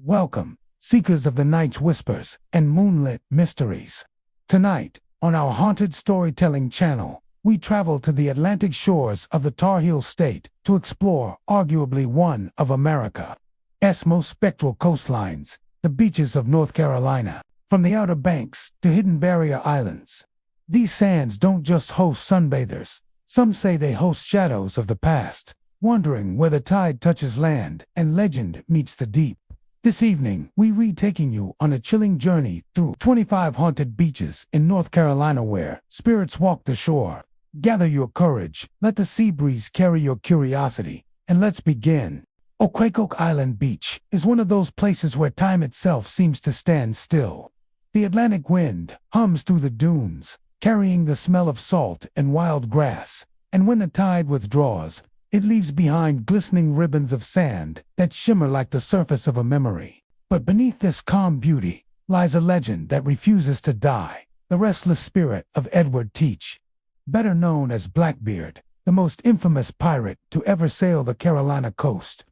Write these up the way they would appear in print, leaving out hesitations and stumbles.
Welcome, seekers of the night's whispers and moonlit mysteries. Tonight, on our haunted storytelling channel, we travel to the Atlantic shores of the Tar Heel State to explore arguably one of America's most spectral coastlines, the beaches of North Carolina. From the Outer Banks to hidden barrier islands, these sands don't just host sunbathers. Some say they host shadows of the past, wondering where the tide touches land and legend meets the deep. This evening, we taking you on a chilling journey through 25 haunted beaches in North Carolina where spirits walk the shore. Gather your courage, let the sea breeze carry your curiosity, and let's begin. Ocracoke Island Beach is one of those places where time itself seems to stand still. The Atlantic wind hums through the dunes, carrying the smell of salt and wild grass, and when the tide withdraws, it leaves behind glistening ribbons of sand that shimmer like the surface of a memory. But beneath this calm beauty lies a legend that refuses to die, the restless spirit of Edward Teach, better known as Blackbeard, the most infamous pirate to ever sail the Carolina coast.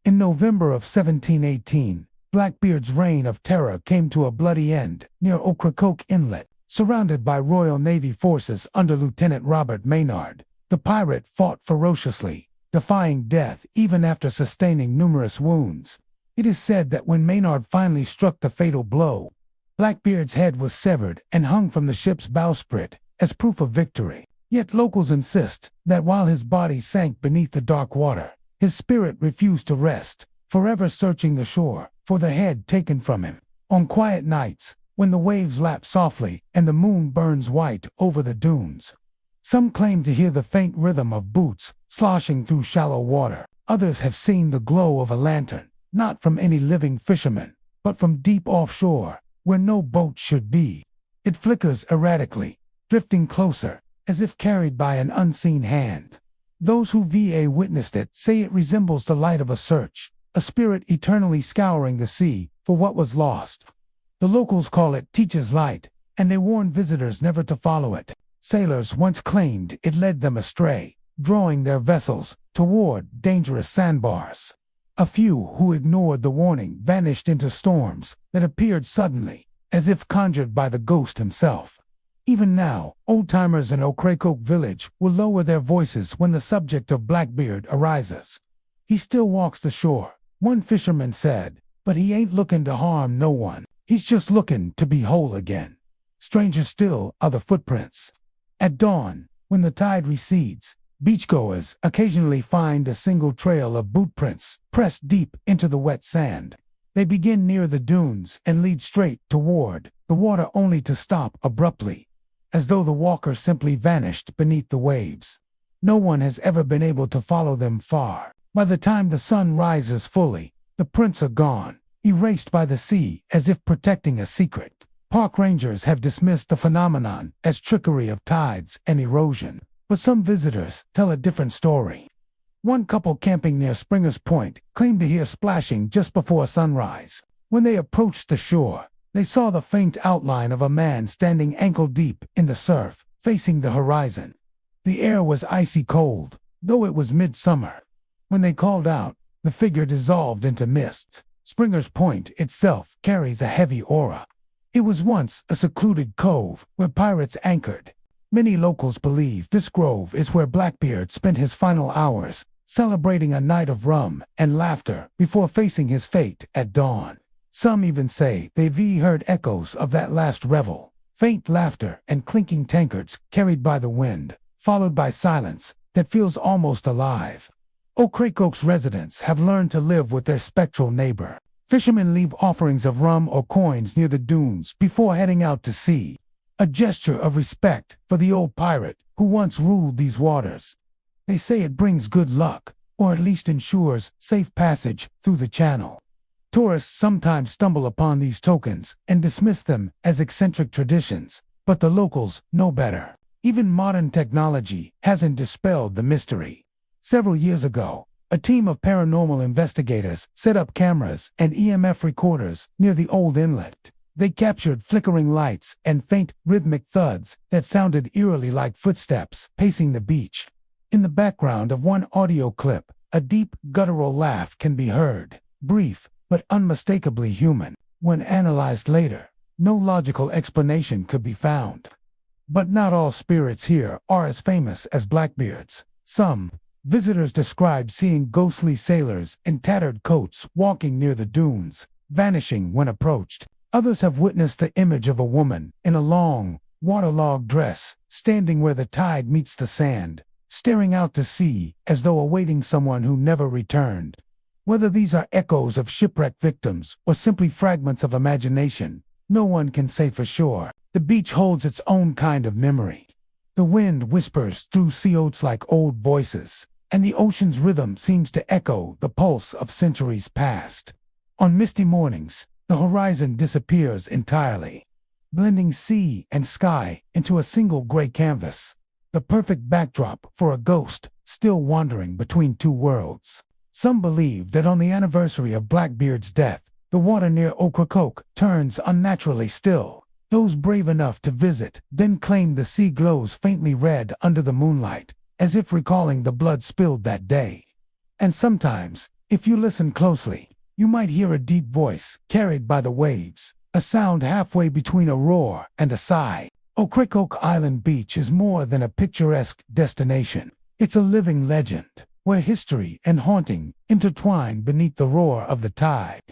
In November of 1718, Blackbeard's reign of terror came to a bloody end near Ocracoke Inlet. Surrounded by Royal Navy forces under Lieutenant Robert Maynard, the pirate fought ferociously, defying death even after sustaining numerous wounds. It is said that when Maynard finally struck the fatal blow, Blackbeard's head was severed and hung from the ship's bowsprit as proof of victory. Yet locals insist that while his body sank beneath the dark water, his spirit refused to rest, forever searching the shore for the head taken from him. On quiet nights, when the waves lap softly and the moon burns white over the dunes, some claim to hear the faint rhythm of boots sloshing through shallow water. Others have seen the glow of a lantern, not from any living fisherman, but from deep offshore, where no boat should be. It flickers erratically, drifting closer, as if carried by an unseen hand. Those who witnessed it say it resembles the light of a spirit eternally scouring the sea for what was lost. The locals call it Teach's Light, and they warn visitors never to follow it. Sailors once claimed it led them astray, drawing their vessels toward dangerous sandbars. A few who ignored the warning vanished into storms that appeared suddenly, as if conjured by the ghost himself. Even now, old-timers in Ocracoke Village will lower their voices when the subject of Blackbeard arises. He still walks the shore, one fisherman said, but he ain't looking to harm no one. He's just looking to be whole again. Stranger still are the footprints. At dawn, when the tide recedes, beachgoers occasionally find a single trail of boot prints pressed deep into the wet sand. They begin near the dunes and lead straight toward the water only to stop abruptly, as though the walker simply vanished beneath the waves. No one has ever been able to follow them far. By the time the sun rises fully, the prints are gone, erased by the sea as if protecting a secret. Park rangers have dismissed the phenomenon as trickery of tides and erosion, but some visitors tell a different story. One couple camping near Springer's Point claimed to hear splashing just before sunrise. When they approached the shore, they saw the faint outline of a man standing ankle-deep in the surf, facing the horizon. The air was icy cold, though it was midsummer. When they called out, the figure dissolved into mist. Springer's Point itself carries a heavy aura. It was once a secluded cove where pirates anchored. Many locals believe this grove is where Blackbeard spent his final hours, celebrating a night of rum and laughter before facing his fate at dawn. Some even say they've heard echoes of that last revel, faint laughter and clinking tankards carried by the wind, followed by silence that feels almost alive. Ocracoke's residents have learned to live with their spectral neighbor. Fishermen leave offerings of rum or coins near the dunes before heading out to sea, a gesture of respect for the old pirate who once ruled these waters. They say it brings good luck, or at least ensures safe passage through the channel. Tourists sometimes stumble upon these tokens and dismiss them as eccentric traditions, but the locals know better. Even modern technology hasn't dispelled the mystery. Several years ago, a team of paranormal investigators set up cameras and EMF recorders near the old inlet. They captured flickering lights and faint, rhythmic thuds that sounded eerily like footsteps pacing the beach. In the background of one audio clip, a deep, guttural laugh can be heard, brief, but unmistakably human. When analyzed later, no logical explanation could be found. But not all spirits here are as famous as Blackbeard's. Some visitors describe seeing ghostly sailors in tattered coats walking near the dunes, vanishing when approached. Others have witnessed the image of a woman in a long, waterlogged dress, standing where the tide meets the sand, staring out to sea as though awaiting someone who never returned. Whether these are echoes of shipwreck victims or simply fragments of imagination, no one can say for sure. The beach holds its own kind of memory. The wind whispers through sea oats like old voices, and the ocean's rhythm seems to echo the pulse of centuries past. On misty mornings, the horizon disappears entirely, blending sea and sky into a single gray canvas, the perfect backdrop for a ghost still wandering between two worlds. Some believe that on the anniversary of Blackbeard's death, the water near Ocracoke turns unnaturally still. Those brave enough to visit then claim the sea glows faintly red under the moonlight, as if recalling the blood spilled that day. And sometimes, if you listen closely, you might hear a deep voice carried by the waves, a sound halfway between a roar and a sigh. Ocracoke Island Beach is more than a picturesque destination. It's a living legend, where history and haunting intertwine beneath the roar of the tide.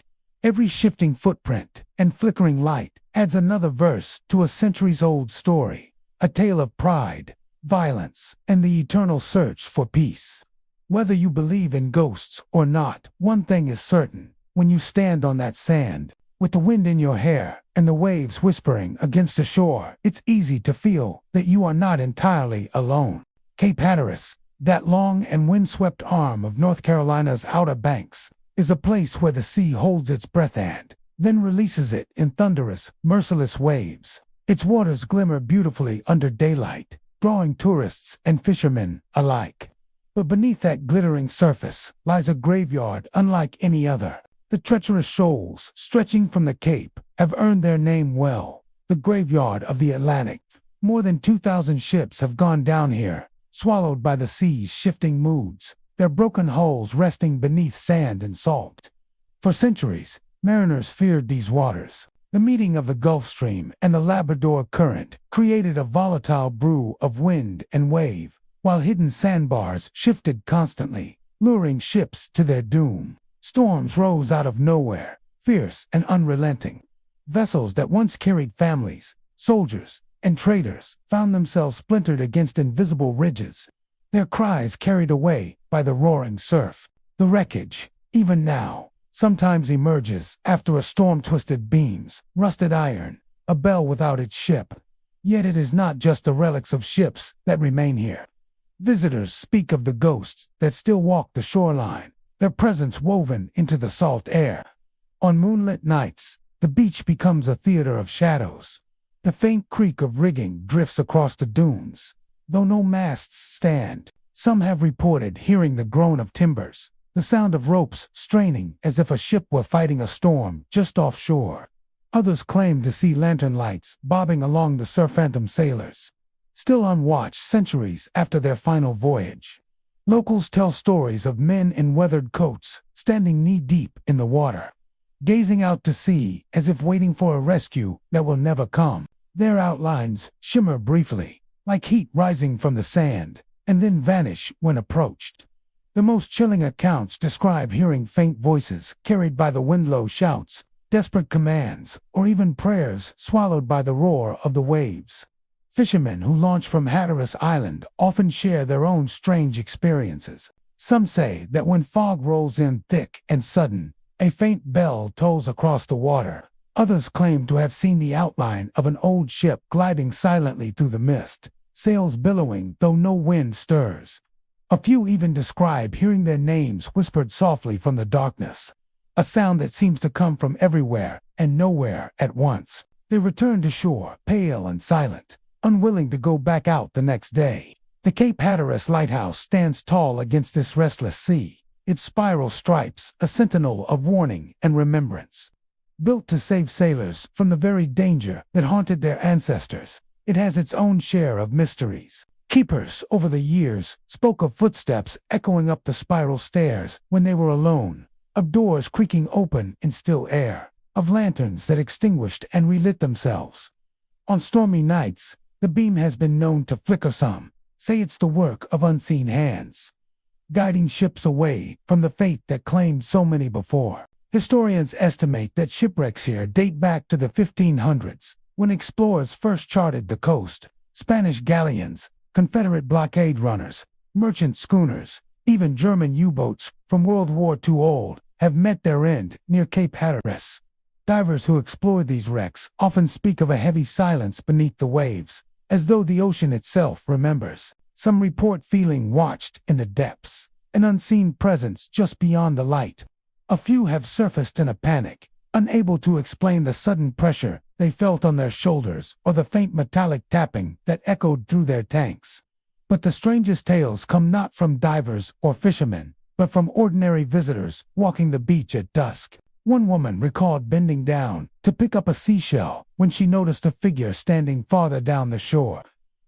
Every shifting footprint and flickering light adds another verse to a centuries-old story, a tale of pride, violence, and the eternal search for peace. Whether you believe in ghosts or not, one thing is certain: when you stand on that sand, with the wind in your hair and the waves whispering against the shore, it's easy to feel that you are not entirely alone. Cape Hatteras, that long and windswept arm of North Carolina's Outer Banks, is a place where the sea holds its breath and then releases it in thunderous, merciless waves. Its waters glimmer beautifully under daylight, drawing tourists and fishermen alike. But beneath that glittering surface lies a graveyard unlike any other. The treacherous shoals stretching from the Cape have earned their name well. The graveyard of the Atlantic. More than 2,000 ships have gone down here, swallowed by the sea's shifting moods, their broken hulls resting beneath sand and salt. For centuries, mariners feared these waters. The meeting of the Gulf Stream and the Labrador Current created a volatile brew of wind and wave, while hidden sandbars shifted constantly, luring ships to their doom. Storms rose out of nowhere, fierce and unrelenting. Vessels that once carried families, soldiers, and traders found themselves splintered against invisible ridges, their cries carried away by the roaring surf. The wreckage, even now, sometimes emerges after a storm twisted beams, rusted iron, a bell without its ship. Yet it is not just the relics of ships that remain here. Visitors speak of the ghosts that still walk the shoreline, their presence woven into the salt air. On moonlit nights, the beach becomes a theater of shadows. The faint creak of rigging drifts across the dunes. Though no masts stand, some have reported hearing the groan of timbers, the sound of ropes straining as if a ship were fighting a storm just offshore. Others claim to see lantern lights bobbing along the surf-phantom sailors, still on watch centuries after their final voyage. Locals tell stories of men in weathered coats standing knee-deep in the water, gazing out to sea as if waiting for a rescue that will never come. Their outlines shimmer briefly, like heat rising from the sand, and then vanish when approached. The most chilling accounts describe hearing faint voices carried by the windlow shouts, desperate commands, or even prayers swallowed by the roar of the waves. Fishermen who launch from Hatteras Island often share their own strange experiences. Some say that when fog rolls in thick and sudden, a faint bell tolls across the water. Others claim to have seen the outline of an old ship gliding silently through the mist, sails billowing though no wind stirs. A few even describe hearing their names whispered softly from the darkness, a sound that seems to come from everywhere and nowhere at once. They return to shore, pale and silent, unwilling to go back out the next day. The Cape Hatteras lighthouse stands tall against this restless sea, its spiral stripes a sentinel of warning and remembrance. Built to save sailors from the very danger that haunted their ancestors, it has its own share of mysteries. Keepers over the years spoke of footsteps echoing up the spiral stairs when they were alone, of doors creaking open in still air, of lanterns that extinguished and relit themselves. On stormy nights, the beam has been known to flicker. Some say it's the work of unseen hands, guiding ships away from the fate that claimed so many before. Historians estimate that shipwrecks here date back to the 1500s, when explorers first charted the coast. Spanish galleons, Confederate blockade runners, merchant schooners, even German U-boats from World War II old have met their end near Cape Hatteras. Divers who explored these wrecks often speak of a heavy silence beneath the waves, as though the ocean itself remembers. Some report feeling watched in the depths, an unseen presence just beyond the light. A few have surfaced in a panic, unable to explain the sudden pressure they felt on their shoulders or the faint metallic tapping that echoed through their tanks. But the strangest tales come not from divers or fishermen, but from ordinary visitors walking the beach at dusk. One woman recalled bending down to pick up a seashell when she noticed a figure standing farther down the shore.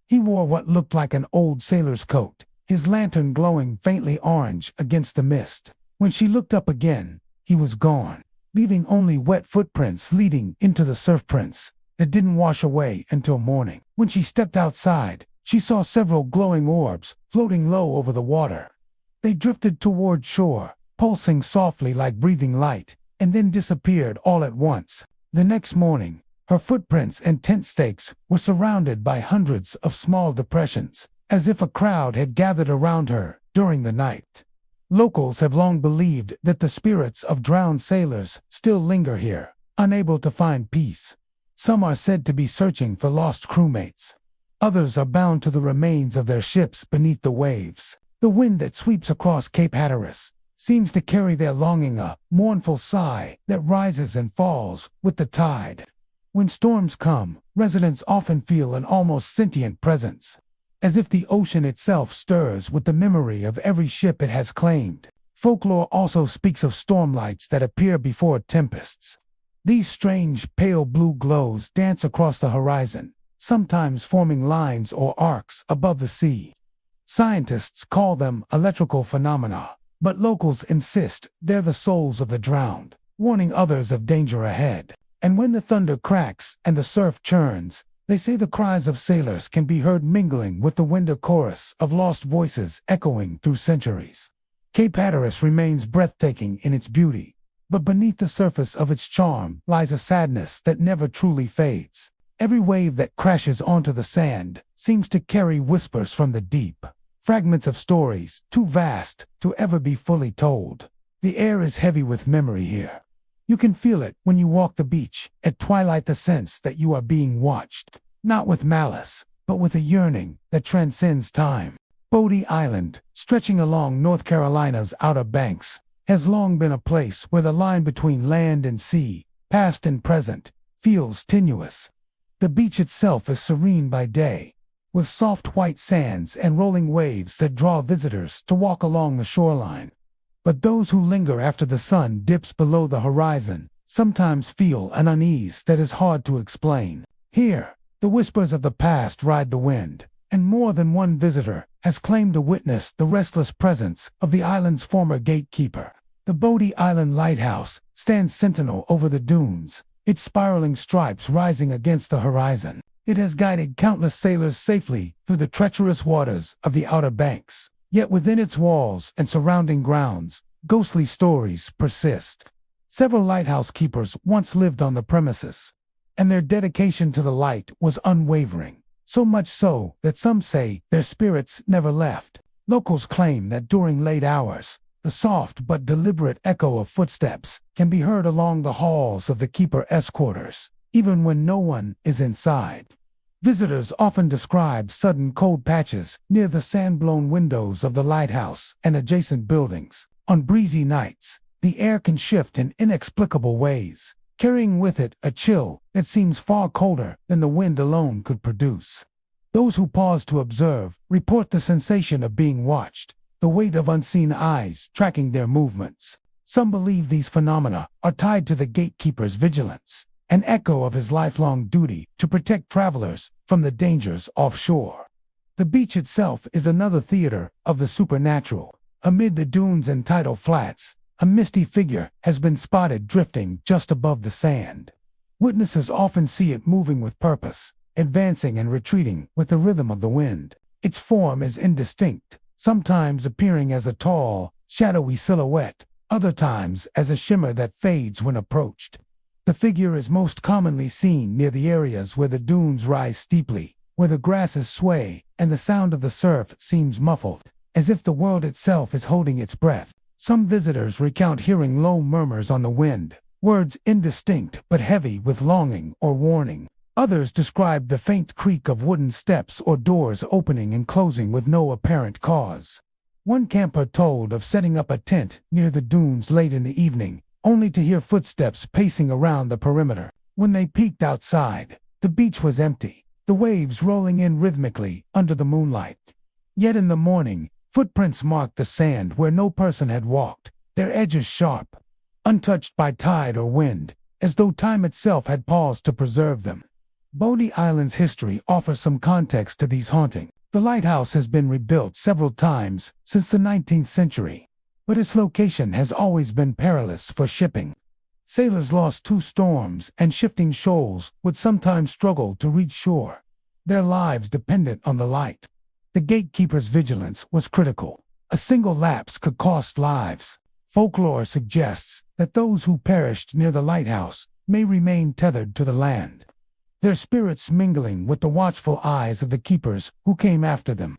He wore what looked like an old sailor's coat, his lantern glowing faintly orange against the mist. When she looked up again, he was gone, leaving only wet footprints leading into the surf prints that didn't wash away until morning. When she stepped outside, she saw several glowing orbs floating low over the water. They drifted toward shore, pulsing softly like breathing light, and then disappeared all at once. The next morning, her footprints and tent stakes were surrounded by hundreds of small depressions, as if a crowd had gathered around her during the night. Locals have long believed that the spirits of drowned sailors still linger here, unable to find peace. Some are said to be searching for lost crewmates. Others are bound to the remains of their ships beneath the waves. The wind that sweeps across Cape Hatteras seems to carry their longing, a mournful sigh that rises and falls with the tide. When storms come, residents often feel an almost sentient presence, as if the ocean itself stirs with the memory of every ship it has claimed. Folklore also speaks of stormlights that appear before tempests. These strange, pale blue glows dance across the horizon, sometimes forming lines or arcs above the sea. Scientists call them electrical phenomena, but locals insist they're the souls of the drowned, warning others of danger ahead. And when the thunder cracks and the surf churns, they say the cries of sailors can be heard mingling with the winter chorus of lost voices echoing through centuries. Cape Hatteras remains breathtaking in its beauty, but beneath the surface of its charm lies a sadness that never truly fades. Every wave that crashes onto the sand seems to carry whispers from the deep, fragments of stories too vast to ever be fully told. The air is heavy with memory here. You can feel it when you walk the beach at twilight, the sense that you are being watched, not with malice, but with a yearning that transcends time. Bodie Island, stretching along North Carolina's Outer Banks, has long been a place where the line between land and sea, past and present, feels tenuous. The beach itself is serene by day, with soft white sands and rolling waves that draw visitors to walk along the shoreline. But those who linger after the sun dips below the horizon sometimes feel an unease that is hard to explain. Here, the whispers of the past ride the wind, and more than one visitor has claimed to witness the restless presence of the island's former gatekeeper. The Bodie Island Lighthouse stands sentinel over the dunes, its spiraling stripes rising against the horizon. It has guided countless sailors safely through the treacherous waters of the Outer Banks. Yet within its walls and surrounding grounds, ghostly stories persist. Several lighthouse keepers once lived on the premises, and their dedication to the light was unwavering, so much so that some say their spirits never left. Locals claim that during late hours, the soft but deliberate echo of footsteps can be heard along the halls of the keeper's quarters, even when no one is inside. Visitors often describe sudden cold patches near the sand-blown windows of the lighthouse and adjacent buildings. On breezy nights, the air can shift in inexplicable ways, carrying with it a chill that seems far colder than the wind alone could produce. Those who pause to observe report the sensation of being watched, the weight of unseen eyes tracking their movements. Some believe these phenomena are tied to the gatekeeper's vigilance, an echo of his lifelong duty to protect travelers from the dangers offshore. The beach itself is another theater of the supernatural. Amid the dunes and tidal flats, a misty figure has been spotted drifting just above the sand. Witnesses often see it moving with purpose, advancing and retreating with the rhythm of the wind. Its form is indistinct, sometimes appearing as a tall, shadowy silhouette, other times as a shimmer that fades when approached. The figure is most commonly seen near the areas where the dunes rise steeply, where the grasses sway, and the sound of the surf seems muffled, as if the world itself is holding its breath. Some visitors recount hearing low murmurs on the wind, words indistinct but heavy with longing or warning. Others describe the faint creak of wooden steps or doors opening and closing with no apparent cause. One camper told of setting up a tent near the dunes late in the evening, only to hear footsteps pacing around the perimeter. When they peeked outside, the beach was empty, the waves rolling in rhythmically under the moonlight. Yet in the morning, footprints marked the sand where no person had walked, their edges sharp, untouched by tide or wind, as though time itself had paused to preserve them. Bodie Island's history offers some context to these hauntings. The lighthouse has been rebuilt several times since the 19th century, but its location has always been perilous for shipping. Sailors lost to storms, and shifting shoals would sometimes struggle to reach shore, their lives dependent on the light. The gatekeeper's vigilance was critical. A single lapse could cost lives. Folklore suggests that those who perished near the lighthouse may remain tethered to the land, their spirits mingling with the watchful eyes of the keepers who came after them.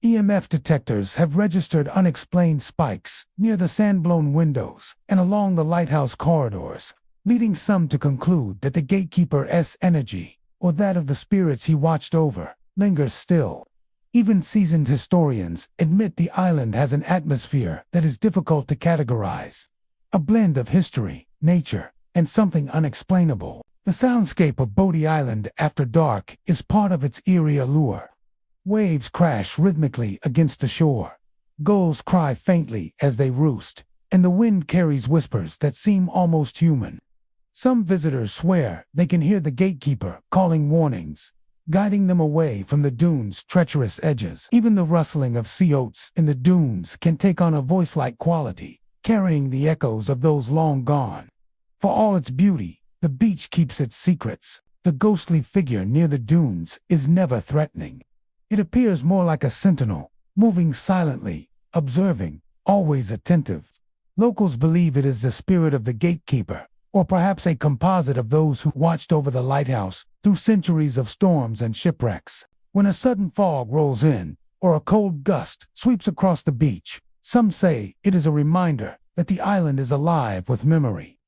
EMF detectors have registered unexplained spikes near the sand-blown windows and along the lighthouse corridors, leading some to conclude that the gatekeeper's energy, or that of the spirits he watched over, lingers still. Even seasoned historians admit the island has an atmosphere that is difficult to categorize, a blend of history, nature, and something unexplainable. The soundscape of Bodie Island after dark is part of its eerie allure. Waves crash rhythmically against the shore. Gulls cry faintly as they roost, and the wind carries whispers that seem almost human. Some visitors swear they can hear the gatekeeper calling warnings, guiding them away from the dunes' treacherous edges. Even the rustling of sea oats in the dunes can take on a voice-like quality, carrying the echoes of those long gone. For all its beauty, the beach keeps its secrets. The ghostly figure near the dunes is never threatening. It appears more like a sentinel, moving silently, observing, always attentive. Locals believe it is the spirit of the gatekeeper, or perhaps a composite of those who watched over the lighthouse through centuries of storms and shipwrecks. When a sudden fog rolls in, or a cold gust sweeps across the beach, some say it is a reminder that the island is alive with memory,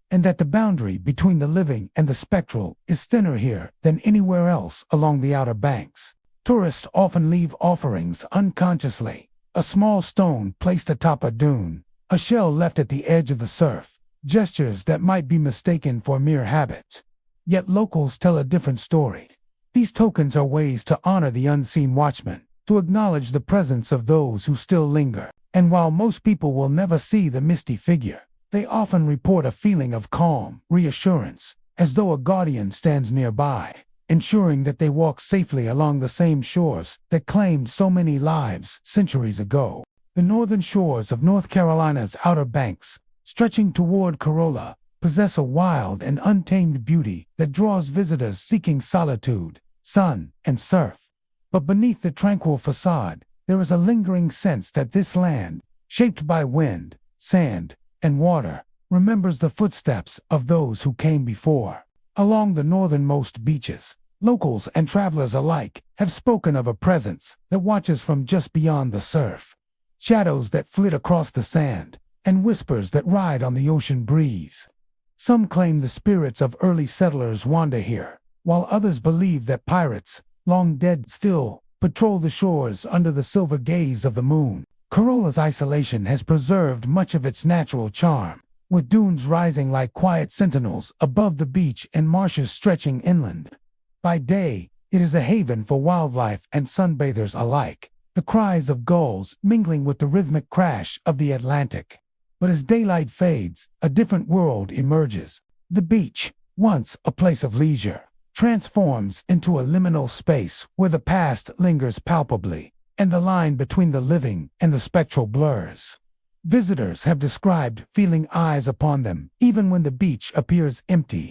and that the boundary between the living and the spectral is thinner here than anywhere else along the Outer Banks. Tourists often leave offerings unconsciously: a small stone placed atop a dune, a shell left at the edge of the surf, gestures that might be mistaken for mere habit. Yet locals tell a different story. These tokens are ways to honor the unseen watchman, to acknowledge the presence of those who still linger. And while most people will never see the misty figure, they often report a feeling of calm, reassurance, as though a guardian stands nearby, ensuring that they walk safely along the same shores that claimed so many lives centuries ago. The northern shores of North Carolina's Outer Banks, stretching toward Corolla, possess a wild and untamed beauty that draws visitors seeking solitude, sun, and surf. But beneath the tranquil facade, there is a lingering sense that this land, shaped by wind, sand, and water, remembers the footsteps of those who came before. Along the northernmost beaches, locals and travelers alike have spoken of a presence that watches from just beyond the surf, shadows that flit across the sand, and whispers that ride on the ocean breeze. Some claim the spirits of early settlers wander here, while others believe that pirates, long dead still, patrol the shores under the silver gaze of the moon. Corolla's isolation has preserved much of its natural charm, with dunes rising like quiet sentinels above the beach and marshes stretching inland. By day, it is a haven for wildlife and sunbathers alike, the cries of gulls mingling with the rhythmic crash of the Atlantic. But as daylight fades, a different world emerges. The beach, once a place of leisure, transforms into a liminal space where the past lingers palpably, and the line between the living and the spectral blurs. Visitors have described feeling eyes upon them, even when the beach appears empty.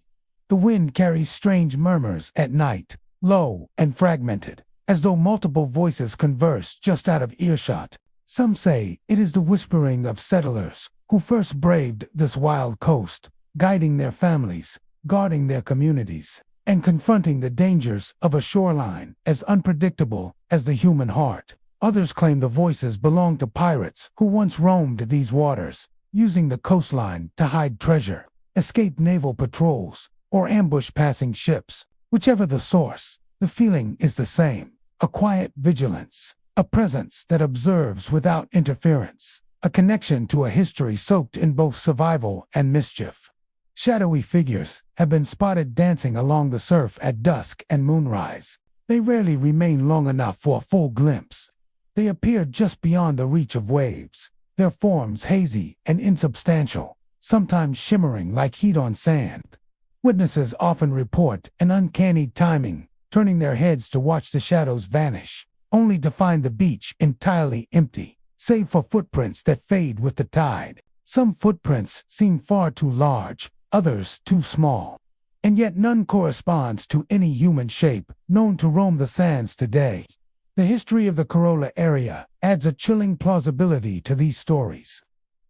The wind carries strange murmurs at night, low and fragmented, as though multiple voices converse just out of earshot. Some say it is the whispering of settlers who first braved this wild coast, guiding their families, guarding their communities, and confronting the dangers of a shoreline as unpredictable as the human heart. Others claim the voices belong to pirates who once roamed these waters, using the coastline to hide treasure, escape naval patrols, or ambush passing ships. Whichever the source, the feeling is the same: a quiet vigilance, a presence that observes without interference, a connection to a history soaked in both survival and mischief. Shadowy figures have been spotted dancing along the surf at dusk and moonrise. They rarely remain long enough for a full glimpse. They appear just beyond the reach of waves, their forms hazy and insubstantial, sometimes shimmering like heat on sand. Witnesses often report an uncanny timing, turning their heads to watch the shadows vanish, only to find the beach entirely empty, save for footprints that fade with the tide. Some footprints seem far too large, others too small, and yet none corresponds to any human shape known to roam the sands today. The history of the Corolla area adds a chilling plausibility to these stories.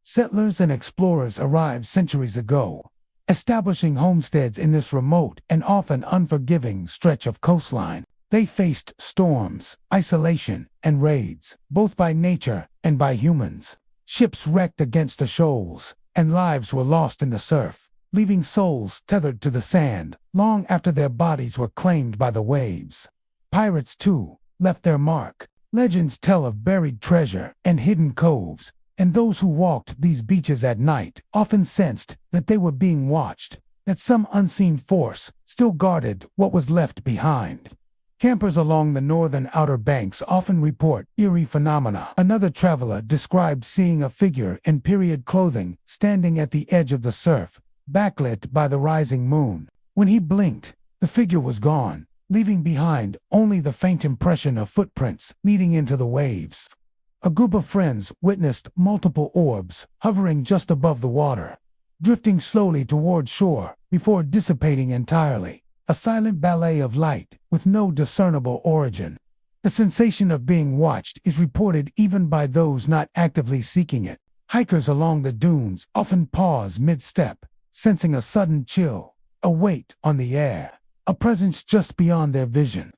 Settlers and explorers arrived centuries ago, establishing homesteads in this remote and often unforgiving stretch of coastline. They faced storms, isolation, and raids, both by nature and by humans. Ships wrecked against the shoals, and lives were lost in the surf, leaving souls tethered to the sand long after their bodies were claimed by the waves. Pirates, too, left their mark. Legends tell of buried treasure and hidden coves, and those who walked these beaches at night often sensed that they were being watched, that some unseen force still guarded what was left behind. Campers along the northern Outer Banks often report eerie phenomena. Another traveler described seeing a figure in period clothing standing at the edge of the surf, backlit by the rising moon. When he blinked, the figure was gone, leaving behind only the faint impression of footprints leading into the waves. A group of friends witnessed multiple orbs hovering just above the water, drifting slowly toward shore before dissipating entirely. A silent ballet of light with no discernible origin. The sensation of being watched is reported even by those not actively seeking it. Hikers along the dunes often pause mid-step, sensing a sudden chill, a weight on the air, a presence just beyond their vision.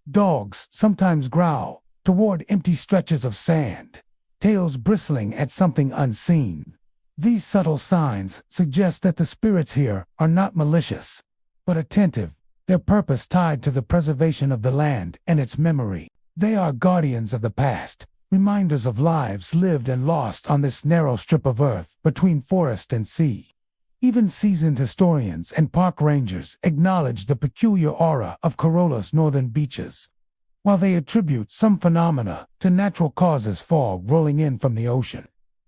Dogs sometimes growl toward empty stretches of sand, tails bristling at something unseen. These subtle signs suggest that the spirits here are not malicious, but attentive, their purpose tied to the preservation of the land and its memory. They are guardians of the past, reminders of lives lived and lost on this narrow strip of earth between forest and sea. Even seasoned historians and park rangers acknowledge the peculiar aura of Corolla's northern beaches. While they attribute some phenomena to natural causes, fog rolling in from the ocean,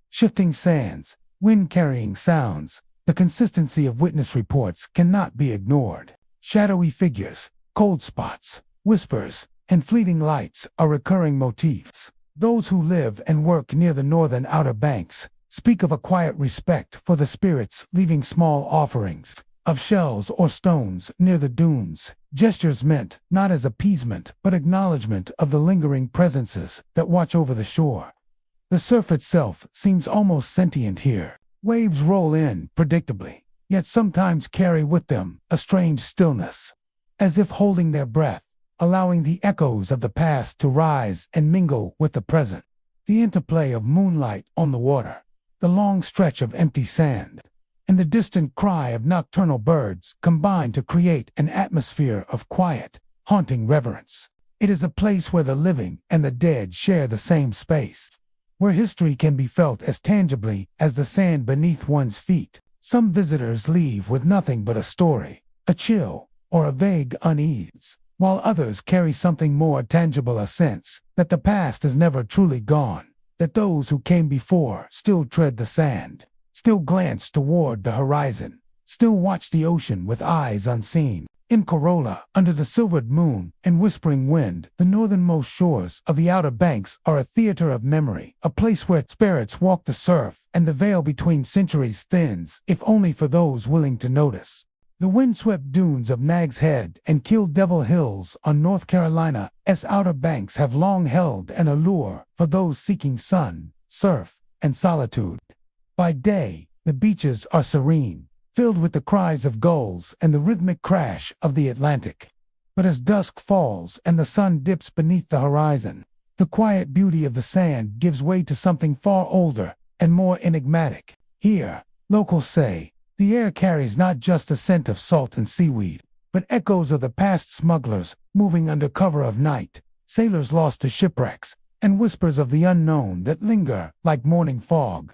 shifting sands, wind-carrying sounds, the consistency of witness reports cannot be ignored. Shadowy figures, cold spots, whispers, and fleeting lights are recurring motifs. Those who live and work near the northern Outer Banks speak of a quiet respect for the spirits, leaving small offerings of shells or stones near the dunes, gestures meant not as appeasement but acknowledgement of the lingering presences that watch over the shore. The surf itself seems almost sentient here. Waves roll in predictably, yet sometimes carry with them a strange stillness, as if holding their breath, allowing the echoes of the past to rise and mingle with the present. The interplay of moonlight on the water, the long stretch of empty sand, and the distant cry of nocturnal birds combine to create an atmosphere of quiet, haunting reverence. It is a place where the living and the dead share the same space, where history can be felt as tangibly as the sand beneath one's feet. Some visitors leave with nothing but a story, a chill, or a vague unease, while others carry something more tangible, a sense that the past is never truly gone, that those who came before still tread the sand, still glance toward the horizon, still watch the ocean with eyes unseen. In Corolla, under the silvered moon and whispering wind, the northernmost shores of the Outer Banks are a theater of memory, a place where spirits walk the surf and the veil between centuries thins, if only for those willing to notice. The windswept dunes of Nag's Head and Kill Devil Hills on North Carolina's Outer Banks have long held an allure for those seeking sun, surf, and solitude. By day, the beaches are serene, filled with the cries of gulls and the rhythmic crash of the Atlantic. But as dusk falls and the sun dips beneath the horizon, the quiet beauty of the sand gives way to something far older and more enigmatic. Here, locals say, the air carries not just a scent of salt and seaweed, but echoes of the past smugglers moving under cover of night, sailors lost to shipwrecks, and whispers of the unknown that linger like morning fog.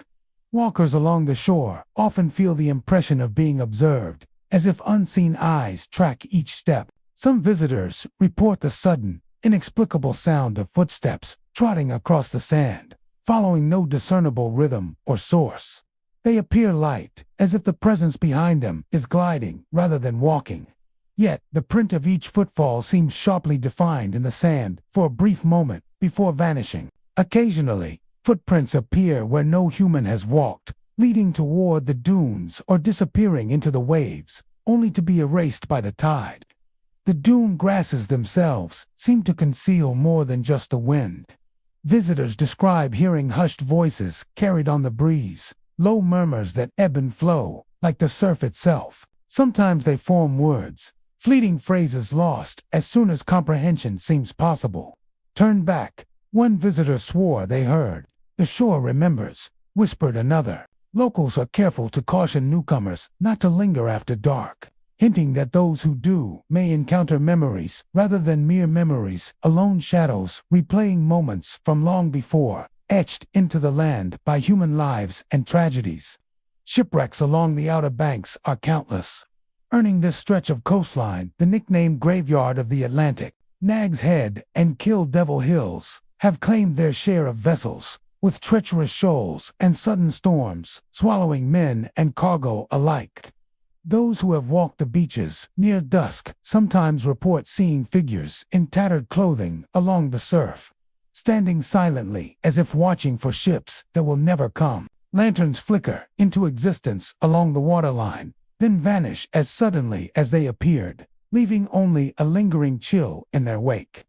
Walkers along the shore often feel the impression of being observed, as if unseen eyes track each step. Some visitors report the sudden, inexplicable sound of footsteps trotting across the sand, following no discernible rhythm or source. They appear light, as if the presence behind them is gliding rather than walking. Yet, the print of each footfall seems sharply defined in the sand for a brief moment before vanishing. Occasionally, footprints appear where no human has walked, leading toward the dunes or disappearing into the waves, only to be erased by the tide. The dune grasses themselves seem to conceal more than just the wind. Visitors describe hearing hushed voices carried on the breeze, low murmurs that ebb and flow, like the surf itself. Sometimes they form words, fleeting phrases lost as soon as comprehension seems possible. "Turn back," one visitor swore they heard. "The shore remembers," whispered another. Locals are careful to caution newcomers not to linger after dark, hinting that those who do may encounter memories rather than mere memories, alone shadows replaying moments from long before, etched into the land by human lives and tragedies. Shipwrecks along the Outer Banks are countless, earning this stretch of coastline the nickname Graveyard of the Atlantic. Nag's Head and Kill Devil Hills have claimed their share of vessels, with treacherous shoals and sudden storms swallowing men and cargo alike. Those who have walked the beaches near dusk sometimes report seeing figures in tattered clothing along the surf, standing silently as if watching for ships that will never come. Lanterns flicker into existence along the waterline, then vanish as suddenly as they appeared, leaving only a lingering chill in their wake.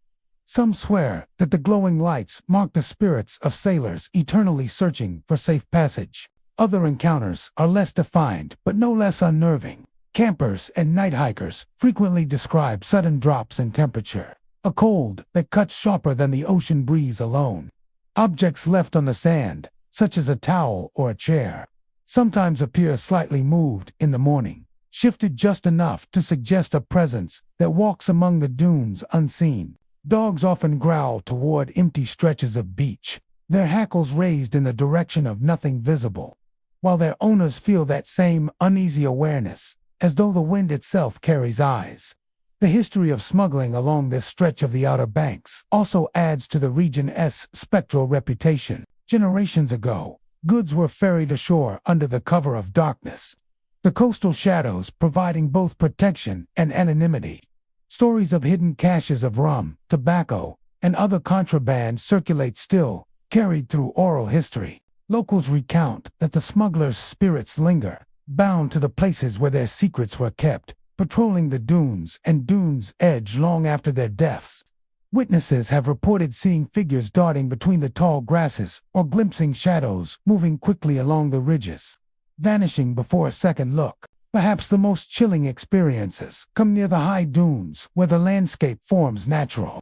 Some swear that the glowing lights mark the spirits of sailors eternally searching for safe passage. Other encounters are less defined but no less unnerving. Campers and night hikers frequently describe sudden drops in temperature, a cold that cuts sharper than the ocean breeze alone. Objects left on the sand, such as a towel or a chair, sometimes appear slightly moved in the morning, shifted just enough to suggest a presence that walks among the dunes unseen. Dogs often growl toward empty stretches of beach, their hackles raised in the direction of nothing visible, while their owners feel that same uneasy awareness, as though the wind itself carries eyes. The history of smuggling along this stretch of the Outer Banks also adds to the region's spectral reputation. Generations ago, goods were ferried ashore under the cover of darkness, the coastal shadows providing both protection and anonymity. Stories of hidden caches of rum, tobacco, and other contraband circulate still, carried through oral history. Locals recount that the smugglers' spirits linger, bound to the places where their secrets were kept, patrolling the dunes and dunes' edge long after their deaths. Witnesses have reported seeing figures darting between the tall grasses or glimpsing shadows moving quickly along the ridges, vanishing before a second look. Perhaps the most chilling experiences come near the high dunes where the landscape forms natural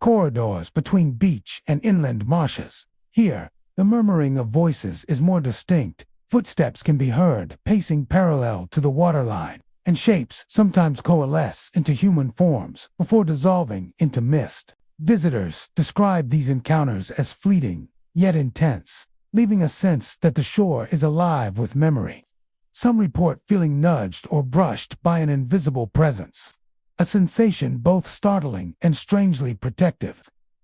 corridors between beach and inland marshes. Here, the murmuring of voices is more distinct. Footsteps can be heard pacing parallel to the waterline, and shapes sometimes coalesce into human forms before dissolving into mist. Visitors describe these encounters as fleeting, yet intense, leaving a sense that the shore is alive with memory. Some report feeling nudged or brushed by an invisible presence, a sensation both startling and strangely protective,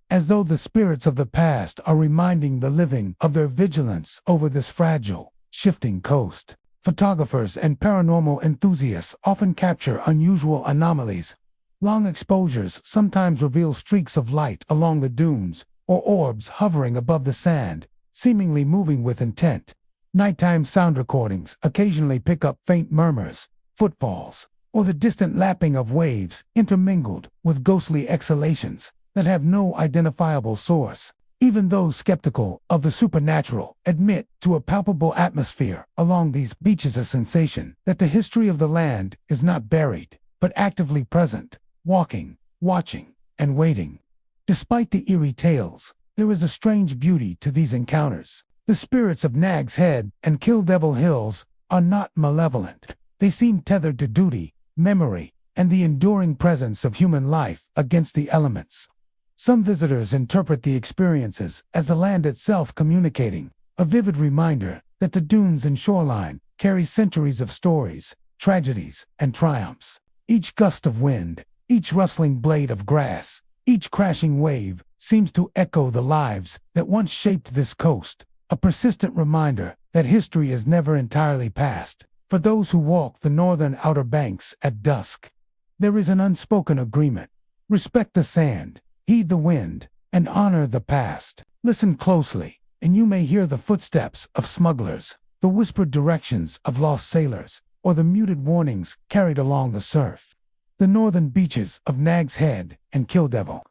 as though the spirits of the past are reminding the living of their vigilance over this fragile, shifting coast. Photographers and paranormal enthusiasts often capture unusual anomalies. Long exposures sometimes reveal streaks of light along the dunes, or orbs hovering above the sand, seemingly moving with intent. Nighttime sound recordings occasionally pick up faint murmurs, footfalls, or the distant lapping of waves intermingled with ghostly exhalations that have no identifiable source. Even those skeptical of the supernatural admit to a palpable atmosphere along these beaches, a sensation that the history of the land is not buried, but actively present, walking, watching, and waiting. Despite the eerie tales, there is a strange beauty to these encounters. The spirits of Nag's Head and Kill Devil Hills are not malevolent. They seem tethered to duty, memory, and the enduring presence of human life against the elements. Some visitors interpret the experiences as the land itself communicating, a vivid reminder that the dunes and shoreline carry centuries of stories, tragedies, and triumphs. Each gust of wind, each rustling blade of grass, each crashing wave seems to echo the lives that once shaped this coast, a persistent reminder that history is never entirely past. For those who walk the northern Outer Banks at dusk, there is an unspoken agreement. Respect the sand, heed the wind, and honor the past. Listen closely, and you may hear the footsteps of smugglers, the whispered directions of lost sailors, or the muted warnings carried along the surf. The northern beaches of Nag's Head and Kill Devil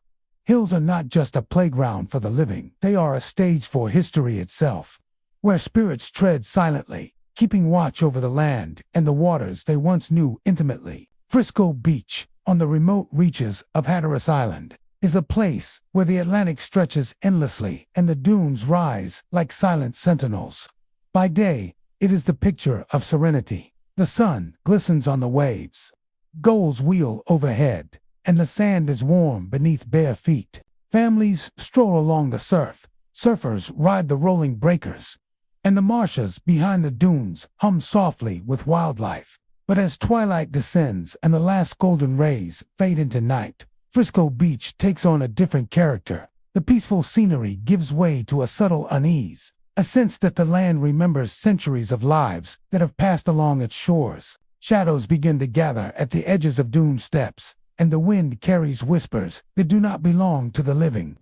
Hills are not just a playground for the living, they are a stage for history itself, where spirits tread silently, keeping watch over the land and the waters they once knew intimately. Frisco Beach, on the remote reaches of Hatteras Island, is a place where the Atlantic stretches endlessly and the dunes rise like silent sentinels. By day, it is the picture of serenity. The sun glistens on the waves. Gulls wheel overhead, and the sand is warm beneath bare feet. Families stroll along the surf, surfers ride the rolling breakers, and the marshes behind the dunes hum softly with wildlife. But as twilight descends and the last golden rays fade into night, Frisco Beach takes on a different character. The peaceful scenery gives way to a subtle unease, a sense that the land remembers centuries of lives that have passed along its shores. Shadows begin to gather at the edges of dune steps, and the wind carries whispers that do not belong to the living.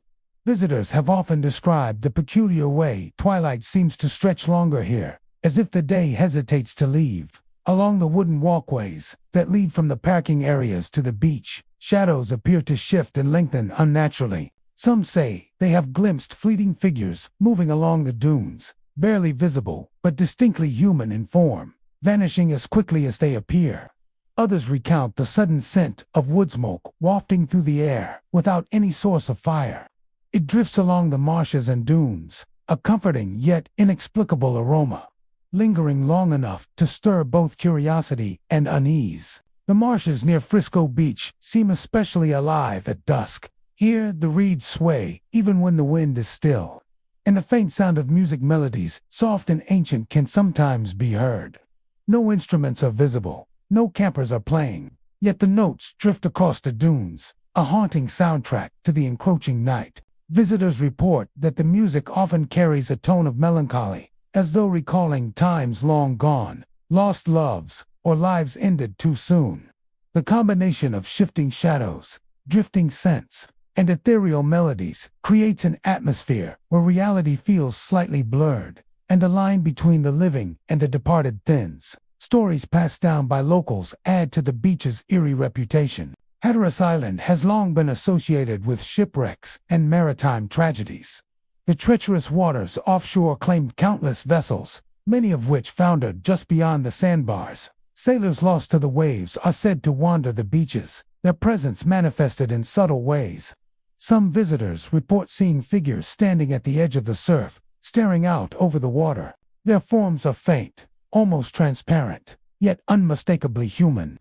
Visitors have often described the peculiar way twilight seems to stretch longer here, as if the day hesitates to leave. Along the wooden walkways that lead from the parking areas to the beach, shadows appear to shift and lengthen unnaturally. Some say they have glimpsed fleeting figures moving along the dunes, barely visible but distinctly human in form, vanishing as quickly as they appear. Others recount the sudden scent of wood smoke wafting through the air without any source of fire. It drifts along the marshes and dunes, a comforting yet inexplicable aroma, lingering long enough to stir both curiosity and unease. The marshes near Frisco Beach seem especially alive at dusk. Here the reeds sway even when the wind is still, and the faint sound of music melodies, soft and ancient, can sometimes be heard. No instruments are visible, no campers are playing, yet the notes drift across the dunes, a haunting soundtrack to the encroaching night. Visitors report that the music often carries a tone of melancholy, as though recalling times long gone, lost loves, or lives ended too soon. The combination of shifting shadows, drifting scents, and ethereal melodies creates an atmosphere where reality feels slightly blurred, and a line between the living and the departed thins. Stories passed down by locals add to the beach's eerie reputation. Hatteras Island has long been associated with shipwrecks and maritime tragedies. The treacherous waters offshore claimed countless vessels, many of which foundered just beyond the sandbars. Sailors lost to the waves are said to wander the beaches, their presence manifested in subtle ways. Some visitors report seeing figures standing at the edge of the surf, staring out over the water. Their forms are faint, almost transparent, yet unmistakably human.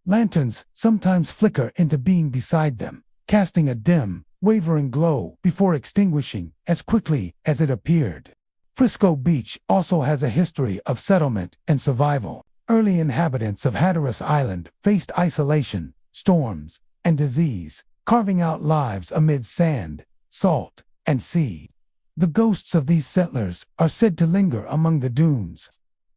Lanterns sometimes flicker into being beside them, casting a dim, wavering glow before extinguishing as quickly as it appeared. Frisco Beach also has a history of settlement and survival. Early inhabitants of Hatteras Island faced isolation, storms, and disease, carving out lives amid sand, salt, and sea. The ghosts of these settlers are said to linger among the dunes,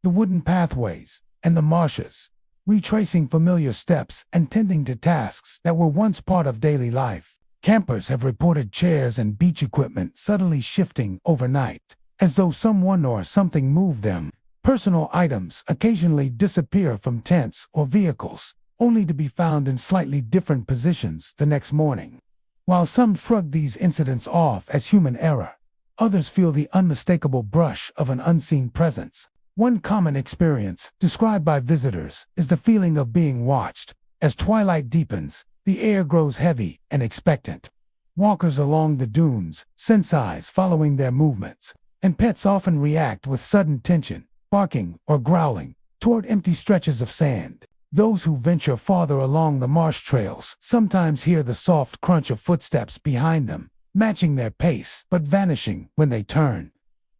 the wooden pathways, and the marshes, retracing familiar steps and tending to tasks that were once part of daily life. Campers have reported chairs and beach equipment suddenly shifting overnight, as though someone or something moved them. Personal items occasionally disappear from tents or vehicles, only to be found in slightly different positions the next morning. While some shrug these incidents off as human error, others feel the unmistakable brush of an unseen presence. One common experience, described by visitors, is the feeling of being watched. As twilight deepens, the air grows heavy and expectant. Walkers along the dunes sense eyes following their movements, and pets often react with sudden tension, barking or growling, toward empty stretches of sand. Those who venture farther along the marsh trails sometimes hear the soft crunch of footsteps behind them, matching their pace but vanishing when they turn.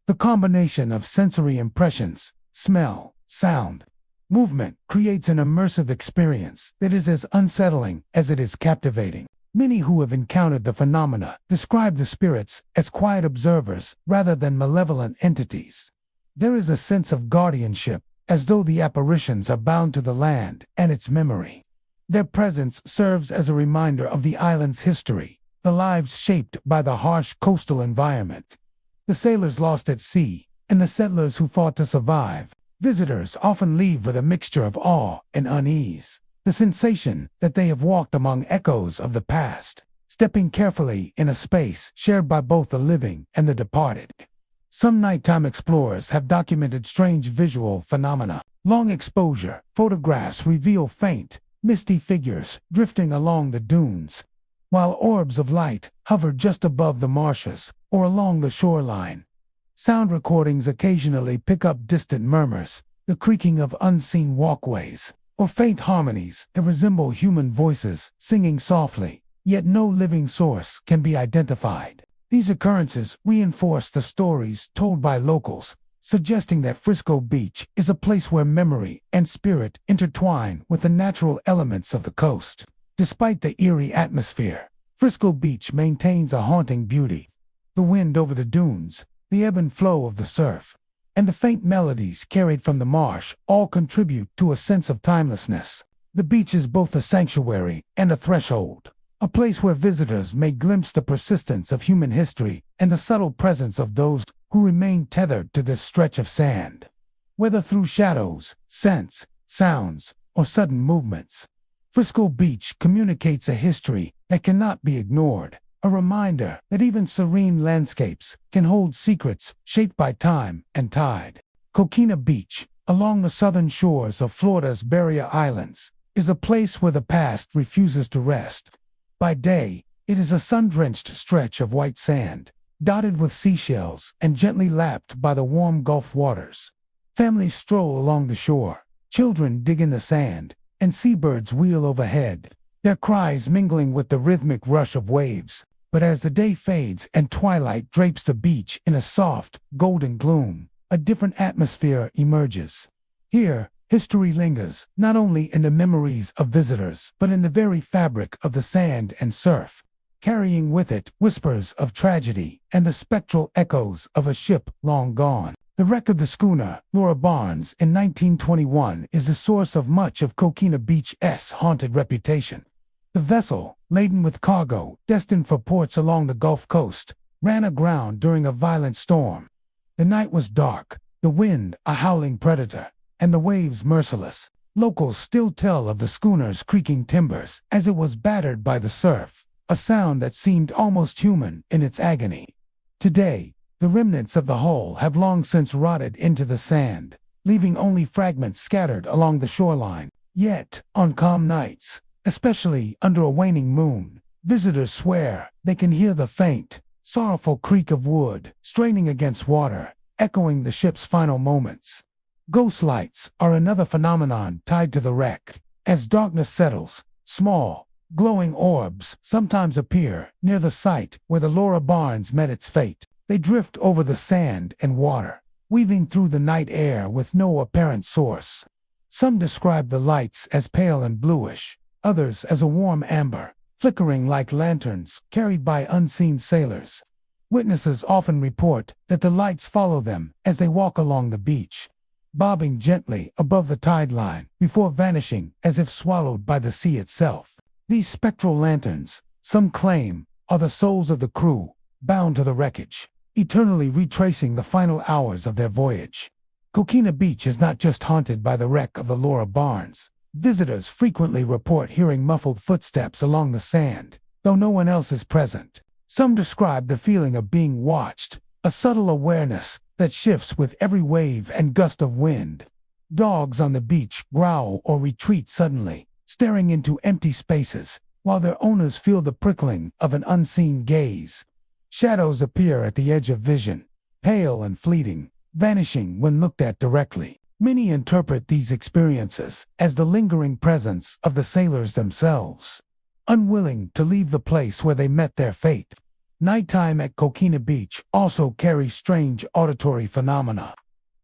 The combination of sensory impressions, smell, sound, movement creates an immersive experience that is as unsettling as it is captivating. Many who have encountered the phenomena describe the spirits as quiet observers rather than malevolent entities. There is a sense of guardianship, as though the apparitions are bound to the land and its memory. Their presence serves as a reminder of the island's history, the lives shaped by the harsh coastal environment. The sailors lost at sea, and the settlers who fought to survive. Visitors often leave with a mixture of awe and unease, the sensation that they have walked among echoes of the past, stepping carefully in a space shared by both the living and the departed. Some nighttime explorers have documented strange visual phenomena. Long exposure photographs reveal faint, misty figures drifting along the dunes, while orbs of light hover just above the marshes or along the shoreline. Sound recordings occasionally pick up distant murmurs, the creaking of unseen walkways, or faint harmonies that resemble human voices singing softly, yet no living source can be identified. These occurrences reinforce the stories told by locals, suggesting that Frisco Beach is a place where memory and spirit intertwine with the natural elements of the coast. Despite the eerie atmosphere, Frisco Beach maintains a haunting beauty. The wind over the dunes, the ebb and flow of the surf, and the faint melodies carried from the marsh all contribute to a sense of timelessness. The beach is both a sanctuary and a threshold, a place where visitors may glimpse the persistence of human history and the subtle presence of those who remain tethered to this stretch of sand. Whether through shadows, scents, sounds, or sudden movements, Frisco Beach communicates a history that cannot be ignored, a reminder that even serene landscapes can hold secrets shaped by time and tide. Coquina Beach, along the southern shores of Florida's Barrier Islands, is a place where the past refuses to rest. By day, it is a sun-drenched stretch of white sand, dotted with seashells and gently lapped by the warm Gulf waters. Families stroll along the shore, children dig in the sand, and seabirds wheel overhead, their cries mingling with the rhythmic rush of waves. But as the day fades and twilight drapes the beach in a soft, golden gloom, a different atmosphere emerges. Here, history lingers, not only in the memories of visitors, but in the very fabric of the sand and surf, carrying with it whispers of tragedy and the spectral echoes of a ship long gone. The wreck of the schooner Laura Barnes in 1921 is the source of much of Coquina Beach's haunted reputation. The vessel, laden with cargo destined for ports along the Gulf Coast, ran aground during a violent storm. The night was dark, the wind a howling predator, and the waves merciless. Locals still tell of the schooner's creaking timbers as it was battered by the surf, a sound that seemed almost human in its agony. Today, the remnants of the hull have long since rotted into the sand, leaving only fragments scattered along the shoreline. Yet, on calm nights, especially under a waning moon, visitors swear they can hear the faint, sorrowful creak of wood straining against water, echoing the ship's final moments. Ghost lights are another phenomenon tied to the wreck. As darkness settles, small, glowing orbs sometimes appear near the site where the Laura Barnes met its fate. They drift over the sand and water, weaving through the night air with no apparent source. Some describe the lights as pale and bluish, others as a warm amber, flickering like lanterns carried by unseen sailors. Witnesses often report that the lights follow them as they walk along the beach. bobbing gently above the tide line before vanishing as if swallowed by the sea itself. These spectral lanterns, some claim, are the souls of the crew, bound to the wreckage, eternally retracing the final hours of their voyage. Coquina Beach is not just haunted by the wreck of the Laura Barnes. Visitors frequently report hearing muffled footsteps along the sand, though no one else is present. Some describe the feeling of being watched, a subtle awareness that shifts with every wave and gust of wind. Dogs on the beach growl or retreat suddenly, staring into empty spaces, while their owners feel the prickling of an unseen gaze. Shadows appear at the edge of vision, pale and fleeting, vanishing when looked at directly. Many interpret these experiences as the lingering presence of the sailors themselves, unwilling to leave the place where they met their fate. Nighttime at Coquina Beach also carries strange auditory phenomena.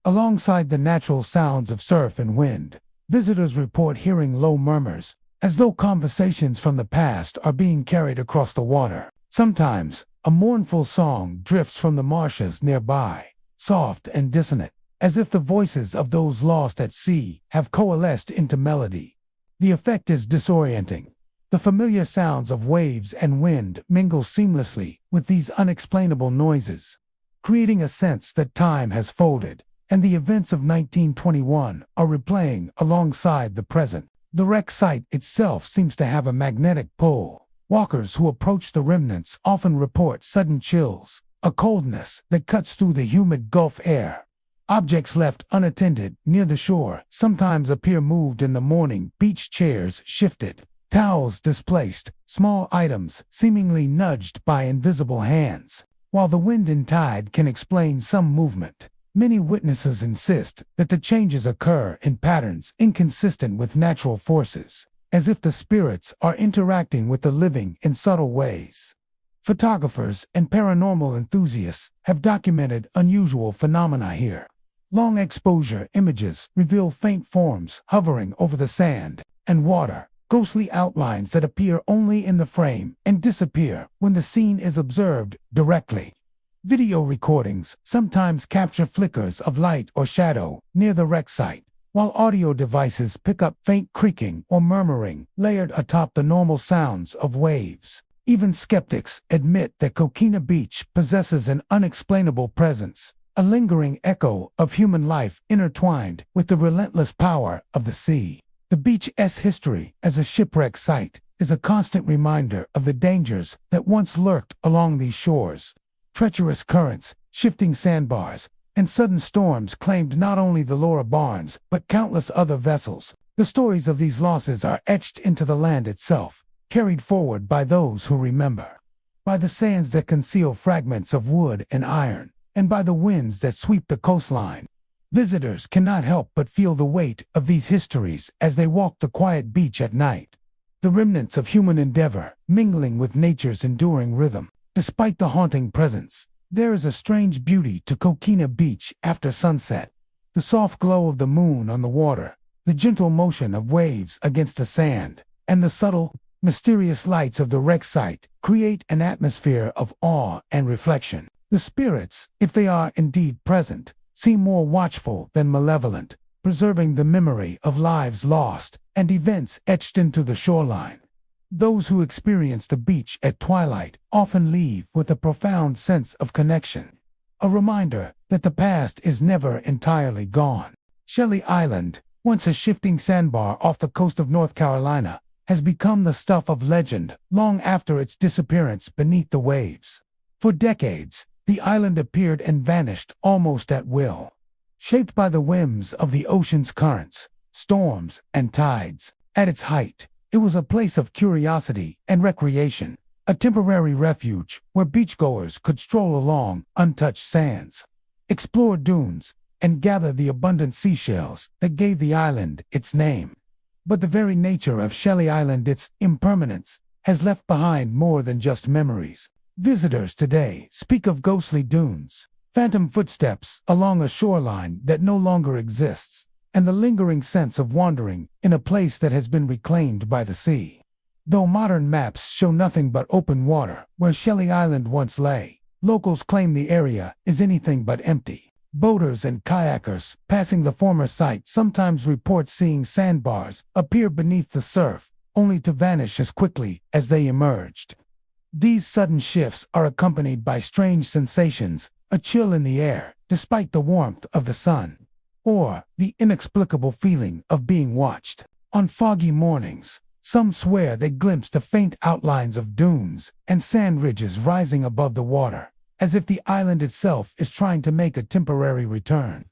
Alongside the natural sounds of surf and wind, visitors report hearing low murmurs, as though conversations from the past are being carried across the water. Sometimes, a mournful song drifts from the marshes nearby, soft and dissonant, as if the voices of those lost at sea have coalesced into melody. The effect is disorienting. The familiar sounds of waves and wind mingle seamlessly with these unexplainable noises, creating a sense that time has folded, and the events of 1921 are replaying alongside the present. The wreck site itself seems to have a magnetic pull. Walkers who approach the remnants often report sudden chills, a coldness that cuts through the humid Gulf air. Objects left unattended near the shore sometimes appear moved in the morning. Beach chairs shifted, towels displaced, small items seemingly nudged by invisible hands. While the wind and tide can explain some movement, many witnesses insist that the changes occur in patterns inconsistent with natural forces, as if the spirits are interacting with the living in subtle ways. Photographers and paranormal enthusiasts have documented unusual phenomena here. Long exposure images reveal faint forms hovering over the sand and water, ghostly outlines that appear only in the frame and disappear when the scene is observed directly. Video recordings sometimes capture flickers of light or shadow near the wreck site, while audio devices pick up faint creaking or murmuring layered atop the normal sounds of waves. Even skeptics admit that Coquina Beach possesses an unexplainable presence, a lingering echo of human life intertwined with the relentless power of the sea. The beach's history as a shipwreck site is a constant reminder of the dangers that once lurked along these shores. Treacherous currents, shifting sandbars, and sudden storms claimed not only the Laura Barnes but countless other vessels. The stories of these losses are etched into the land itself, carried forward by those who remember, by the sands that conceal fragments of wood and iron, and by the winds that sweep the coastline. Visitors cannot help but feel the weight of these histories as they walk the quiet beach at night. The remnants of human endeavor mingling with nature's enduring rhythm. Despite the haunting presence, there is a strange beauty to Coquina Beach after sunset. The soft glow of the moon on the water, the gentle motion of waves against the sand, and the subtle, mysterious lights of the wreck site create an atmosphere of awe and reflection. The spirits, if they are indeed present, seem more watchful than malevolent, preserving the memory of lives lost and events etched into the shoreline. Those who experience the beach at twilight often leave with a profound sense of connection, a reminder that the past is never entirely gone. Shelley Island, once a shifting sandbar off the coast of North Carolina, has become the stuff of legend long after its disappearance beneath the waves. For decades, the island appeared and vanished almost at will, shaped by the whims of the ocean's currents, storms, and tides. At its height, it was a place of curiosity and recreation, a temporary refuge where beachgoers could stroll along untouched sands, explore dunes, and gather the abundant seashells that gave the island its name. But the very nature of Shelley Island, its impermanence, has left behind more than just memories. Visitors today speak of ghostly dunes, phantom footsteps along a shoreline that no longer exists, and the lingering sense of wandering in a place that has been reclaimed by the sea. Though modern maps show nothing but open water where Shelley Island once lay, locals claim the area is anything but empty. Boaters and kayakers passing the former site sometimes report seeing sandbars appear beneath the surf, only to vanish as quickly as they emerged. These sudden shifts are accompanied by strange sensations, a chill in the air, despite the warmth of the sun, or the inexplicable feeling of being watched. On foggy mornings, some swear they glimpse the faint outlines of dunes and sand ridges rising above the water, as if the island itself is trying to make a temporary return.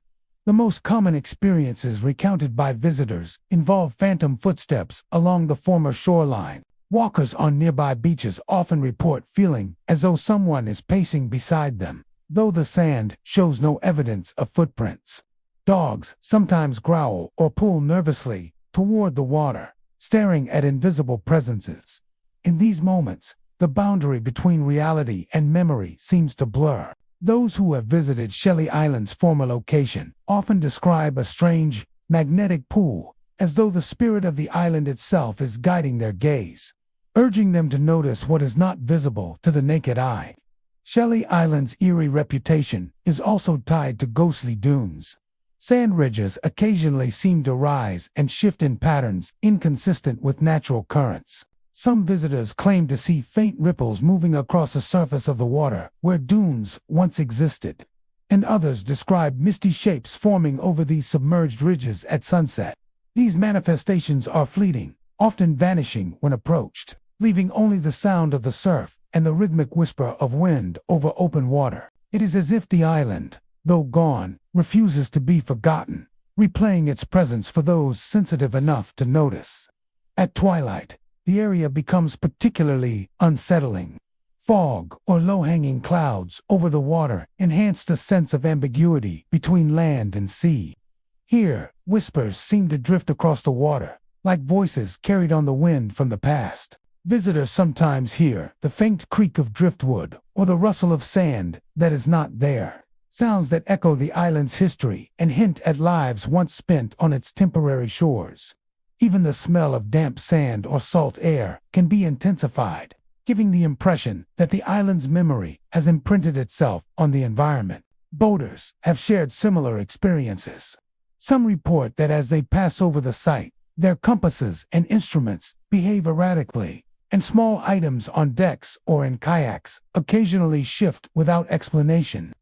The most common experiences recounted by visitors involve phantom footsteps along the former shoreline. Walkers on nearby beaches often report feeling as though someone is pacing beside them, though the sand shows no evidence of footprints. Dogs sometimes growl or pull nervously toward the water, staring at invisible presences. In these moments, the boundary between reality and memory seems to blur. Those who have visited Shelly Island's former location often describe a strange, magnetic pull, as though the spirit of the island itself is guiding their gaze, urging them to notice what is not visible to the naked eye. Shelly Island's eerie reputation is also tied to ghostly dunes. Sand ridges occasionally seem to rise and shift in patterns inconsistent with natural currents. Some visitors claim to see faint ripples moving across the surface of the water where dunes once existed, and others describe misty shapes forming over these submerged ridges at sunset. These manifestations are fleeting, often vanishing when approached, leaving only the sound of the surf and the rhythmic whisper of wind over open water. It is as if the island, though gone, refuses to be forgotten, replaying its presence for those sensitive enough to notice. At twilight, the area becomes particularly unsettling. Fog or low-hanging clouds over the water enhance the sense of ambiguity between land and sea. Here, whispers seem to drift across the water, like voices carried on the wind from the past. Visitors sometimes hear the faint creak of driftwood or the rustle of sand that is not there, sounds that echo the island's history and hint at lives once spent on its temporary shores. Even the smell of damp sand or salt air can be intensified, giving the impression that the island's memory has imprinted itself on the environment. Boaters have shared similar experiences. Some report that as they pass over the site, their compasses and instruments behave erratically, and small items on decks or in kayaks occasionally shift without explanation.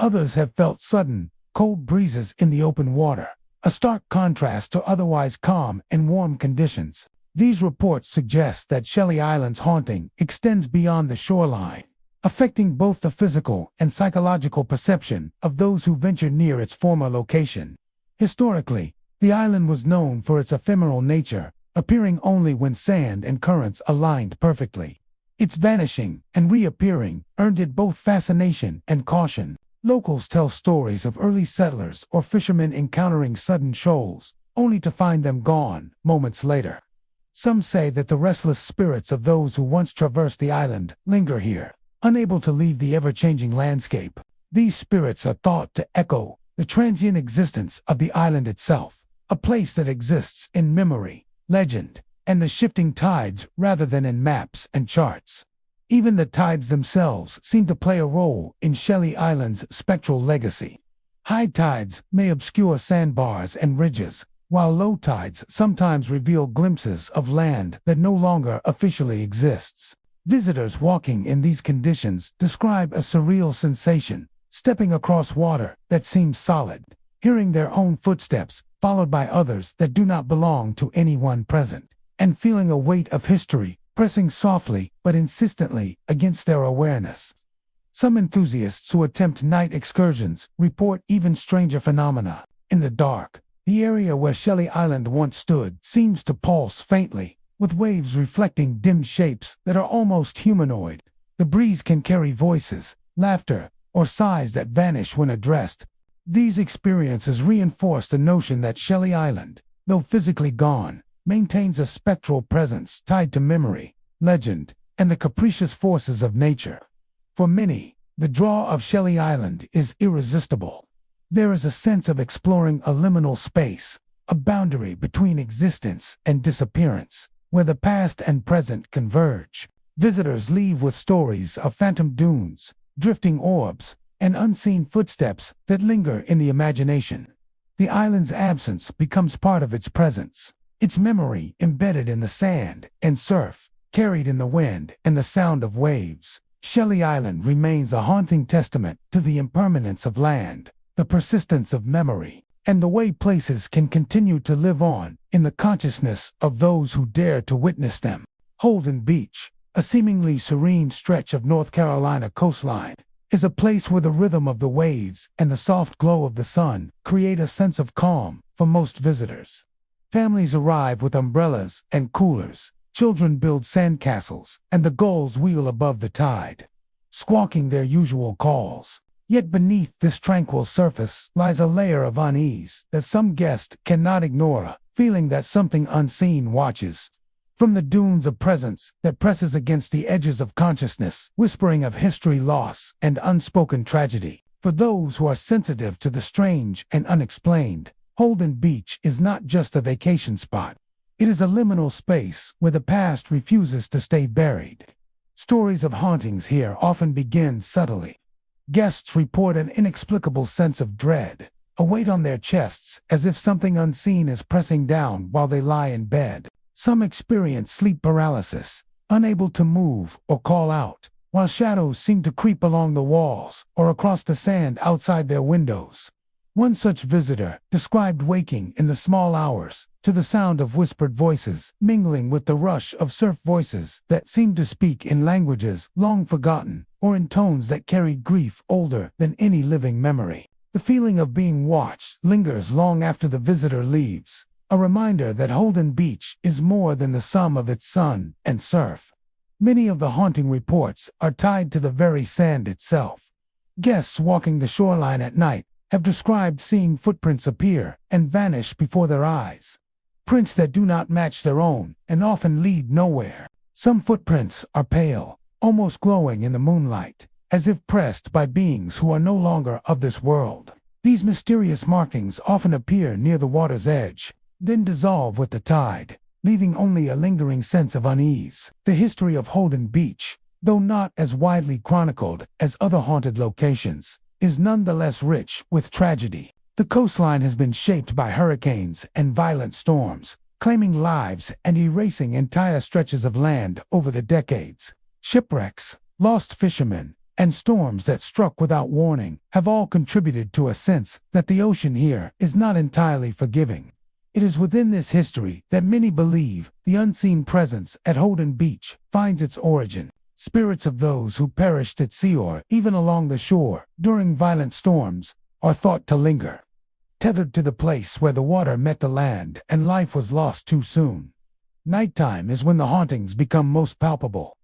Others have felt sudden, cold breezes in the open water, a stark contrast to otherwise calm and warm conditions. These reports suggest that Shelly Island's haunting extends beyond the shoreline, affecting both the physical and psychological perception of those who venture near its former location. Historically, the island was known for its ephemeral nature, appearing only when sand and currents aligned perfectly. Its vanishing and reappearing earned it both fascination and caution. Locals tell stories of early settlers or fishermen encountering sudden shoals, only to find them gone moments later. Some say that the restless spirits of those who once traversed the island linger here, unable to leave the ever-changing landscape. These spirits are thought to echo the transient existence of the island itself, a place that exists in memory, legend, and the shifting tides rather than in maps and charts. Even the tides themselves seem to play a role in Shelly Island's spectral legacy. High tides may obscure sandbars and ridges, while low tides sometimes reveal glimpses of land that no longer officially exists. Visitors walking in these conditions describe a surreal sensation, stepping across water that seems solid, hearing their own footsteps, followed by others that do not belong to anyone present, and feeling a weight of history pressing softly but insistently against their awareness. Some enthusiasts who attempt night excursions report even stranger phenomena. In the dark, the area where Shelly Island once stood seems to pulse faintly, with waves reflecting dim shapes that are almost humanoid. The breeze can carry voices, laughter, or sighs that vanish when addressed. These experiences reinforce the notion that Shelly Island, though physically gone, maintains a spectral presence tied to memory, legend, and the capricious forces of nature. For many, the draw of Shelly Island is irresistible. There is a sense of exploring a liminal space, a boundary between existence and disappearance, where the past and present converge. Visitors leave with stories of phantom dunes, drifting orbs, and unseen footsteps that linger in the imagination. The island's absence becomes part of its presence, its memory embedded in the sand and surf, carried in the wind and the sound of waves. Shelly Island remains a haunting testament to the impermanence of land, the persistence of memory, and the way places can continue to live on in the consciousness of those who dare to witness them. Holden Beach, a seemingly serene stretch of North Carolina coastline, is a place where the rhythm of the waves and the soft glow of the sun create a sense of calm for most visitors. Families arrive with umbrellas and coolers, children build sandcastles, and the gulls wheel above the tide, squawking their usual calls. Yet beneath this tranquil surface lies a layer of unease that some guest cannot ignore, feeling that something unseen watches. From the dunes a presence that presses against the edges of consciousness, whispering of history, loss, and unspoken tragedy. For those who are sensitive to the strange and unexplained, Holden Beach is not just a vacation spot. It is a liminal space where the past refuses to stay buried. Stories of hauntings here often begin subtly. Guests report an inexplicable sense of dread, a weight on their chests as if something unseen is pressing down while they lie in bed. Some experience sleep paralysis, unable to move or call out, while shadows seem to creep along the walls or across the sand outside their windows. One such visitor described waking in the small hours to the sound of whispered voices, mingling with the rush of surf voices that seemed to speak in languages long forgotten or in tones that carried grief older than any living memory. The feeling of being watched lingers long after the visitor leaves, a reminder that Holden Beach is more than the sum of its sun and surf. Many of the haunting reports are tied to the very sand itself. Guests walking the shoreline at night have described seeing footprints appear and vanish before their eyes. Prints that do not match their own and often lead nowhere. Some footprints are pale, almost glowing in the moonlight, as if pressed by beings who are no longer of this world. These mysterious markings often appear near the water's edge, then dissolve with the tide, leaving only a lingering sense of unease. The history of Holden Beach, though not as widely chronicled as other haunted locations, is nonetheless rich with tragedy. The coastline has been shaped by hurricanes and violent storms, claiming lives and erasing entire stretches of land over the decades. Shipwrecks, lost fishermen, and storms that struck without warning have all contributed to a sense that the ocean here is not entirely forgiving. It is within this history that many believe the unseen presence at Holden Beach finds its origin. Spirits of those who perished at sea or even along the shore during violent storms are thought to linger, tethered to the place where the water met the land and life was lost too soon. Nighttime is when the hauntings become most palpable.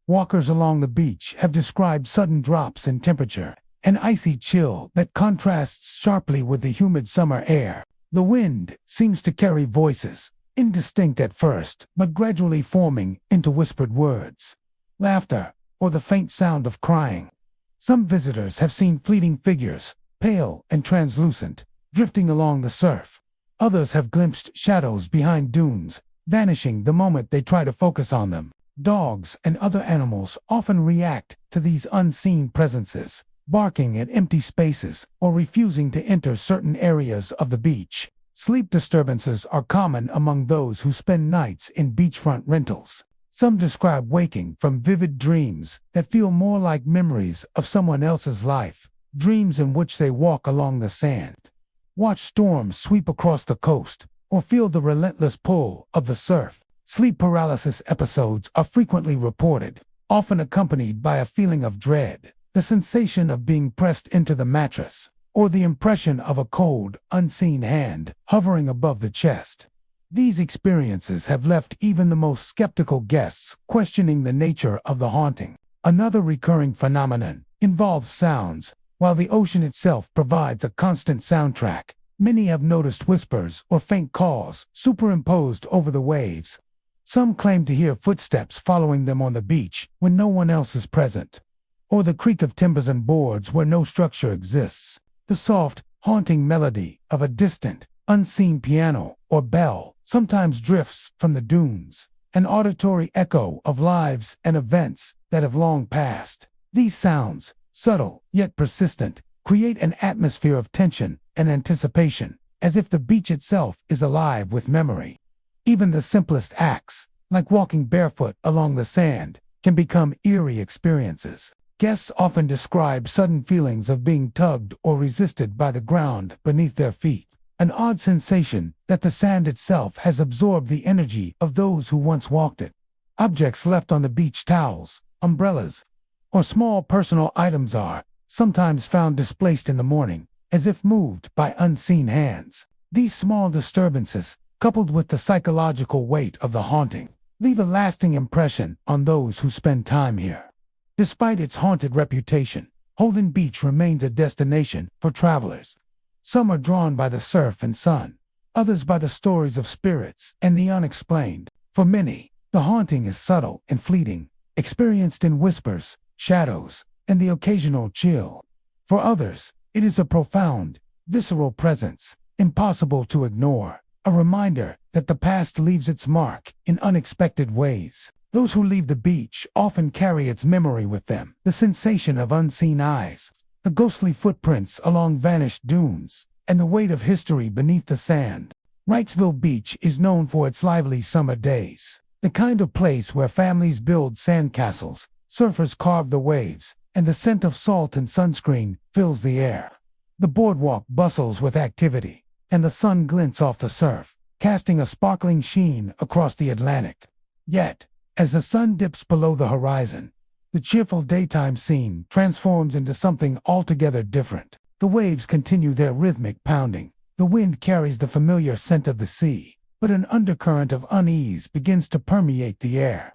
Walkers along the beach have described sudden drops in temperature, an icy chill that contrasts sharply with the humid summer air. The wind seems to carry voices, indistinct at first, but gradually forming into whispered words, laughter, or the faint sound of crying. Some visitors have seen fleeting figures, pale and translucent, drifting along the surf. Others have glimpsed shadows behind dunes, vanishing the moment they try to focus on them. Dogs and other animals often react to these unseen presences, barking at empty spaces or refusing to enter certain areas of the beach. Sleep disturbances are common among those who spend nights in beachfront rentals. Some describe waking from vivid dreams that feel more like memories of someone else's life, dreams in which they walk along the sand, watch storms sweep across the coast, or feel the relentless pull of the surf. Sleep paralysis episodes are frequently reported, often accompanied by a feeling of dread, the sensation of being pressed into the mattress, or the impression of a cold, unseen hand hovering above the chest. These experiences have left even the most skeptical guests questioning the nature of the haunting. Another recurring phenomenon involves sounds. While the ocean itself provides a constant soundtrack, many have noticed whispers or faint calls superimposed over the waves. Some claim to hear footsteps following them on the beach when no one else is present, or the creak of timbers and boards where no structure exists. The soft, haunting melody of a distant, unseen piano or bell sometimes drifts from the dunes, an auditory echo of lives and events that have long passed. These sounds, subtle yet persistent, create an atmosphere of tension and anticipation, as if the beach itself is alive with memory. Even the simplest acts, like walking barefoot along the sand, can become eerie experiences. Guests often describe sudden feelings of being tugged or resisted by the ground beneath their feet, an odd sensation that the sand itself has absorbed the energy of those who once walked it. Objects left on the beach, towels, umbrellas, or small personal items are sometimes found displaced in the morning, as if moved by unseen hands. These small disturbances, coupled with the psychological weight of the haunting, leave a lasting impression on those who spend time here. Despite its haunted reputation, Holden Beach remains a destination for travelers. Some are drawn by the surf and sun, others by the stories of spirits and the unexplained. For many, the haunting is subtle and fleeting, experienced in whispers, shadows, and the occasional chill. For others, it is a profound, visceral presence, impossible to ignore, a reminder that the past leaves its mark in unexpected ways. Those who leave the beach often carry its memory with them, the sensation of unseen eyes, the ghostly footprints along vanished dunes, and the weight of history beneath the sand. Wrightsville Beach is known for its lively summer days, the kind of place where families build sandcastles, surfers carve the waves, and the scent of salt and sunscreen fills the air. The boardwalk bustles with activity, and the sun glints off the surf, casting a sparkling sheen across the Atlantic. Yet, as the sun dips below the horizon, the cheerful daytime scene transforms into something altogether different. The waves continue their rhythmic pounding, the wind carries the familiar scent of the sea, but an undercurrent of unease begins to permeate the air.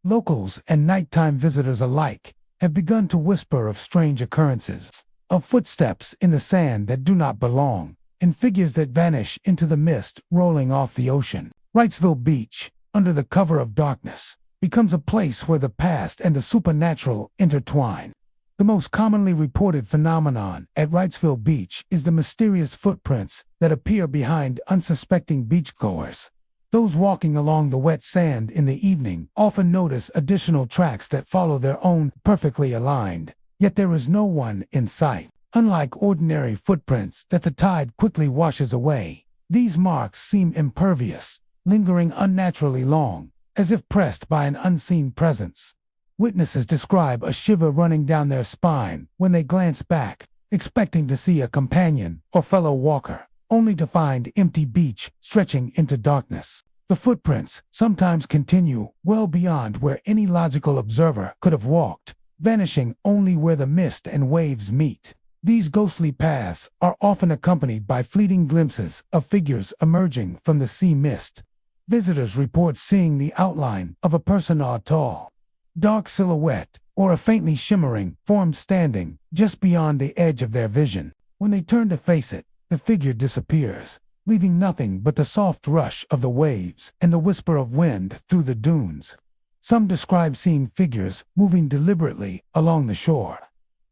Locals and nighttime visitors alike have begun to whisper of strange occurrences, of footsteps in the sand that do not belong, and figures that vanish into the mist rolling off the ocean. Wrightsville Beach, under the cover of darkness, becomes a place where the past and the supernatural intertwine. The most commonly reported phenomenon at Wrightsville Beach is the mysterious footprints that appear behind unsuspecting beachgoers. Those walking along the wet sand in the evening often notice additional tracks that follow their own, perfectly aligned, yet there is no one in sight. Unlike ordinary footprints that the tide quickly washes away, these marks seem impervious, lingering unnaturally long, as if pressed by an unseen presence. Witnesses describe a shiver running down their spine when they glance back, expecting to see a companion or fellow walker, only to find empty beach stretching into darkness. The footprints sometimes continue well beyond where any logical observer could have walked, vanishing only where the mist and waves meet. These ghostly paths are often accompanied by fleeting glimpses of figures emerging from the sea mist. Visitors report seeing the outline of a person, a tall, dark silhouette, or a faintly shimmering form standing just beyond the edge of their vision. When they turn to face it, the figure disappears, leaving nothing but the soft rush of the waves and the whisper of wind through the dunes. Some describe seeing figures moving deliberately along the shore,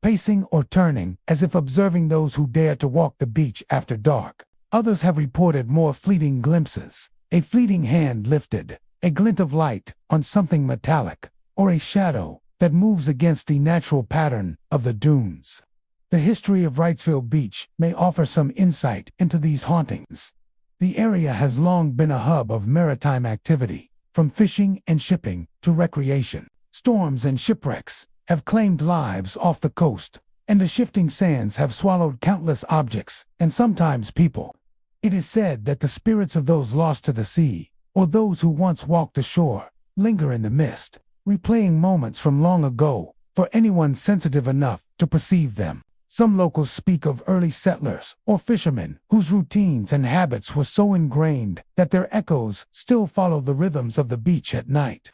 pacing or turning as if observing those who dare to walk the beach after dark. Others have reported more fleeting glimpses, a fleeting hand lifted, a glint of light on something metallic, or a shadow that moves against the natural pattern of the dunes. The history of Wrightsville Beach may offer some insight into these hauntings. The area has long been a hub of maritime activity, from fishing and shipping to recreation. Storms and shipwrecks have claimed lives off the coast, and the shifting sands have swallowed countless objects and sometimes people. It is said that the spirits of those lost to the sea, or those who once walked ashore, linger in the mist, replaying moments from long ago for anyone sensitive enough to perceive them. Some locals speak of early settlers or fishermen whose routines and habits were so ingrained that their echoes still follow the rhythms of the beach at night.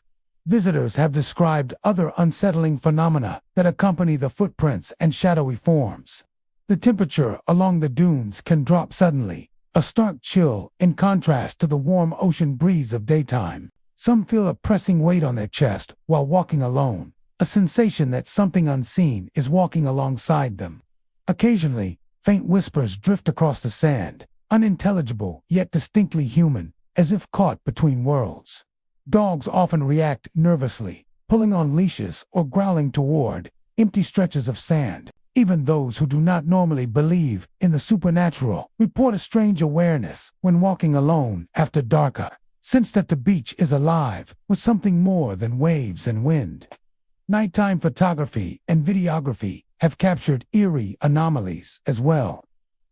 Visitors have described other unsettling phenomena that accompany the footprints and shadowy forms. The temperature along the dunes can drop suddenly, a stark chill in contrast to the warm ocean breeze of daytime. Some feel a pressing weight on their chest while walking alone, a sensation that something unseen is walking alongside them. Occasionally, faint whispers drift across the sand, unintelligible yet distinctly human, as if caught between worlds. Dogs often react nervously, pulling on leashes or growling toward empty stretches of sand. Even those who do not normally believe in the supernatural report a strange awareness when walking alone after dark. Sense that the beach is alive with something more than waves and wind. Nighttime photography and videography have captured eerie anomalies as well.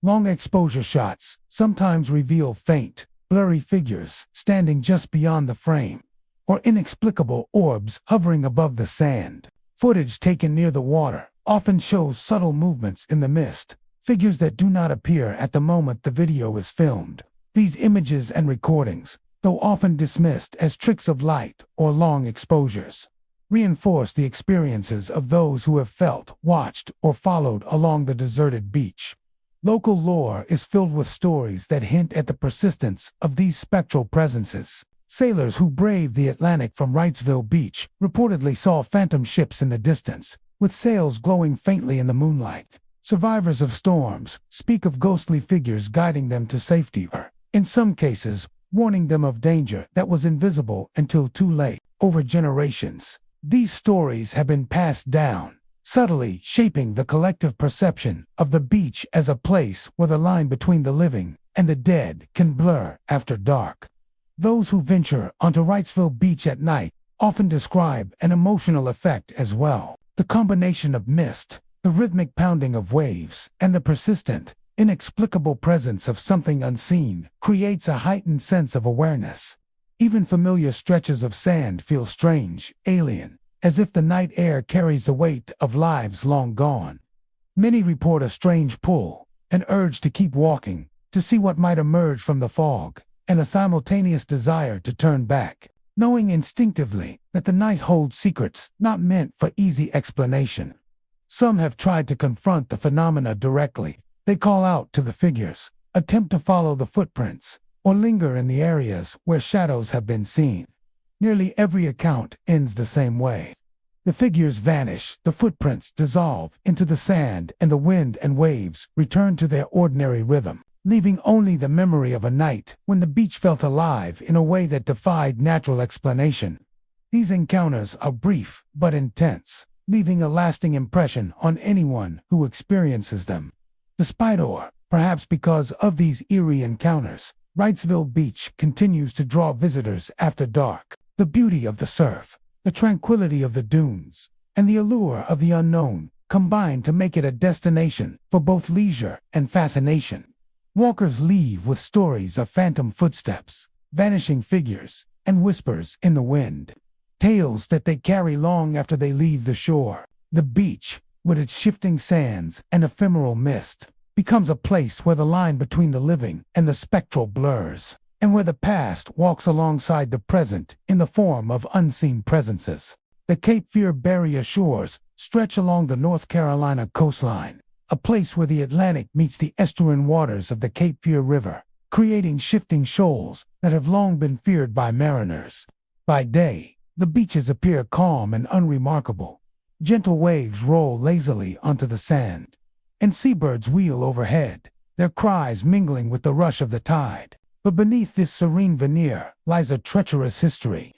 Long exposure shots sometimes reveal faint, blurry figures standing just beyond the frame, or inexplicable orbs hovering above the sand. Footage taken near the water often shows subtle movements in the mist, figures that do not appear at the moment the video is filmed. These images and recordings, though often dismissed as tricks of light or long exposures, reinforce the experiences of those who have felt, watched, or followed along the deserted beach. Local lore is filled with stories that hint at the persistence of these spectral presences. Sailors who braved the Atlantic from Wrightsville Beach reportedly saw phantom ships in the distance, with sails glowing faintly in the moonlight. Survivors of storms speak of ghostly figures guiding them to safety or, in some cases, warning them of danger that was invisible until too late. Over generations, these stories have been passed down, subtly shaping the collective perception of the beach as a place where the line between the living and the dead can blur after dark. Those who venture onto Wrightsville Beach at night often describe an emotional effect as well. The combination of mist, the rhythmic pounding of waves, and the persistent, inexplicable presence of something unseen creates a heightened sense of awareness. Even familiar stretches of sand feel strange, alien, as if the night air carries the weight of lives long gone. Many report a strange pull, an urge to keep walking, to see what might emerge from the fog, and a simultaneous desire to turn back, knowing instinctively that the night holds secrets not meant for easy explanation. Some have tried to confront the phenomena directly. They call out to the figures, attempt to follow the footprints, or linger in the areas where shadows have been seen. Nearly every account ends the same way. The figures vanish, the footprints dissolve into the sand, and the wind and waves return to their ordinary rhythm, leaving only the memory of a night when the beach felt alive in a way that defied natural explanation. These encounters are brief but intense, leaving a lasting impression on anyone who experiences them. Despite or, perhaps because of these eerie encounters, Wrightsville Beach continues to draw visitors after dark. The beauty of the surf, the tranquility of the dunes, and the allure of the unknown combine to make it a destination for both leisure and fascination. Walkers leave with stories of phantom footsteps, vanishing figures, and whispers in the wind. Tales that they carry long after they leave the shore. The beach, with its shifting sands and ephemeral mist, becomes a place where the line between the living and the spectral blurs, and where the past walks alongside the present in the form of unseen presences. The Cape Fear Barrier shores stretch along the North Carolina coastline, a place where the Atlantic meets the estuarine waters of the Cape Fear River, creating shifting shoals that have long been feared by mariners. By day, the beaches appear calm and unremarkable. Gentle waves roll lazily onto the sand, and seabirds wheel overhead, their cries mingling with the rush of the tide. But beneath this serene veneer lies a treacherous history,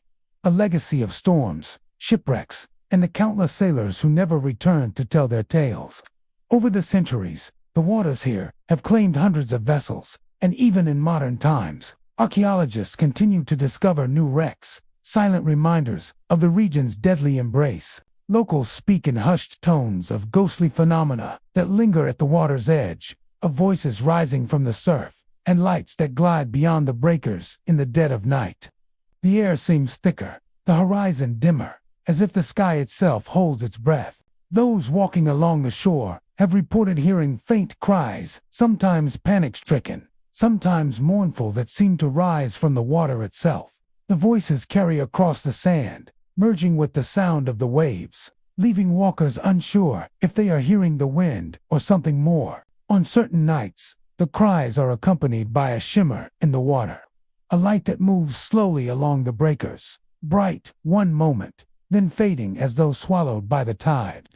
a legacy of storms, shipwrecks, and the countless sailors who never returned to tell their tales. Over the centuries, the waters here have claimed hundreds of vessels, and even in modern times, archaeologists continue to discover new wrecks, silent reminders of the region's deadly embrace. Locals speak in hushed tones of ghostly phenomena that linger at the water's edge, of voices rising from the surf, and lights that glide beyond the breakers in the dead of night. The air seems thicker, the horizon dimmer, as if the sky itself holds its breath. Those walking along the shore have reported hearing faint cries, sometimes panic-stricken, sometimes mournful, that seem to rise from the water itself. The voices carry across the sand, merging with the sound of the waves, leaving walkers unsure if they are hearing the wind or something more. On certain nights, the cries are accompanied by a shimmer in the water, a light that moves slowly along the breakers, bright one moment, then fading as though swallowed by the tide.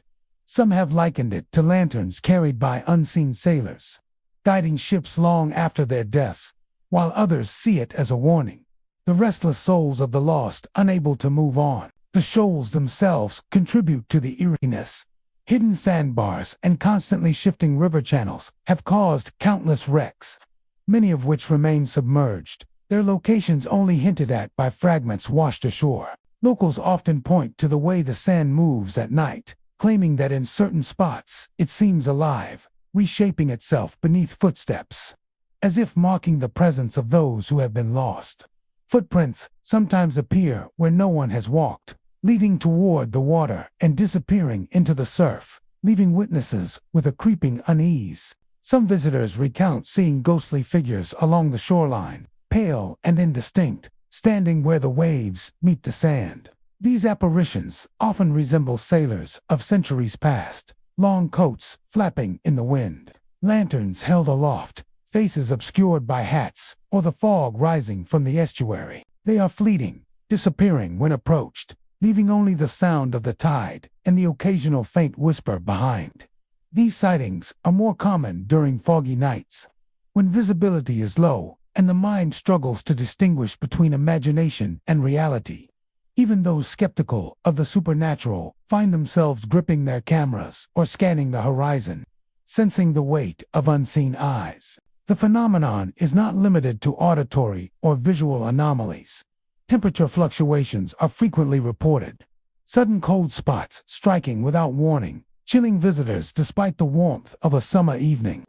Some have likened it to lanterns carried by unseen sailors, guiding ships long after their deaths, while others see it as a warning. The restless souls of the lost, unable to move on. The shoals themselves contribute to the eeriness. Hidden sandbars and constantly shifting river channels have caused countless wrecks, many of which remain submerged, their locations only hinted at by fragments washed ashore. Locals often point to the way the sand moves at night, claiming that in certain spots it seems alive, reshaping itself beneath footsteps, as if marking the presence of those who have been lost. Footprints sometimes appear where no one has walked, leading toward the water and disappearing into the surf, leaving witnesses with a creeping unease. Some visitors recount seeing ghostly figures along the shoreline, pale and indistinct, standing where the waves meet the sand. These apparitions often resemble sailors of centuries past, long coats flapping in the wind, lanterns held aloft, faces obscured by hats, or the fog rising from the estuary. They are fleeting, disappearing when approached, leaving only the sound of the tide and the occasional faint whisper behind. These sightings are more common during foggy nights, when visibility is low and the mind struggles to distinguish between imagination and reality. Even those skeptical of the supernatural find themselves gripping their cameras or scanning the horizon, sensing the weight of unseen eyes. The phenomenon is not limited to auditory or visual anomalies. Temperature fluctuations are frequently reported, sudden cold spots striking without warning, chilling visitors despite the warmth of a summer evening.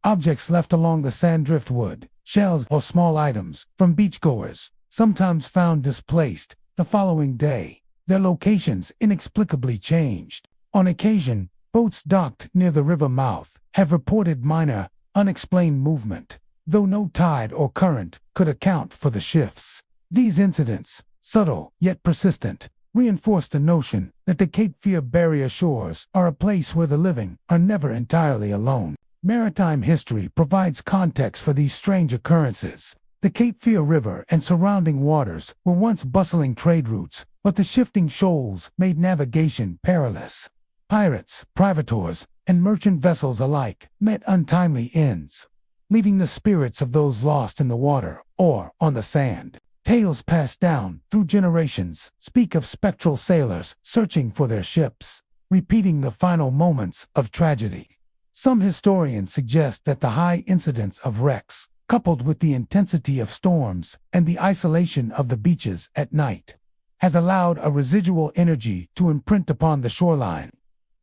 Objects left along the sand driftwood, shells or small items from beachgoers, sometimes found displaced the following day, their locations inexplicably changed. On occasion, boats docked near the river mouth have reported minor, unexplained movement, though no tide or current could account for the shifts. These incidents, subtle yet persistent, reinforce the notion that the Cape Hatteras shores are a place where the living are never entirely alone. Maritime history provides context for these strange occurrences. The Cape Hatteras River and surrounding waters were once bustling trade routes, but the shifting shoals made navigation perilous. Pirates, privateers, and merchant vessels alike met untimely ends, leaving the spirits of those lost in the water or on the sand. Tales passed down through generations speak of spectral sailors searching for their ships, repeating the final moments of tragedy. Some historians suggest that the high incidence of wrecks, coupled with the intensity of storms and the isolation of the beaches at night, has allowed a residual energy to imprint upon the shoreline,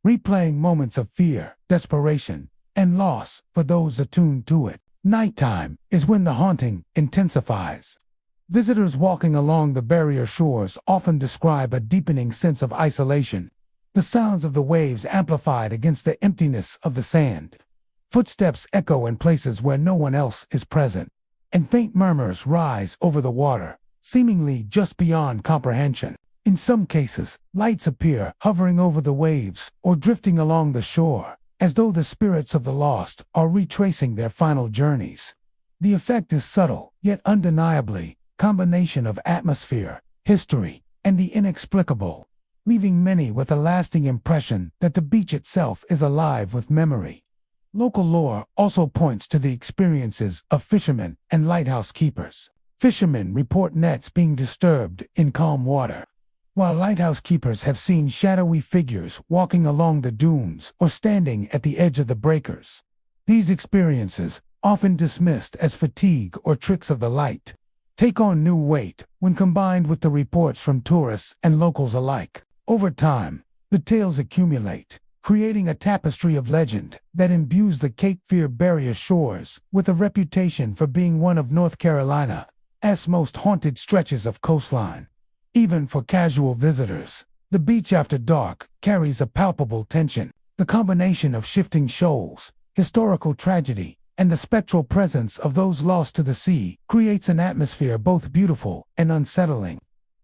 replaying moments of fear, desperation, and loss for those attuned to it. Nighttime is when the haunting intensifies. Visitors walking along the barrier shores often describe a deepening sense of isolation, the sounds of the waves amplified against the emptiness of the sand. Footsteps echo in places where no one else is present, and faint murmurs rise over the water, seemingly just beyond comprehension. In some cases, lights appear hovering over the waves or drifting along the shore, as though the spirits of the lost are retracing their final journeys. The effect is subtle, yet undeniably a combination of atmosphere, history, and the inexplicable, leaving many with a lasting impression that the beach itself is alive with memory. Local lore also points to the experiences of fishermen and lighthouse keepers. Fishermen report nets being disturbed in calm water, while lighthouse keepers have seen shadowy figures walking along the dunes or standing at the edge of the breakers. These experiences, often dismissed as fatigue or tricks of the light, take on new weight when combined with the reports from tourists and locals alike. Over time, the tales accumulate, creating a tapestry of legend that imbues the Cape Hatteras shores with a reputation for being one of North Carolina's most haunted stretches of coastline. Even for casual visitors, the beach after dark carries a palpable tension. The combination of shifting shoals, historical tragedy, and the spectral presence of those lost to the sea creates an atmosphere both beautiful and unsettling.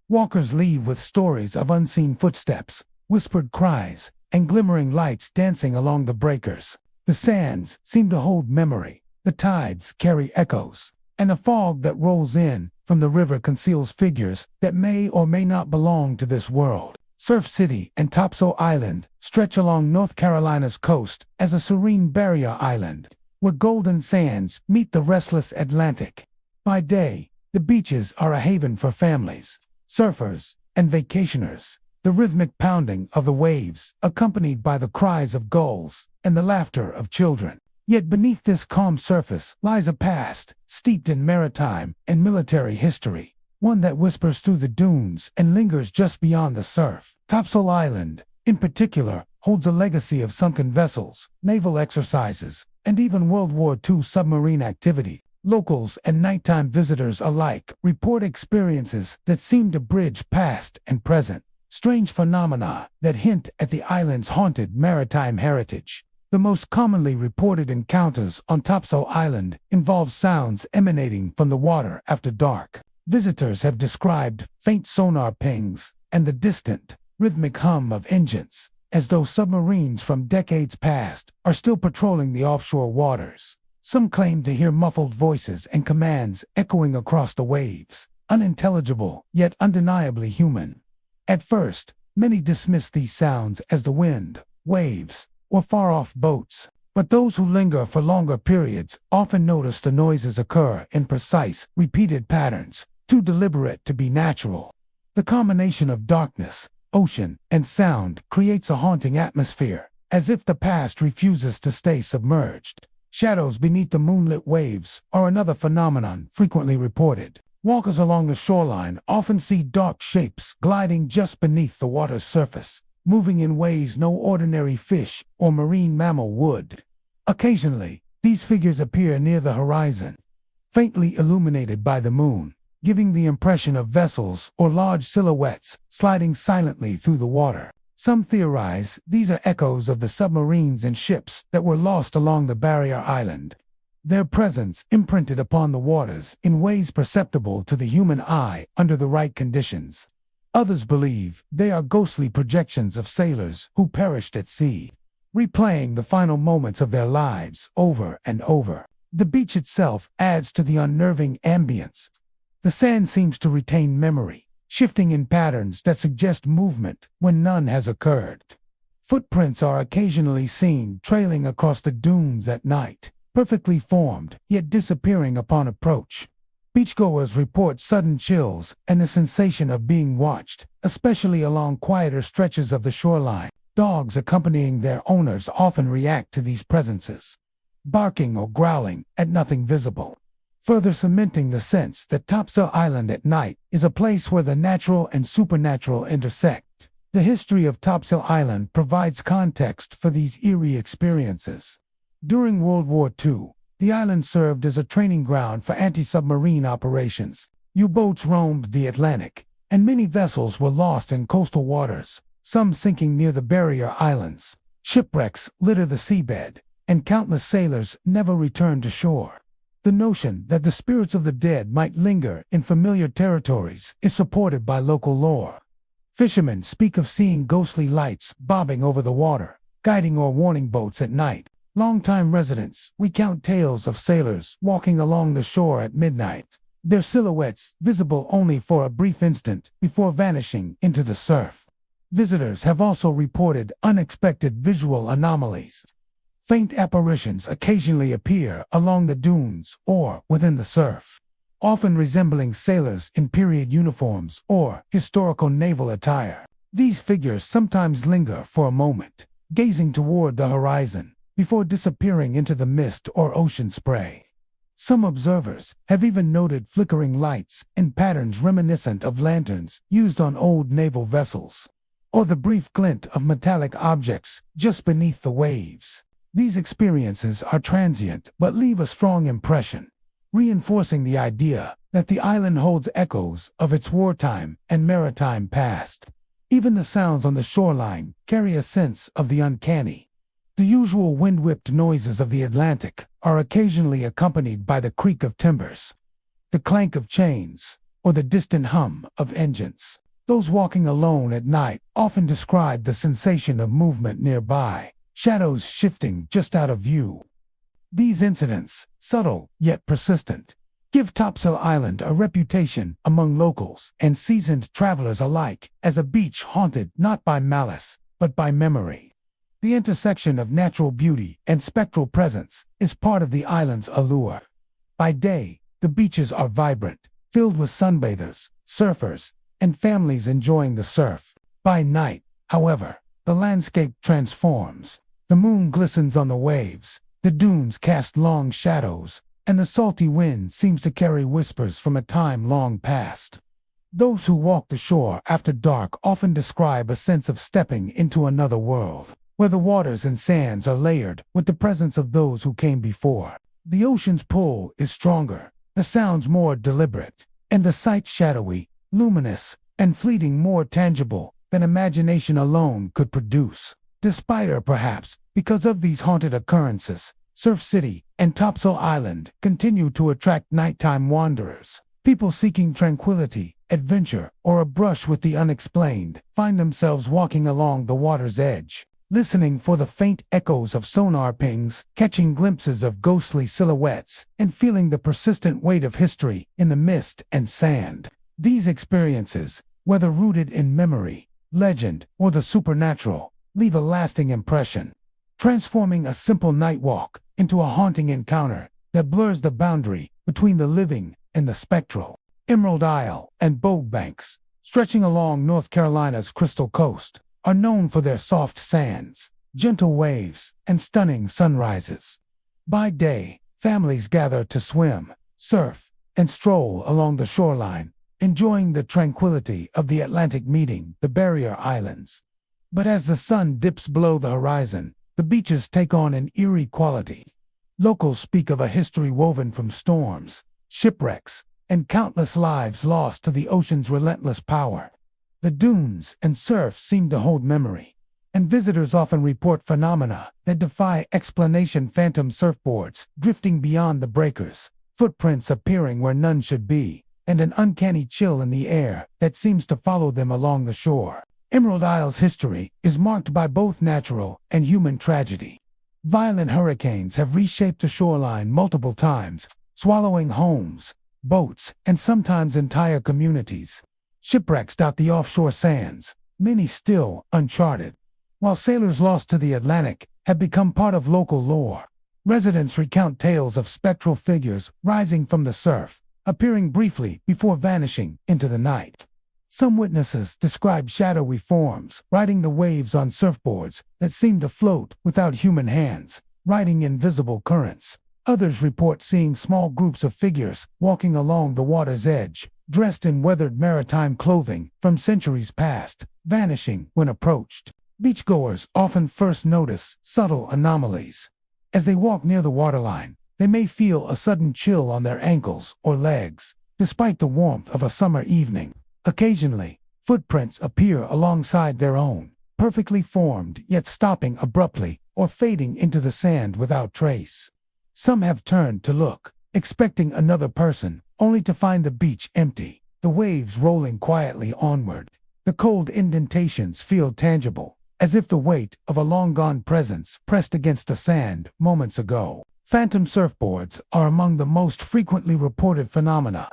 Walkers leave with stories of unseen footsteps, whispered cries, and glimmering lights dancing along the breakers. The sands seem to hold memory, the tides carry echoes, and the fog that rolls in from the river conceals figures that may or may not belong to this world. Surf City and Topsail Island stretch along North Carolina's coast as a serene barrier island, where golden sands meet the restless Atlantic. By day, the beaches are a haven for families, surfers, and vacationers, the rhythmic pounding of the waves, accompanied by the cries of gulls and the laughter of children. Yet beneath this calm surface lies a past, steeped in maritime and military history, one that whispers through the dunes and lingers just beyond the surf. Topsail Island, in particular, holds a legacy of sunken vessels, naval exercises, and even World War II submarine activity. Locals and nighttime visitors alike report experiences that seem to bridge past and present, strange phenomena that hint at the island's haunted maritime heritage. The most commonly reported encounters on Topsail Island involve sounds emanating from the water after dark. Visitors have described faint sonar pings and the distant, rhythmic hum of engines, as though submarines from decades past are still patrolling the offshore waters. Some claim to hear muffled voices and commands echoing across the waves, unintelligible yet undeniably human. At first, many dismiss these sounds as the wind, waves, or far-off boats, but those who linger for longer periods often notice the noises occur in precise, repeated patterns, too deliberate to be natural. The combination of darkness, ocean, and sound creates a haunting atmosphere, as if the past refuses to stay submerged. Shadows beneath the moonlit waves are another phenomenon frequently reported. Walkers along the shoreline often see dark shapes gliding just beneath the water's surface, moving in ways no ordinary fish or marine mammal would. Occasionally, these figures appear near the horizon, faintly illuminated by the moon, giving the impression of vessels or large silhouettes sliding silently through the water. Some theorize these are echoes of the submarines and ships that were lost along the barrier island, their presence imprinted upon the waters in ways perceptible to the human eye under the right conditions. Others believe they are ghostly projections of sailors who perished at sea, replaying the final moments of their lives over and over. The beach itself adds to the unnerving ambience. The sand seems to retain memory, shifting in patterns that suggest movement when none has occurred. Footprints are occasionally seen trailing across the dunes at night, perfectly formed, yet disappearing upon approach. Beachgoers report sudden chills and the sensation of being watched, especially along quieter stretches of the shoreline. Dogs accompanying their owners often react to these presences, barking or growling at nothing visible, further cementing the sense that Topsail Island at night is a place where the natural and supernatural intersect. The history of Topsail Island provides context for these eerie experiences. During World War II, the island served as a training ground for anti-submarine operations. U-boats roamed the Atlantic, and many vessels were lost in coastal waters, some sinking near the barrier islands. Shipwrecks litter the seabed, and countless sailors never returned to shore. The notion that the spirits of the dead might linger in familiar territories is supported by local lore. Fishermen speak of seeing ghostly lights bobbing over the water, guiding or warning boats at night. Longtime residents recount tales of sailors walking along the shore at midnight, their silhouettes visible only for a brief instant before vanishing into the surf. Visitors have also reported unexpected visual anomalies. Faint apparitions occasionally appear along the dunes or within the surf, often resembling sailors in period uniforms or historical naval attire. These figures sometimes linger for a moment, gazing toward the horizon, before disappearing into the mist or ocean spray. Some observers have even noted flickering lights in patterns reminiscent of lanterns used on old naval vessels, or the brief glint of metallic objects just beneath the waves. These experiences are transient but leave a strong impression, reinforcing the idea that the island holds echoes of its wartime and maritime past. Even the sounds on the shoreline carry a sense of the uncanny. The usual wind-whipped noises of the Atlantic are occasionally accompanied by the creak of timbers, the clank of chains, or the distant hum of engines. Those walking alone at night often describe the sensation of movement nearby, shadows shifting just out of view. These incidents, subtle yet persistent, give Topsail Island a reputation among locals and seasoned travelers alike as a beach haunted not by malice, but by memory. The intersection of natural beauty and spectral presence is part of the island's allure. By day, the beaches are vibrant, filled with sunbathers, surfers, and families enjoying the surf. By night, however, the landscape transforms. The moon glistens on the waves, the dunes cast long shadows, and the salty wind seems to carry whispers from a time long past. Those who walk the shore after dark often describe a sense of stepping into another world, where the waters and sands are layered with the presence of those who came before. The ocean's pull is stronger, the sounds more deliberate, and the sight shadowy, luminous, and fleeting, more tangible than imagination alone could produce. Despite, or perhaps because of these haunted occurrences, Surf City and Topsail Island continue to attract nighttime wanderers. People seeking tranquility, adventure, or a brush with the unexplained find themselves walking along the water's edge, listening for the faint echoes of sonar pings, catching glimpses of ghostly silhouettes, and feeling the persistent weight of history in the mist and sand. These experiences, whether rooted in memory, legend, or the supernatural, leave a lasting impression, transforming a simple night walk into a haunting encounter that blurs the boundary between the living and the spectral. Emerald Isle and Bogue Banks, stretching along North Carolina's Crystal Coast, are known for their soft sands, gentle waves, and stunning sunrises. By day, families gather to swim, surf, and stroll along the shoreline, enjoying the tranquility of the Atlantic meeting the barrier islands. But as the sun dips below the horizon, the beaches take on an eerie quality. Locals speak of a history woven from storms, shipwrecks, and countless lives lost to the ocean's relentless power. The dunes and surf seem to hold memory, and visitors often report phenomena that defy explanation: phantom surfboards drifting beyond the breakers, footprints appearing where none should be, and an uncanny chill in the air that seems to follow them along the shore. Emerald Isle's history is marked by both natural and human tragedy. Violent hurricanes have reshaped the shoreline multiple times, swallowing homes, boats, and sometimes entire communities. Shipwrecks dot the offshore sands, many still uncharted. While sailors lost to the Atlantic have become part of local lore, residents recount tales of spectral figures rising from the surf, appearing briefly before vanishing into the night. Some witnesses describe shadowy forms riding the waves on surfboards that seem to float without human hands, riding invisible currents. Others report seeing small groups of figures walking along the water's edge, dressed in weathered maritime clothing from centuries past, vanishing when approached. Beachgoers often first notice subtle anomalies. As they walk near the waterline, they may feel a sudden chill on their ankles or legs, despite the warmth of a summer evening. Occasionally, footprints appear alongside their own, perfectly formed yet stopping abruptly or fading into the sand without trace. Some have turned to look, expecting another person, only to find the beach empty, the waves rolling quietly onward. The cold indentations feel tangible, as if the weight of a long-gone presence pressed against the sand moments ago. Phantom surfboards are among the most frequently reported phenomena.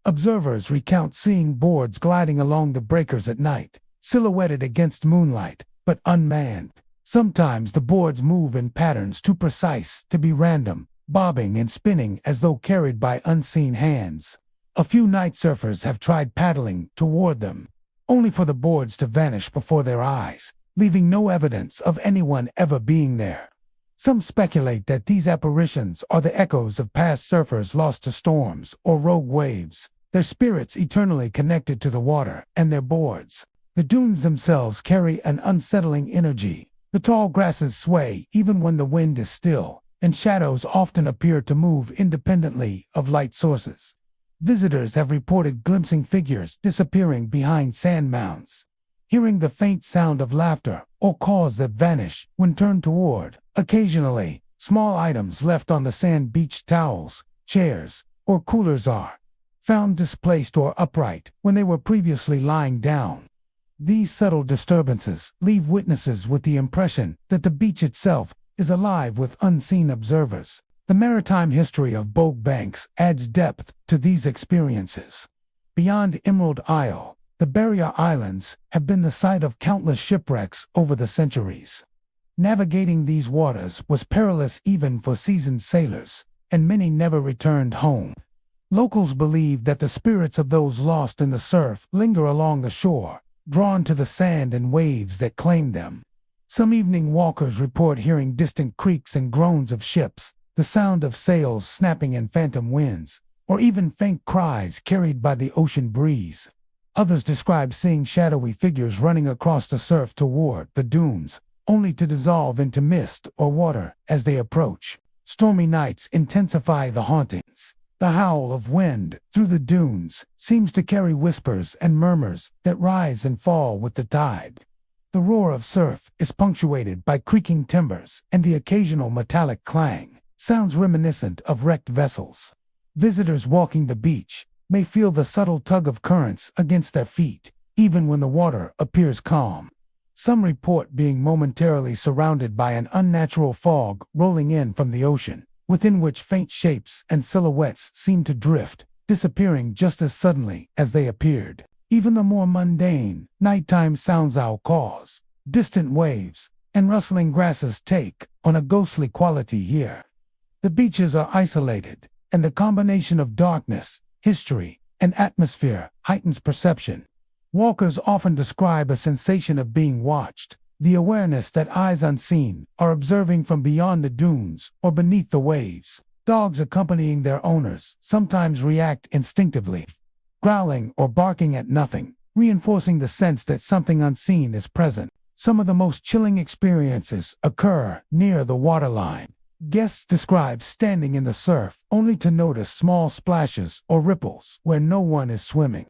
Observers recount seeing boards gliding along the breakers at night, silhouetted against moonlight, but unmanned. Sometimes the boards move in patterns too precise to be random, bobbing and spinning as though carried by unseen hands. A few night surfers have tried paddling toward them, only for the boards to vanish before their eyes, leaving no evidence of anyone ever being there. Some speculate that these apparitions are the echoes of past surfers lost to storms or rogue waves, their spirits eternally connected to the water and their boards. The dunes themselves carry an unsettling energy. The tall grasses sway even when the wind is still, and shadows often appear to move independently of light sources. Visitors have reported glimpsing figures disappearing behind sand mounds, hearing the faint sound of laughter or calls that vanish when turned toward. Occasionally, small items left on the sand beach towels, chairs, or coolers are found displaced or upright when they were previously lying down. These subtle disturbances leave witnesses with the impression that the beach itself is alive with unseen observers. The maritime history of Bogue Banks adds depth to these experiences. Beyond Emerald Isle, the barrier islands have been the site of countless shipwrecks over the centuries. Navigating these waters was perilous even for seasoned sailors, and many never returned home. Locals believe that the spirits of those lost in the surf linger along the shore, drawn to the sand and waves that claim them. Some evening walkers report hearing distant creaks and groans of ships, the sound of sails snapping in phantom winds, or even faint cries carried by the ocean breeze. Others describe seeing shadowy figures running across the surf toward the dunes, only to dissolve into mist or water as they approach. Stormy nights intensify the hauntings. The howl of wind through the dunes seems to carry whispers and murmurs that rise and fall with the tide. The roar of surf is punctuated by creaking timbers and the occasional metallic clang, sounds reminiscent of wrecked vessels. Visitors walking the beach may feel the subtle tug of currents against their feet, even when the water appears calm. Some report being momentarily surrounded by an unnatural fog rolling in from the ocean, within which faint shapes and silhouettes seem to drift, disappearing just as suddenly as they appeared. Even the more mundane, nighttime sounds owl calls, distant waves, and rustling grasses take on a ghostly quality here. The beaches are isolated, and the combination of darkness, history, and atmosphere heightens perception. Walkers often describe a sensation of being watched, the awareness that eyes unseen are observing from beyond the dunes or beneath the waves. Dogs accompanying their owners sometimes react instinctively, growling or barking at nothing, reinforcing the sense that something unseen is present. Some of the most chilling experiences occur near the waterline. Guests describe standing in the surf only to notice small splashes or ripples where no one is swimming,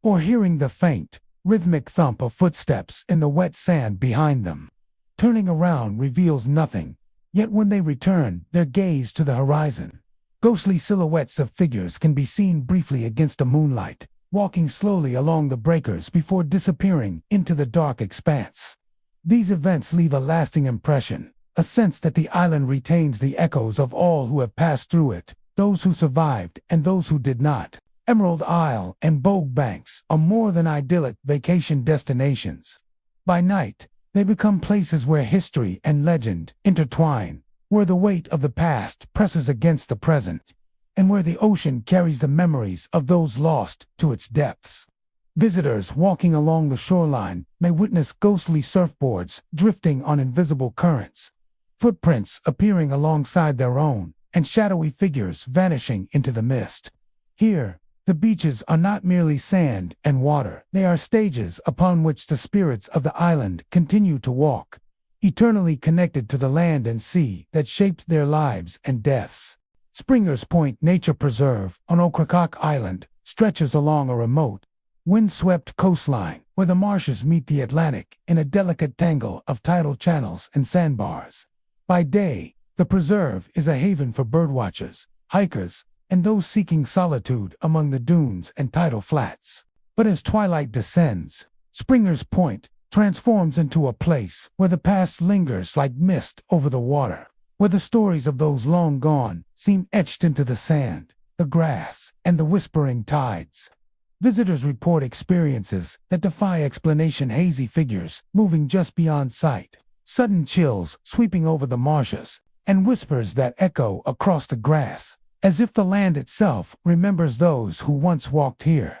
or hearing the faint, rhythmic thump of footsteps in the wet sand behind them. Turning around reveals nothing, yet when they return their gaze to the horizon, ghostly silhouettes of figures can be seen briefly against the moonlight, walking slowly along the breakers before disappearing into the dark expanse. These events leave a lasting impression, a sense that the island retains the echoes of all who have passed through it, those who survived and those who did not. Emerald Isle and Bogue Banks are more than idyllic vacation destinations. By night, they become places where history and legend intertwine, where the weight of the past presses against the present, and where the ocean carries the memories of those lost to its depths. Visitors walking along the shoreline may witness ghostly surfboards drifting on invisible currents, footprints appearing alongside their own, and shadowy figures vanishing into the mist. Here, the beaches are not merely sand and water, they are stages upon which the spirits of the island continue to walk, eternally connected to the land and sea that shaped their lives and deaths. Springer's Point Nature Preserve on Ocracoke Island stretches along a remote, windswept coastline where the marshes meet the Atlantic in a delicate tangle of tidal channels and sandbars. By day, the preserve is a haven for birdwatchers, hikers, and those seeking solitude among the dunes and tidal flats. But as twilight descends, Springer's Point transforms into a place where the past lingers like mist over the water, where the stories of those long gone seem etched into the sand, the grass, and the whispering tides. Visitors report experiences that defy explanation: hazy figures moving just beyond sight, sudden chills sweeping over the marshes, and whispers that echo across the grass, as if the land itself remembers those who once walked here.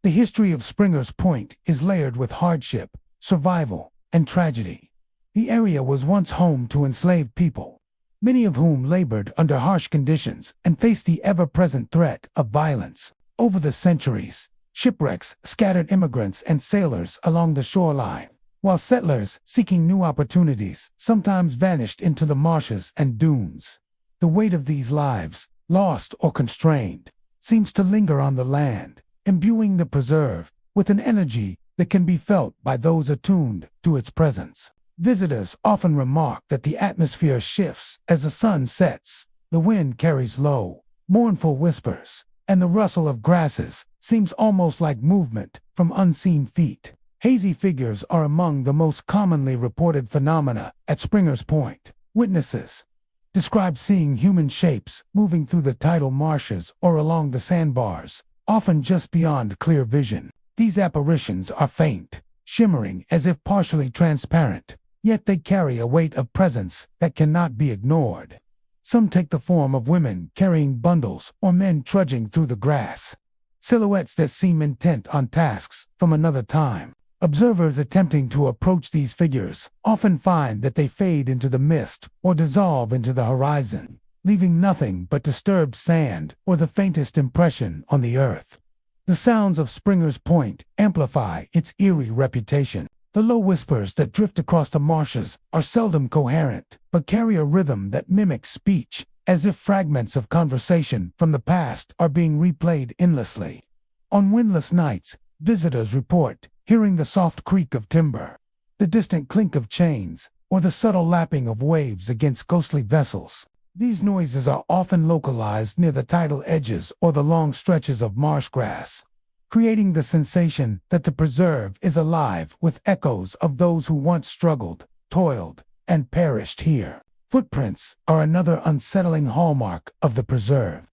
The history of Springer's Point is layered with hardship, survival, and tragedy. The area was once home to enslaved people, many of whom labored under harsh conditions and faced the ever-present threat of violence. Over the centuries, shipwrecks scattered immigrants and sailors along the shoreline, while settlers seeking new opportunities sometimes vanished into the marshes and dunes. The weight of these lives, lost or constrained, seems to linger on the land, imbuing the preserve with an energy that can be felt by those attuned to its presence. Visitors often remark that the atmosphere shifts as the sun sets, the wind carries low, mournful whispers, and the rustle of grasses seems almost like movement from unseen feet. Hazy figures are among the most commonly reported phenomena at Springer's Point. Witnesses describe seeing human shapes moving through the tidal marshes or along the sandbars, often just beyond clear vision. These apparitions are faint, shimmering as if partially transparent, yet they carry a weight of presence that cannot be ignored. Some take the form of women carrying bundles or men trudging through the grass, silhouettes that seem intent on tasks from another time. Observers attempting to approach these figures often find that they fade into the mist or dissolve into the horizon, leaving nothing but disturbed sand or the faintest impression on the earth. The sounds of Springer's Point amplify its eerie reputation. The low whispers that drift across the marshes are seldom coherent, but carry a rhythm that mimics speech, as if fragments of conversation from the past are being replayed endlessly. On windless nights, visitors report hearing the soft creak of timber, the distant clink of chains, or the subtle lapping of waves against ghostly vessels. These noises are often localized near the tidal edges or the long stretches of marsh grass, creating the sensation that the preserve is alive with echoes of those who once struggled, toiled, and perished here. Footprints are another unsettling hallmark of the preserve.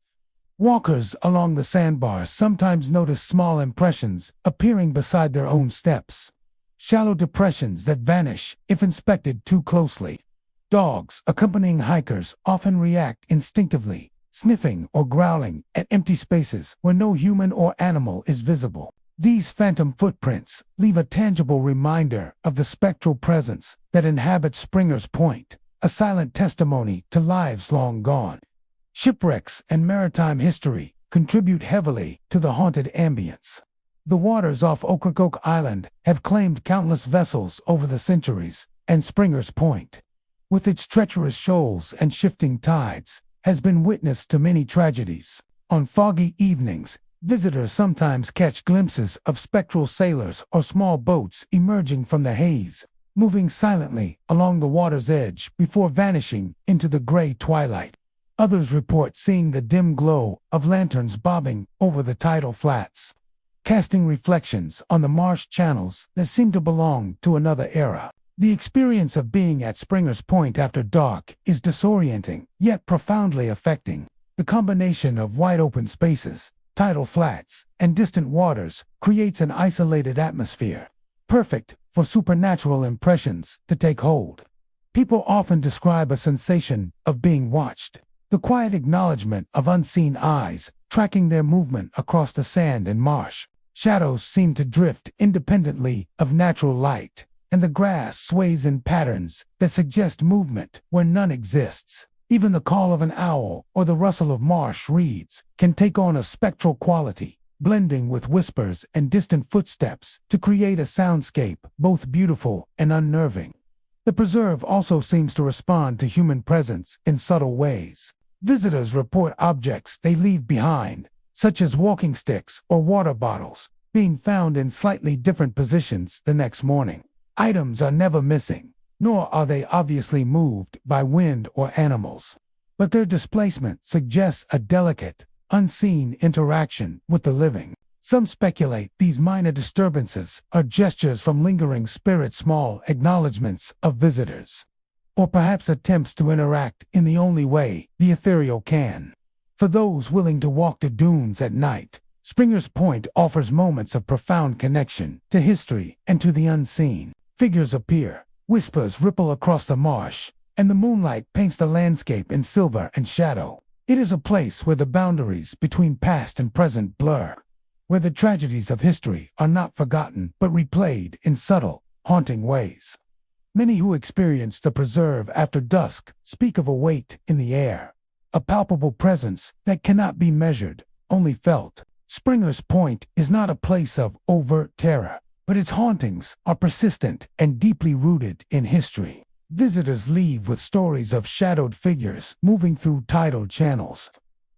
Walkers along the sandbars sometimes notice small impressions appearing beside their own steps, shallow depressions that vanish if inspected too closely. Dogs accompanying hikers often react instinctively, sniffing or growling at empty spaces where no human or animal is visible. These phantom footprints leave a tangible reminder of the spectral presence that inhabits Springer's Point, a silent testimony to lives long gone. Shipwrecks and maritime history contribute heavily to the haunted ambience. The waters off Ocracoke Island have claimed countless vessels over the centuries, and Springer's Point, with its treacherous shoals and shifting tides, has been witness to many tragedies. On foggy evenings, visitors sometimes catch glimpses of spectral sailors or small boats emerging from the haze, moving silently along the water's edge before vanishing into the gray twilight. Others report seeing the dim glow of lanterns bobbing over the tidal flats, casting reflections on the marsh channels that seem to belong to another era. The experience of being at Springer's Point after dark is disorienting, yet profoundly affecting. The combination of wide-open spaces, tidal flats, and distant waters creates an isolated atmosphere, perfect for supernatural impressions to take hold. People often describe a sensation of being watched, the quiet acknowledgement of unseen eyes tracking their movement across the sand and marsh. Shadows seem to drift independently of natural light, and the grass sways in patterns that suggest movement where none exists. Even the call of an owl or the rustle of marsh reeds can take on a spectral quality, blending with whispers and distant footsteps to create a soundscape both beautiful and unnerving. The preserve also seems to respond to human presence in subtle ways. Visitors report objects they leave behind, such as walking sticks or water bottles, being found in slightly different positions the next morning. Items are never missing, nor are they obviously moved by wind or animals, but their displacement suggests a delicate, unseen interaction with the living. Some speculate these minor disturbances are gestures from lingering spirits, small acknowledgments of visitors, or perhaps attempts to interact in the only way the ethereal can. For those willing to walk the dunes at night, Springer's Point offers moments of profound connection to history and to the unseen. Figures appear, whispers ripple across the marsh, and the moonlight paints the landscape in silver and shadow. It is a place where the boundaries between past and present blur, where the tragedies of history are not forgotten but replayed in subtle, haunting ways. Many who experience the preserve after dusk speak of a weight in the air, a palpable presence that cannot be measured, only felt. Springer's Point is not a place of overt terror, but its hauntings are persistent and deeply rooted in history. Visitors leave with stories of shadowed figures moving through tidal channels,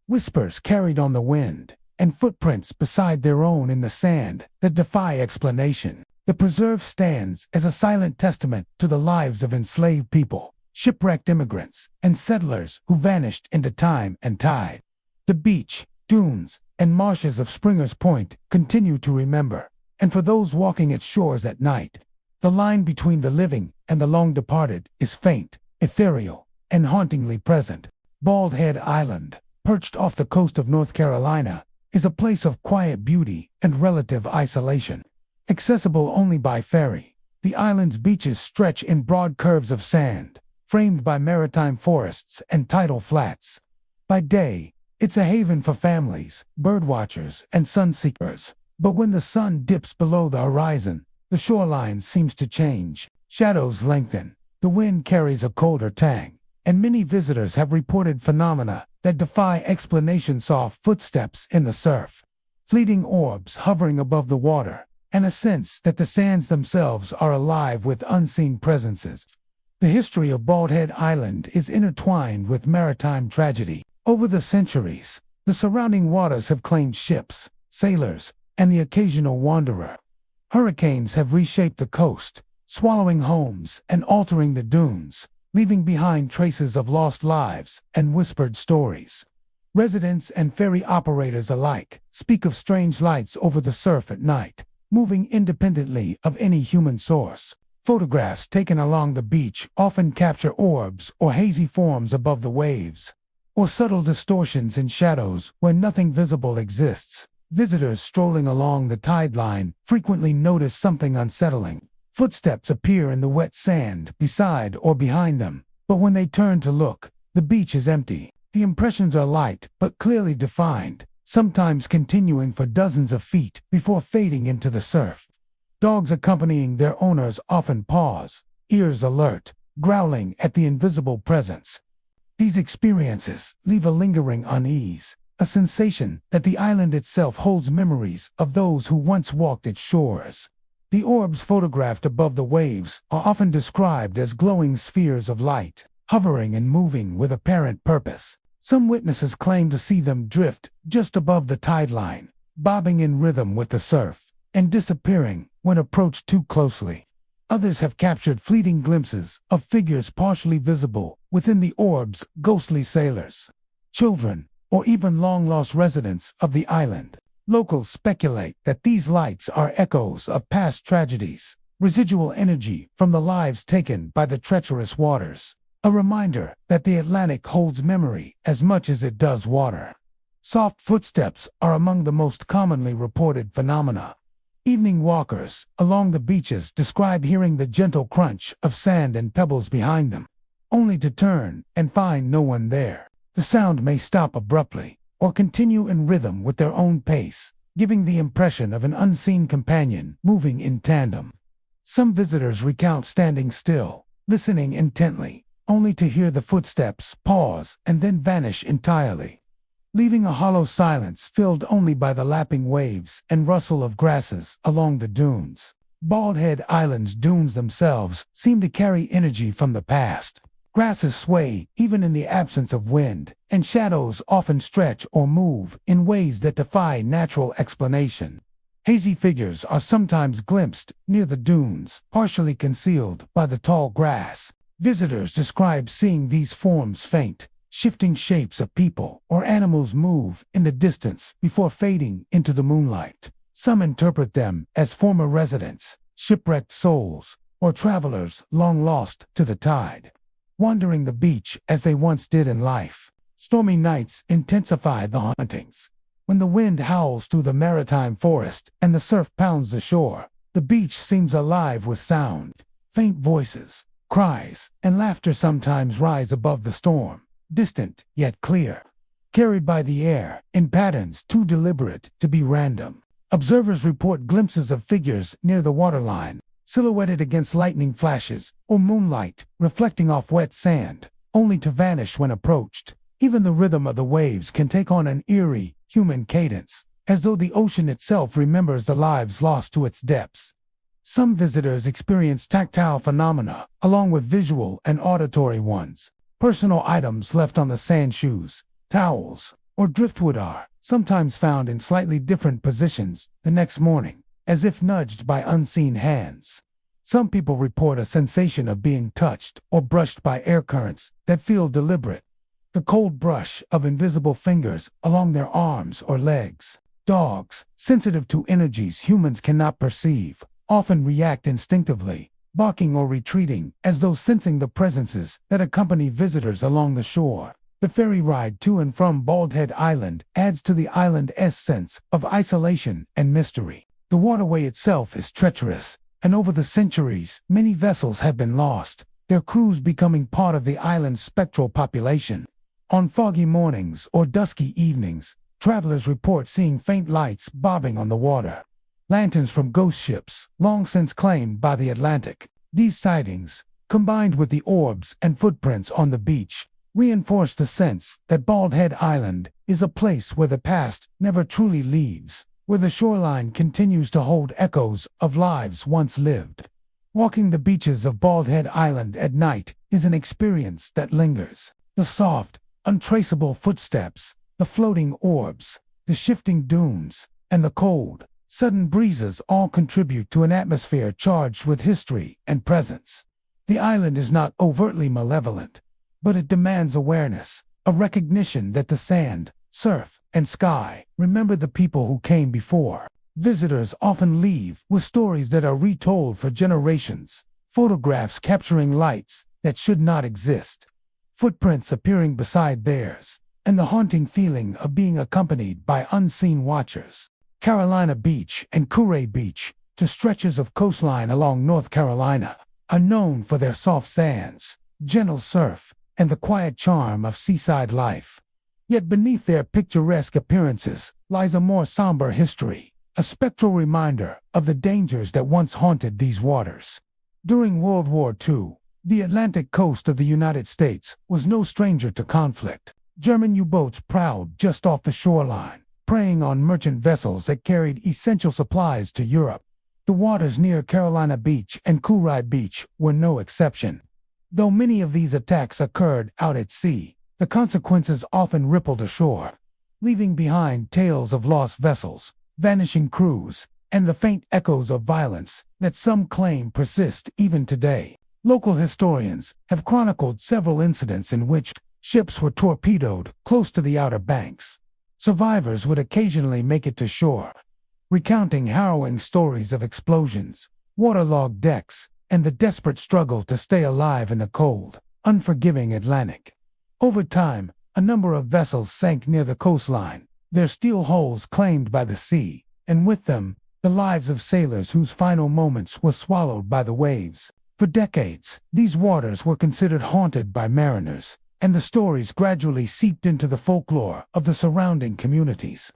whispers carried on the wind, and footprints beside their own in the sand that defy explanation. The preserve stands as a silent testament to the lives of enslaved people, shipwrecked immigrants, and settlers who vanished into time and tide. The beach, dunes, and marshes of Springer's Point continue to remember, and for those walking its shores at night, the line between the living and the long departed is faint, ethereal, and hauntingly present. Bald Head Island, perched off the coast of North Carolina, is a place of quiet beauty and relative isolation. Accessible only by ferry, the island's beaches stretch in broad curves of sand, framed by maritime forests and tidal flats. By day, it's a haven for families, birdwatchers, and sunseekers. But when the sun dips below the horizon, The shoreline seems to change, shadows lengthen, the wind carries a colder tang, and many visitors have reported phenomena that defy explanation: soft footsteps in the surf, fleeting orbs hovering above the water, and a sense that the sands themselves are alive with unseen presences. The history of Baldhead Island is intertwined with maritime tragedy. Over the centuries, the surrounding waters have claimed ships, sailors, and the occasional wanderer. Hurricanes have reshaped the coast, swallowing homes and altering the dunes, leaving behind traces of lost lives and whispered stories. Residents and ferry operators alike speak of strange lights over the surf at night, moving independently of any human source. Photographs taken along the beach often capture orbs or hazy forms above the waves, or subtle distortions in shadows where nothing visible exists. Visitors strolling along the tide line frequently notice something unsettling. Footsteps appear in the wet sand beside or behind them, but when they turn to look, the beach is empty. The impressions are light but clearly defined, sometimes continuing for dozens of feet before fading into the surf. Dogs accompanying their owners often pause, ears alert, growling at the invisible presence. These experiences leave a lingering unease, a sensation that the island itself holds memories of those who once walked its shores. The orbs photographed above the waves are often described as glowing spheres of light, hovering and moving with apparent purpose. Some witnesses claim to see them drift just above the tide line, bobbing in rhythm with the surf, and disappearing when approached too closely. Others have captured fleeting glimpses of figures partially visible within the orbs: ghostly sailors, children, or even long-lost residents of the island. Locals speculate that these lights are echoes of past tragedies, residual energy from the lives taken by the treacherous waters, a reminder that the Atlantic holds memory as much as it does water. Soft footsteps are among the most commonly reported phenomena. Evening walkers along the beaches describe hearing the gentle crunch of sand and pebbles behind them, only to turn and find no one there. The sound may stop abruptly, or continue in rhythm with their own pace, giving the impression of an unseen companion moving in tandem. Some visitors recount standing still, listening intently, only to hear the footsteps pause and then vanish entirely, leaving a hollow silence filled only by the lapping waves and rustle of grasses along the dunes. Baldhead Island's dunes themselves seem to carry energy from the past. Grasses sway even in the absence of wind, and shadows often stretch or move in ways that defy natural explanation. Hazy figures are sometimes glimpsed near the dunes, partially concealed by the tall grass. Visitors describe seeing these forms faint, shifting shapes of people or animals move in the distance before fading into the moonlight. Some interpret them as former residents, shipwrecked souls, or travelers long lost to the tide, wandering the beach as they once did in life. Stormy nights intensify the hauntings. When the wind howls through the maritime forest and the surf pounds the shore, the beach seems alive with sound. Faint voices, cries, and laughter sometimes rise above the storm, distant yet clear, carried by the air in patterns too deliberate to be random. Observers report glimpses of figures near the waterline, silhouetted against lightning flashes or moonlight reflecting off wet sand, only to vanish when approached. Even the rhythm of the waves can take on an eerie, human cadence, as though the ocean itself remembers the lives lost to its depths. Some visitors experience tactile phenomena, along with visual and auditory ones. Personal items left on the sand, shoes, towels, or driftwood are sometimes found in slightly different positions the next morning, as if nudged by unseen hands. Some people report a sensation of being touched or brushed by air currents that feel deliberate. The cold brush of invisible fingers along their arms or legs. Dogs, sensitive to energies humans cannot perceive, often react instinctively, barking or retreating as though sensing the presences that accompany visitors along the shore. The ferry ride to and from Baldhead Island adds to the island's sense of isolation and mystery. The waterway itself is treacherous, and over the centuries, many vessels have been lost, their crews becoming part of the island's spectral population. On foggy mornings or dusky evenings, travelers report seeing faint lights bobbing on the water. lanterns from ghost ships, long since claimed by the Atlantic. These sightings, combined with the orbs and footprints on the beach, reinforce the sense that Bald Head Island is a place where the past never truly leaves, where the shoreline continues to hold echoes of lives once lived. Walking the beaches of Bald Head Island at night is an experience that lingers. The soft, untraceable footsteps, the floating orbs, the shifting dunes, and the cold, sudden breezes all contribute to an atmosphere charged with history and presence. The island is not overtly malevolent, but it demands awareness, a recognition that the sand, surf, and sky remember the people who came before. Visitors often leave with stories that are retold for generations, photographs capturing lights that should not exist, footprints appearing beside theirs, and the haunting feeling of being accompanied by unseen watchers. Carolina Beach and Courtney Beach, two stretches of coastline along North Carolina, are known for their soft sands, gentle surf, and the quiet charm of seaside life. Yet beneath their picturesque appearances lies a more somber history, a spectral reminder of the dangers that once haunted these waters. During World War II, the Atlantic coast of the United States was no stranger to conflict. German U-boats prowled just off the shoreline, preying on merchant vessels that carried essential supplies to Europe. The waters near Carolina Beach and Courtney Beach were no exception. Though many of these attacks occurred out at sea, the consequences often rippled ashore, leaving behind tales of lost vessels, vanishing crews, and the faint echoes of violence that some claim persist even today. Local historians have chronicled several incidents in which ships were torpedoed close to the Outer Banks. Survivors would occasionally make it to shore, recounting harrowing stories of explosions, waterlogged decks, and the desperate struggle to stay alive in the cold, unforgiving Atlantic. Over time, a number of vessels sank near the coastline, their steel hulls claimed by the sea, and with them, the lives of sailors whose final moments were swallowed by the waves. For decades, these waters were considered haunted by mariners, and the stories gradually seeped into the folklore of the surrounding communities.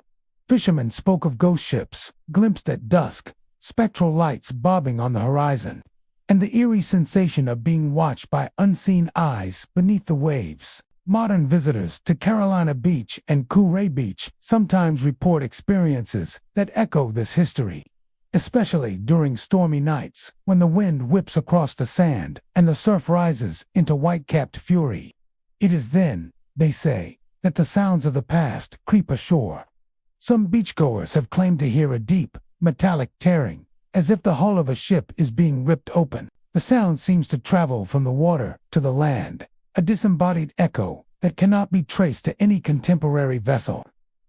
Fishermen spoke of ghost ships, glimpsed at dusk, spectral lights bobbing on the horizon, and the eerie sensation of being watched by unseen eyes beneath the waves. Modern visitors to Carolina Beach and Courtney Beach sometimes report experiences that echo this history, especially during stormy nights when the wind whips across the sand and the surf rises into white-capped fury. It is then, they say, that the sounds of the past creep ashore. Some beachgoers have claimed to hear a deep, metallic tearing, as if the hull of a ship is being ripped open. The sound seems to travel from the water to the land, a disembodied echo that cannot be traced to any contemporary vessel.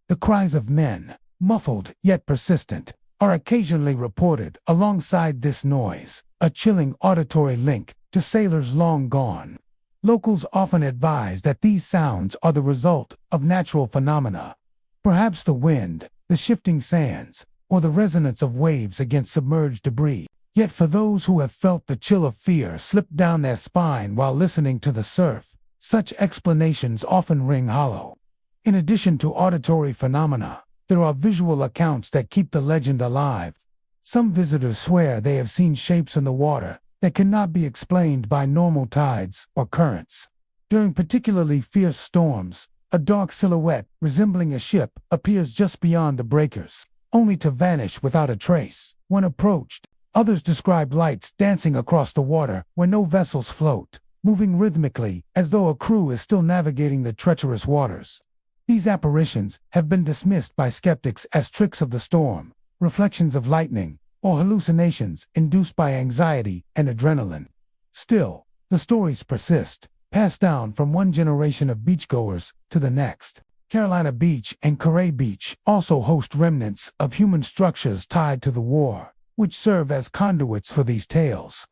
The cries of men, muffled yet persistent, are occasionally reported alongside this noise, a chilling auditory link to sailors long gone. Locals often advise that these sounds are the result of natural phenomena, perhaps the wind, the shifting sands, or the resonance of waves against submerged debris. Yet for those who have felt the chill of fear slip down their spine while listening to the surf, such explanations often ring hollow. In addition to auditory phenomena, there are visual accounts that keep the legend alive. Some visitors swear they have seen shapes in the water that cannot be explained by normal tides or currents. During particularly fierce storms, a dark silhouette resembling a ship appears just beyond the breakers, only to vanish without a trace when approached. Others describe lights dancing across the water where no vessels float, moving rhythmically as though a crew is still navigating the treacherous waters. These apparitions have been dismissed by skeptics as tricks of the storm, reflections of lightning, or hallucinations induced by anxiety and adrenaline. Still, the stories persist, passed down from one generation of beachgoers to the next. Carolina Beach and Courtney Beach also host remnants of human structures tied to the war, which serve as conduits for these tales.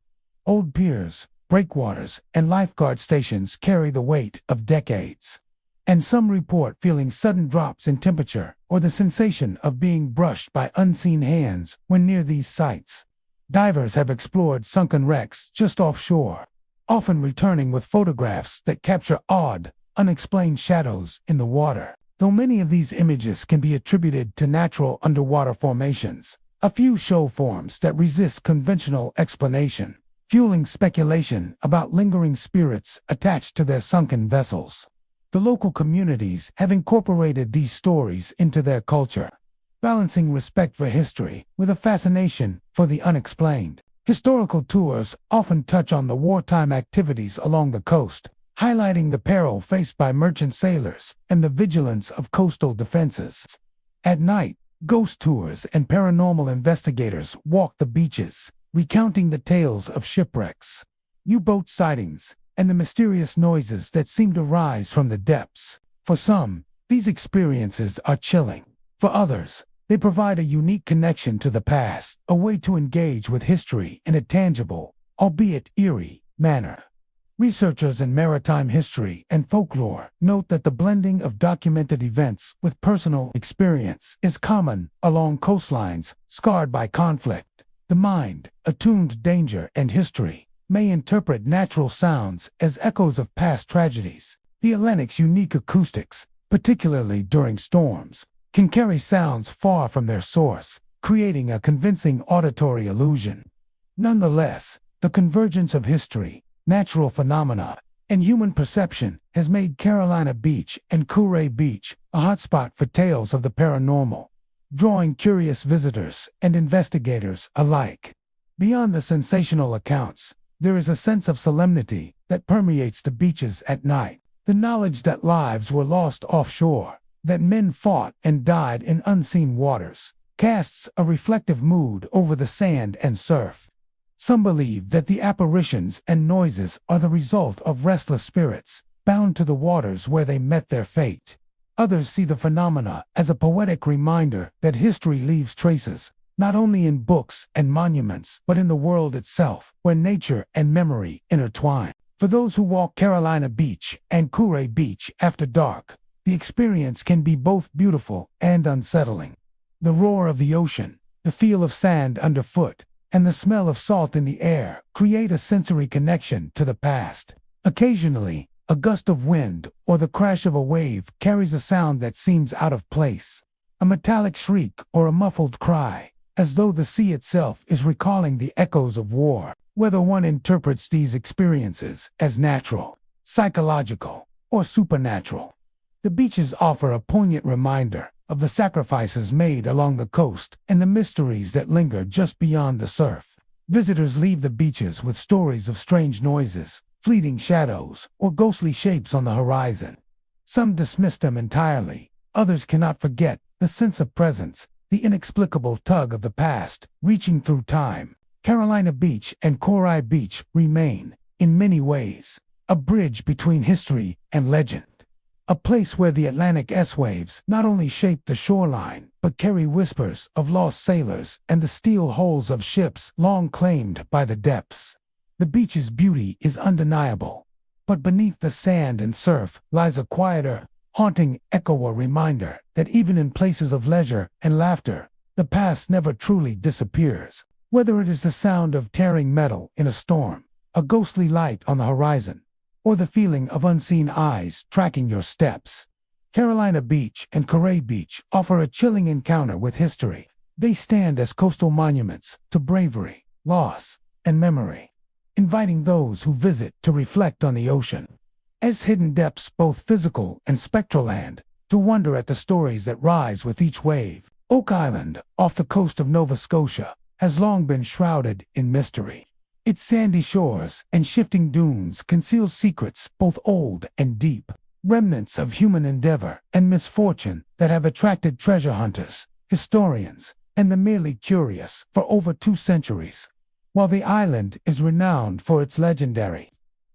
Old piers, breakwaters, and lifeguard stations carry the weight of decades. And some report feeling sudden drops in temperature or the sensation of being brushed by unseen hands when near these sites. Divers have explored sunken wrecks just offshore, often returning with photographs that capture odd, unexplained shadows in the water. Though many of these images can be attributed to natural underwater formations, A few show forms that resist conventional explanation, fueling speculation about lingering spirits attached to their sunken vessels. The local communities have incorporated these stories into their culture, balancing respect for history with a fascination for the unexplained. Historical tours often touch on the wartime activities along the coast, highlighting the peril faced by merchant sailors and the vigilance of coastal defenses. At night, ghost tours and paranormal investigators walk the beaches, recounting the tales of shipwrecks, U-boat sightings, and the mysterious noises that seem to rise from the depths. For some, these experiences are chilling. For others, they provide a unique connection to the past, a way to engage with history in a tangible, albeit eerie, manner. Researchers in maritime history and folklore note that the blending of documented events with personal experience is common along coastlines scarred by conflict. The mind, attuned to danger and history, may interpret natural sounds as echoes of past tragedies. The Atlantic's unique acoustics, particularly during storms, can carry sounds far from their source, creating a convincing auditory illusion. Nonetheless, the convergence of history, natural phenomena, and human perception has made Carolina Beach and Coray Beach a hotspot for tales of the paranormal, drawing curious visitors and investigators alike. Beyond the sensational accounts, there is a sense of solemnity that permeates the beaches at night. The knowledge that lives were lost offshore, that men fought and died in unseen waters, casts a reflective mood over the sand and surf. Some believe that the apparitions and noises are the result of restless spirits, bound to the waters where they met their fate. Others see the phenomena as a poetic reminder that history leaves traces, not only in books and monuments, but in the world itself, where nature and memory intertwine. For those who walk Carolina Beach and Coray Beach after dark, the experience can be both beautiful and unsettling. The roar of the ocean, the feel of sand underfoot, and the smell of salt in the air create a sensory connection to the past. Occasionally, a gust of wind or the crash of a wave carries a sound that seems out of place. A metallic shriek or a muffled cry, as though the sea itself is recalling the echoes of war. Whether one interprets these experiences as natural, psychological, or supernatural, the beaches offer a poignant reminder of the sacrifices made along the coast and the mysteries that linger just beyond the surf. Visitors leave the beaches with stories of strange noises, fleeting shadows, or ghostly shapes on the horizon. Some dismiss them entirely, others cannot forget the sense of presence, the inexplicable tug of the past, reaching through time. Carolina Beach and Coray Beach remain, in many ways, a bridge between history and legend. A place where the Atlantic S-waves not only shape the shoreline, but carry whispers of lost sailors and the steel hulls of ships long claimed by the depths. The beach's beauty is undeniable, but beneath the sand and surf lies a quieter, haunting echo, a reminder that even in places of leisure and laughter, the past never truly disappears. Whether it is the sound of tearing metal in a storm, a ghostly light on the horizon, or the feeling of unseen eyes tracking your steps, Carolina Beach and Coray Beach offer a chilling encounter with history. They stand as coastal monuments to bravery, loss, and memory, inviting those who visit to reflect on the ocean as hidden depths, both physical and spectral, and to wonder at the stories that rise with each wave. Oak Island, off the coast of Nova Scotia, has long been shrouded in mystery. Its sandy shores and shifting dunes conceal secrets both old and deep, remnants of human endeavor and misfortune that have attracted treasure hunters, historians, and the merely curious for over 2 centuries. While the island is renowned for its legendary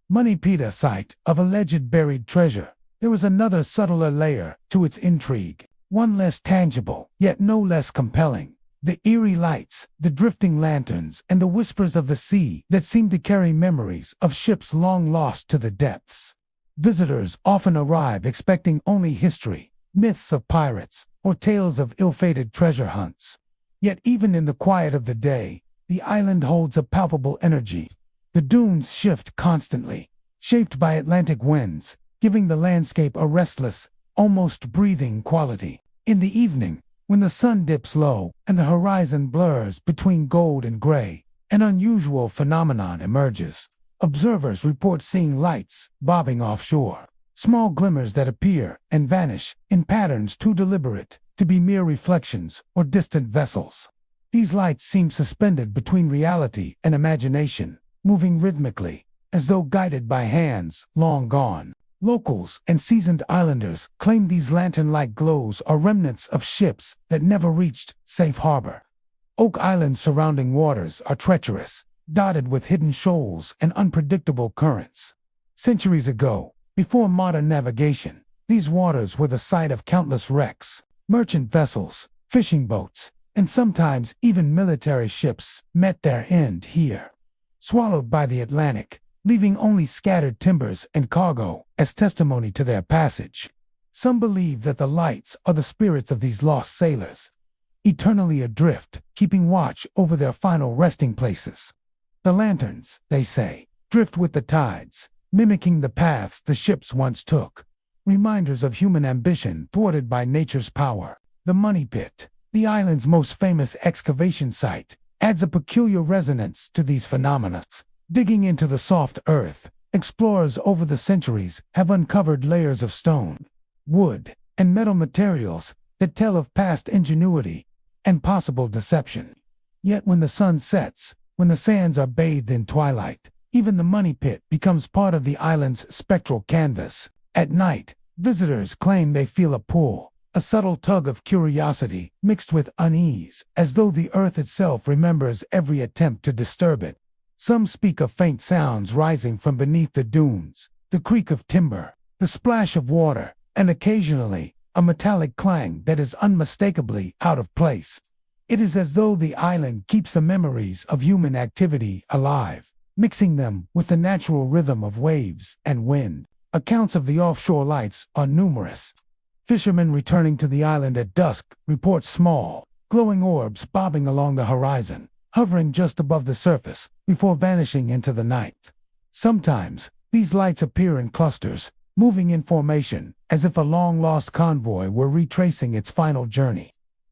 Money Pita site of alleged buried treasure, there is another subtler layer to its intrigue, one less tangible, yet no less compelling. The eerie lights, the drifting lanterns, and the whispers of the sea that seem to carry memories of ships long lost to the depths. Visitors often arrive expecting only history, myths of pirates, or tales of ill-fated treasure hunts. Yet even in the quiet of the day, the island holds a palpable energy. The dunes shift constantly, shaped by Atlantic winds, giving the landscape a restless, almost breathing quality. In the evening, When the sun dips low and the horizon blurs between gold and gray, an unusual phenomenon emerges. Observers report seeing lights bobbing offshore, small glimmers that appear and vanish in patterns too deliberate to be mere reflections or distant vessels. These lights seem suspended between reality and imagination, moving rhythmically, as though guided by hands long gone. Locals and seasoned islanders claim these lantern-like glows are remnants of ships that never reached safe harbor. Oak Island's surrounding waters are treacherous, dotted with hidden shoals and unpredictable currents. Centuries ago, before modern navigation, these waters were the site of countless wrecks. Merchant vessels, fishing boats, and sometimes even military ships met their end here. Swallowed by the Atlantic, leaving only scattered timbers and cargo as testimony to their passage. Some believe that the lights are the spirits of these lost sailors, eternally adrift, keeping watch over their final resting places. The lanterns, they say, drift with the tides, mimicking the paths the ships once took. Reminders of human ambition thwarted by nature's power. The Money Pit, the island's most famous excavation site, adds a peculiar resonance to these phenomena. Digging into the soft earth, explorers over the centuries have uncovered layers of stone, wood, and metal materials that tell of past ingenuity and possible deception. Yet when the sun sets, when the sands are bathed in twilight, even the Money Pit becomes part of the island's spectral canvas. At night, visitors claim they feel a pull, a subtle tug of curiosity mixed with unease, as though the earth itself remembers every attempt to disturb it. Some speak of faint sounds rising from beneath the dunes, the creak of timber, the splash of water, and occasionally, a metallic clang that is unmistakably out of place. It is as though the island keeps the memories of human activity alive, mixing them with the natural rhythm of waves and wind. Accounts of the offshore lights are numerous. Fishermen returning to the island at dusk report small, glowing orbs bobbing along the horizon, hovering just above the surface before vanishing into the night. Sometimes, these lights appear in clusters, moving in formation, as if a long-lost convoy were retracing its final journey.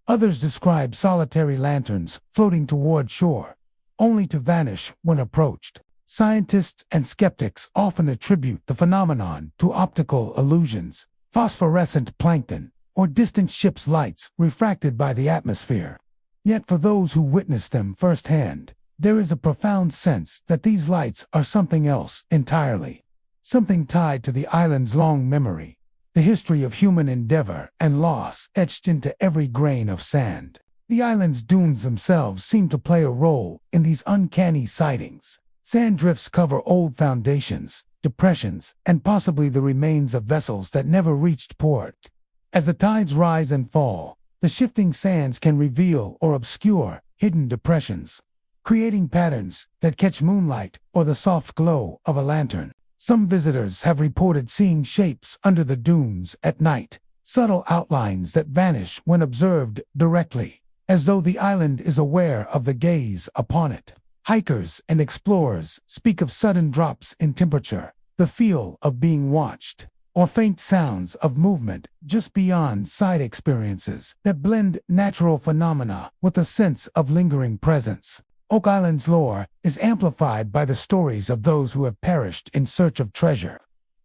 Others describe solitary lanterns floating toward shore, only to vanish when approached. Scientists and skeptics often attribute the phenomenon to optical illusions, phosphorescent plankton, or distant ships' lights refracted by the atmosphere. Yet for those who witness them firsthand, there is a profound sense that these lights are something else entirely. Something tied to the island's long memory, the history of human endeavor and loss etched into every grain of sand. The island's dunes themselves seem to play a role in these uncanny sightings. Sand drifts cover old foundations, depressions, and possibly the remains of vessels that never reached port. As the tides rise and fall, the shifting sands can reveal or obscure hidden depressions, creating patterns that catch moonlight or the soft glow of a lantern. Some visitors have reported seeing shapes under the dunes at night, subtle outlines that vanish when observed directly, as though the island is aware of the gaze upon it. Hikers and explorers speak of sudden drops in temperature, the feel of being watched, or faint sounds of movement just beyond sight experiences that blend natural phenomena with a sense of lingering presence. Oak Island's lore is amplified by the stories of those who have perished in search of treasure.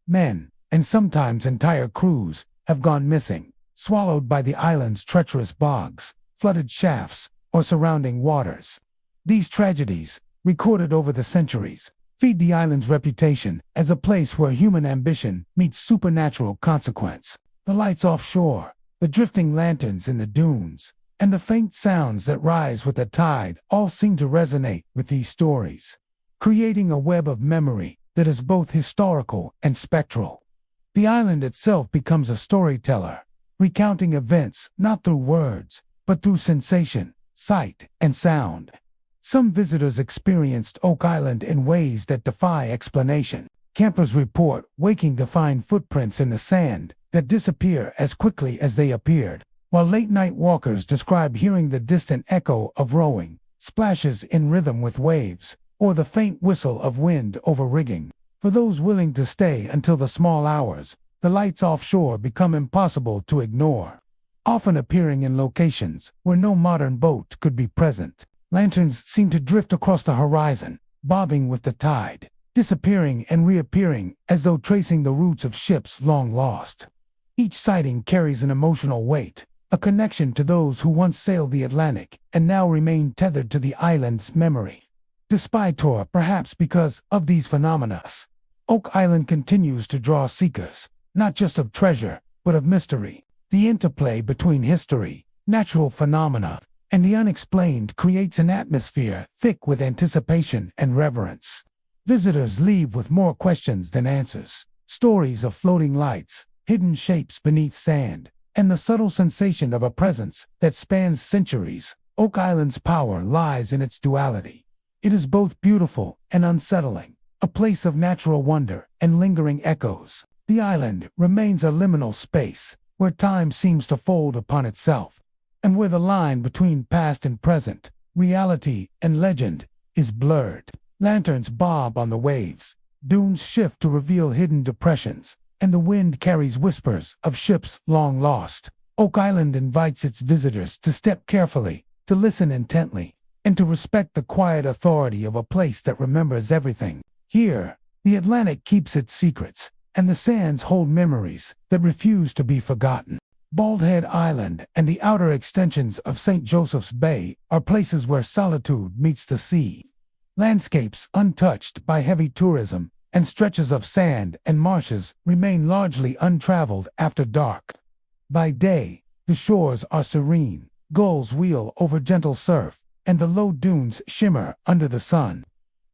Men, and sometimes entire crews, have gone missing, swallowed by the island's treacherous bogs, flooded shafts, or surrounding waters. These tragedies, recorded over the centuries, feed the island's reputation as a place where human ambition meets supernatural consequence. The lights offshore, the drifting lanterns in the dunes, and the faint sounds that rise with the tide all seem to resonate with these stories, creating a web of memory that is both historical and spectral. The island itself becomes a storyteller, recounting events not through words, but through sensation, sight, and sound. Some visitors experienced Oak Island in ways that defy explanation. Campers report waking to find footprints in the sand that disappear as quickly as they appeared, while late-night walkers describe hearing the distant echo of rowing, splashes in rhythm with waves, or the faint whistle of wind over rigging. For those willing to stay until the small hours, the lights offshore become impossible to ignore. often appearing in locations where no modern boat could be present. Lanterns seem to drift across the horizon, bobbing with the tide, disappearing and reappearing as though tracing the routes of ships long lost. Each sighting carries an emotional weight, a connection to those who once sailed the Atlantic and now remain tethered to the island's memory. Despite or perhaps because of these phenomena, Oak Island continues to draw seekers, not just of treasure, but of mystery. The interplay between history, natural phenomena, and the unexplained creates an atmosphere thick with anticipation and reverence. Visitors leave with more questions than answers. Stories of floating lights, hidden shapes beneath sand, and the subtle sensation of a presence that spans centuries. Oak Island's power lies in its duality. It is both beautiful and unsettling, a place of natural wonder and lingering echoes. The island remains a liminal space, where time seems to fold upon itself, and where the line between past and present, reality and legend, is blurred. Lanterns bob on the waves, dunes shift to reveal hidden depressions, and the wind carries whispers of ships long lost. Oak Island invites its visitors to step carefully, to listen intently, and to respect the quiet authority of a place that remembers everything. Here, the Atlantic keeps its secrets, and the sands hold memories that refuse to be forgotten. Bald Head Island and the outer extensions of St. Joseph's Bay are places where solitude meets the sea. Landscapes untouched by heavy tourism and stretches of sand and marshes remain largely untraveled after dark. By day, the shores are serene, gulls wheel over gentle surf, and the low dunes shimmer under the sun.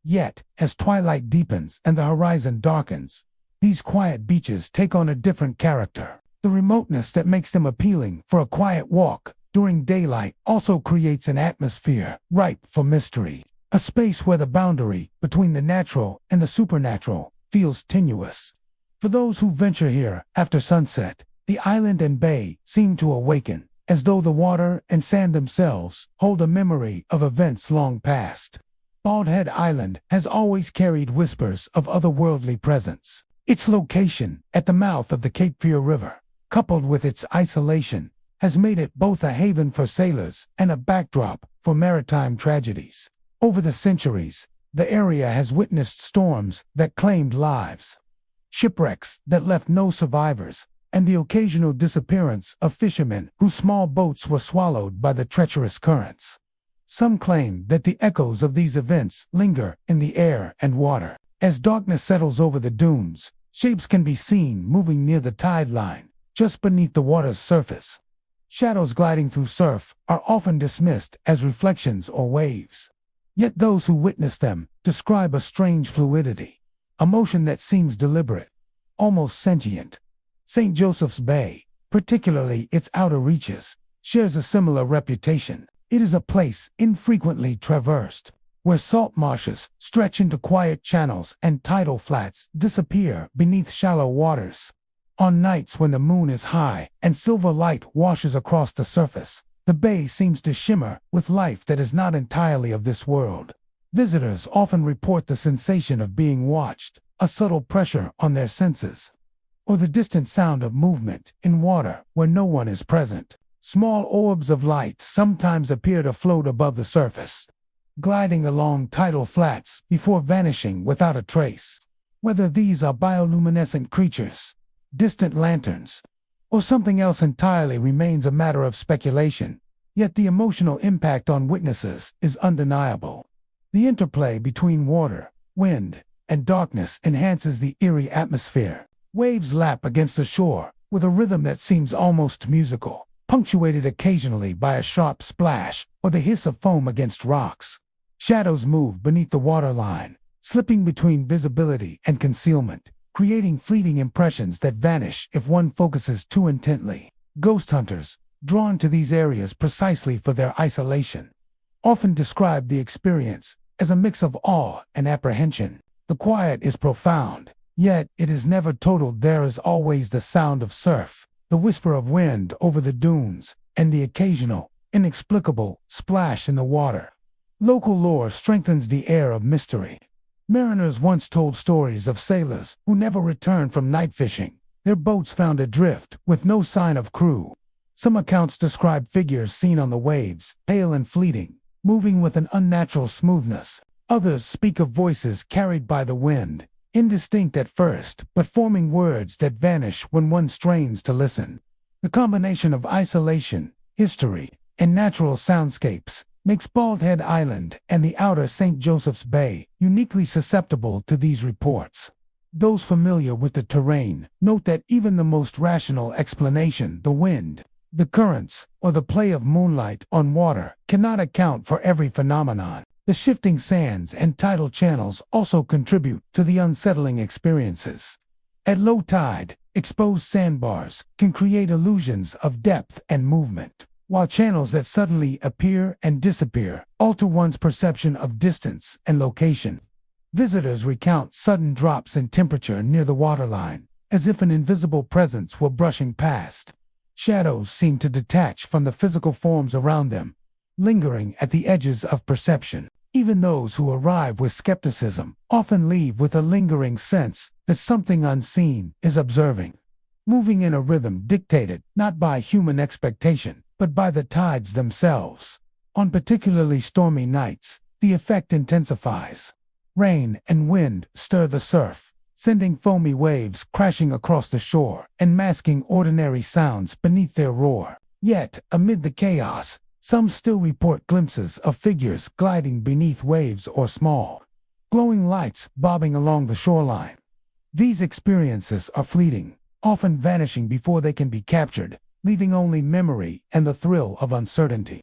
Yet, as twilight deepens and the horizon darkens, these quiet beaches take on a different character. The remoteness that makes them appealing for a quiet walk during daylight also creates an atmosphere ripe for mystery, a space where the boundary between the natural and the supernatural feels tenuous. For those who venture here after sunset, the island and bay seem to awaken, as though the water and sand themselves hold a memory of events long past. Bald Head Island has always carried whispers of otherworldly presence. Its location at the mouth of the Cape Fear River, coupled with its isolation, has made it both a haven for sailors and a backdrop for maritime tragedies. Over the centuries, the area has witnessed storms that claimed lives, shipwrecks that left no survivors, and the occasional disappearance of fishermen whose small boats were swallowed by the treacherous currents. Some claim that the echoes of these events linger in the air and water. As darkness settles over the dunes, shapes can be seen moving near the tide line, just beneath the water's surface. Shadows gliding through surf are often dismissed as reflections or waves. Yet those who witness them describe a strange fluidity, a motion that seems deliberate, almost sentient. St. Joseph's Bay, particularly its outer reaches, shares a similar reputation. It is a place infrequently traversed, where salt marshes stretch into quiet channels and tidal flats disappear beneath shallow waters. On nights when the moon is high and silver light washes across the surface, the bay seems to shimmer with life that is not entirely of this world. Visitors often report the sensation of being watched, a subtle pressure on their senses, or the distant sound of movement in water where no one is present. Small orbs of light sometimes appear to float above the surface, gliding along tidal flats before vanishing without a trace. Whether these are bioluminescent creatures, distant lanterns, or something else entirely remains a matter of speculation, yet the emotional impact on witnesses is undeniable. The interplay between water, wind, and darkness enhances the eerie atmosphere. Waves lap against the shore with a rhythm that seems almost musical, punctuated occasionally by a sharp splash or the hiss of foam against rocks. Shadows move beneath the waterline, slipping between visibility and concealment, creating fleeting impressions that vanish if one focuses too intently. Ghost hunters, drawn to these areas precisely for their isolation, often describe the experience as a mix of awe and apprehension. The quiet is profound, yet it is never total. There is always the sound of surf, the whisper of wind over the dunes, and the occasional, inexplicable splash in the water. Local lore strengthens the air of mystery. Mariners once told stories of sailors who never returned from night fishing, their boats found adrift with no sign of crew. Some accounts describe figures seen on the waves, pale and fleeting, moving with an unnatural smoothness. Others speak of voices carried by the wind, indistinct at first, but forming words that vanish when one strains to listen. The combination of isolation, history, and natural soundscapes makes Bald Head Island and the outer St. Joseph's Bay uniquely susceptible to these reports. Those familiar with the terrain note that even the most rational explanation, the wind, the currents, or the play of moonlight on water, cannot account for every phenomenon. The shifting sands and tidal channels also contribute to the unsettling experiences. At low tide, exposed sandbars can create illusions of depth and movement, while channels that suddenly appear and disappear alter one's perception of distance and location. Visitors recount sudden drops in temperature near the waterline, as if an invisible presence were brushing past. Shadows seem to detach from the physical forms around them, lingering at the edges of perception. Even those who arrive with skepticism often leave with a lingering sense that something unseen is observing, moving in a rhythm dictated not by human expectation, but by the tides themselves. On particularly stormy nights, the effect intensifies. Rain and wind stir the surf, sending foamy waves crashing across the shore and masking ordinary sounds beneath their roar. Yet, amid the chaos, some still report glimpses of figures gliding beneath waves or small, glowing lights bobbing along the shoreline. These experiences are fleeting, often vanishing before they can be captured, leaving only memory and the thrill of uncertainty.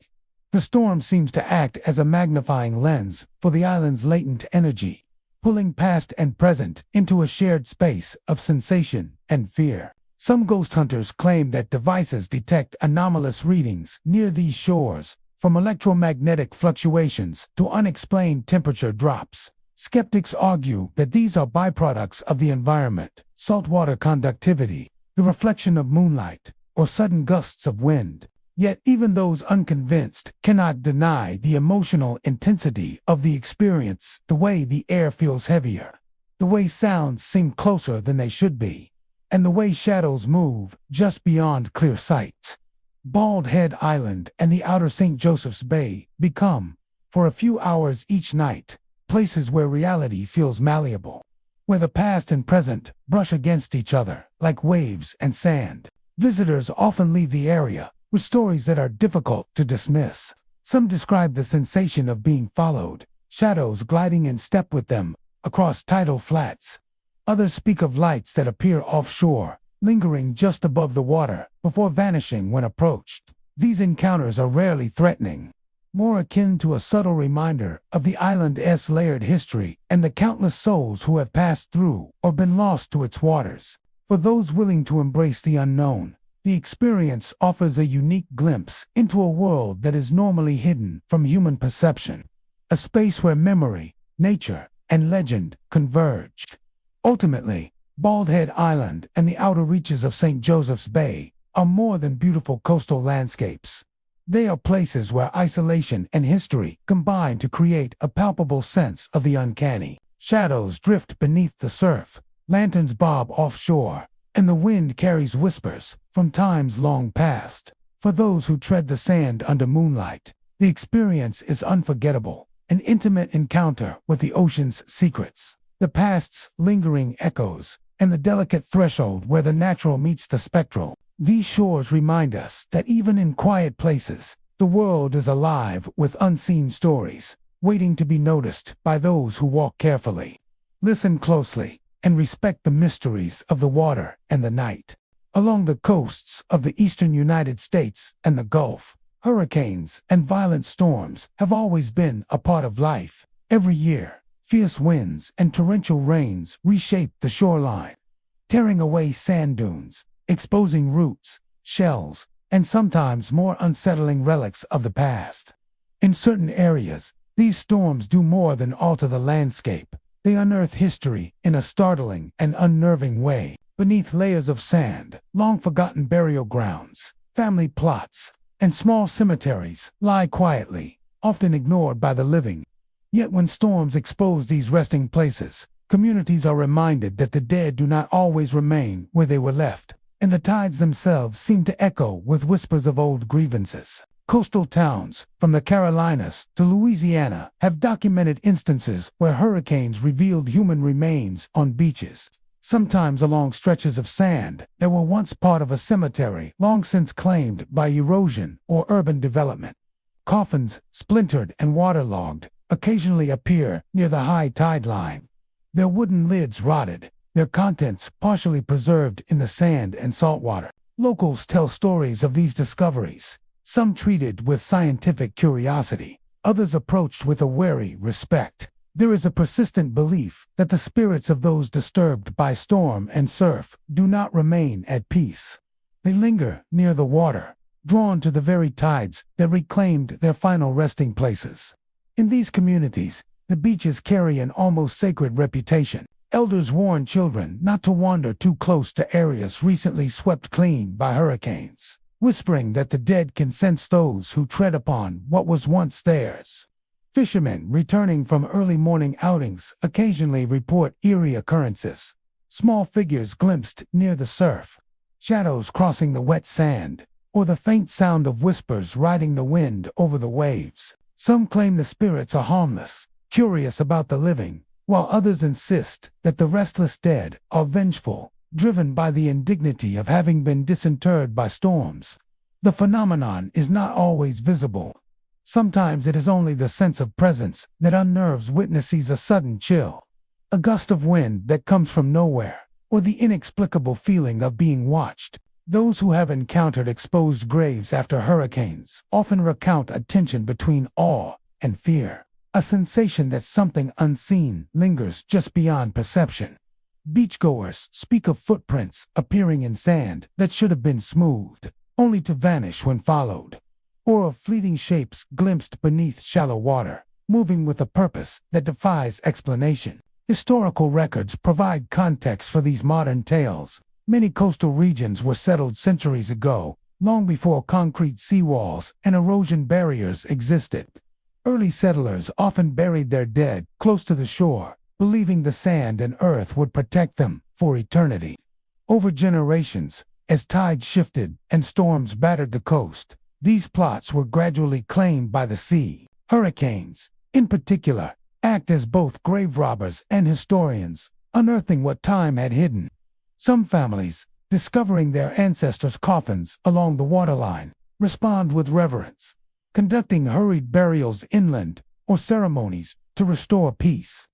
The storm seems to act as a magnifying lens for the island's latent energy, pulling past and present into a shared space of sensation and fear. Some ghost hunters claim that devices detect anomalous readings near these shores, from electromagnetic fluctuations to unexplained temperature drops. Skeptics argue that these are byproducts of the environment, saltwater conductivity, the reflection of moonlight, or sudden gusts of wind. Yet even those unconvinced cannot deny the emotional intensity of the experience, the way the air feels heavier, the way sounds seem closer than they should be, and the way shadows move just beyond clear sight. Bald Head Island and the outer St. Joseph's Bay become, for a few hours each night, places where reality feels malleable, where the past and present brush against each other like waves and sand. Visitors often leave the area with stories that are difficult to dismiss. Some describe the sensation of being followed, shadows gliding in step with them across tidal flats. Others speak of lights that appear offshore, lingering just above the water before vanishing when approached. These encounters are rarely threatening, more akin to a subtle reminder of the island's layered history and the countless souls who have passed through or been lost to its waters. For those willing to embrace the unknown, the experience offers a unique glimpse into a world that is normally hidden from human perception, a space where memory, nature, and legend converge. Ultimately, Bald Head Island and the outer reaches of St. Joseph's Bay are more than beautiful coastal landscapes. They are places where isolation and history combine to create a palpable sense of the uncanny. Shadows drift beneath the surf, lanterns bob offshore, and the wind carries whispers from times long past. For those who tread the sand under moonlight, the experience is unforgettable, an intimate encounter with the ocean's secrets, the past's lingering echoes, and the delicate threshold where the natural meets the spectral. These shores remind us that even in quiet places, the world is alive with unseen stories, waiting to be noticed by those who walk carefully, listen closely, and respect the mysteries of the water and the night. Along the coasts of the eastern United States and the Gulf, hurricanes and violent storms have always been a part of life. Every year, fierce winds and torrential rains reshape the shoreline, tearing away sand dunes, exposing roots, shells, and sometimes more unsettling relics of the past. In certain areas, these storms do more than alter the landscape. They unearth history in a startling and unnerving way. Beneath layers of sand, long-forgotten burial grounds, family plots, and small cemeteries lie quietly, often ignored by the living. Yet when storms expose these resting places, communities are reminded that the dead do not always remain where they were left. and the tides themselves seem to echo with whispers of old grievances. Coastal towns, from the Carolinas to Louisiana, have documented instances where hurricanes revealed human remains on beaches, sometimes along stretches of sand that were once part of a cemetery long since claimed by erosion or urban development. Coffins, splintered and waterlogged, occasionally appear near the high tide line. Their wooden lids rotted, their contents partially preserved in the sand and saltwater. Locals tell stories of these discoveries, some treated with scientific curiosity, others approached with a wary respect. There is a persistent belief that the spirits of those disturbed by storm and surf do not remain at peace. They linger near the water, drawn to the very tides that reclaimed their final resting places. In these communities, the beaches carry an almost sacred reputation. Elders warn children not to wander too close to areas recently swept clean by hurricanes, whispering that the dead can sense those who tread upon what was once theirs. Fishermen returning from early morning outings occasionally report eerie occurrences. Small figures glimpsed near the surf, shadows crossing the wet sand, or the faint sound of whispers riding the wind over the waves. Some claim the spirits are harmless, curious about the living, while others insist that the restless dead are vengeful, driven by the indignity of having been disinterred by storms. The phenomenon is not always visible. Sometimes it is only the sense of presence that unnerves witnesses, a sudden chill, a gust of wind that comes from nowhere, or the inexplicable feeling of being watched. Those who have encountered exposed graves after hurricanes often recount a tension between awe and fear, a sensation that something unseen lingers just beyond perception. Beachgoers speak of footprints appearing in sand that should have been smoothed, only to vanish when followed, or of fleeting shapes glimpsed beneath shallow water, moving with a purpose that defies explanation. Historical records provide context for these modern tales. Many coastal regions were settled centuries ago, long before concrete seawalls and erosion barriers existed. Early settlers often buried their dead close to the shore, believing the sand and earth would protect them for eternity. Over generations, as tides shifted and storms battered the coast, these plots were gradually claimed by the sea. Hurricanes, in particular, act as both grave robbers and historians, unearthing what time had hidden. Some families, discovering their ancestors' coffins along the waterline, respond with reverence, conducting hurried burials inland or ceremonies to restore peace.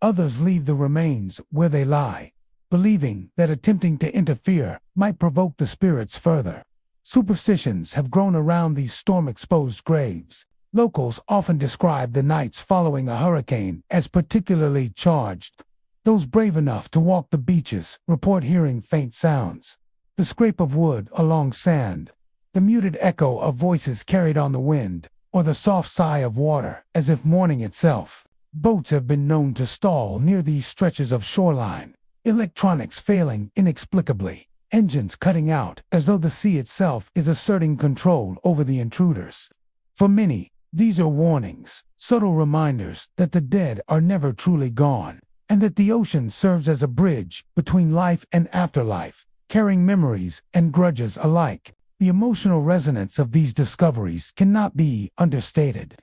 Others leave the remains where they lie, believing that attempting to interfere might provoke the spirits further. Superstitions have grown around these storm-exposed graves. Locals often describe the nights following a hurricane as particularly charged. Those brave enough to walk the beaches report hearing faint sounds, the scrape of wood along sand, the muted echo of voices carried on the wind, or the soft sigh of water as if mourning itself. Boats have been known to stall near these stretches of shoreline, electronics failing inexplicably, engines cutting out as though the sea itself is asserting control over the intruders. For many, these are warnings, subtle reminders that the dead are never truly gone, and that the ocean serves as a bridge between life and afterlife, carrying memories and grudges alike. The emotional resonance of these discoveries cannot be understated.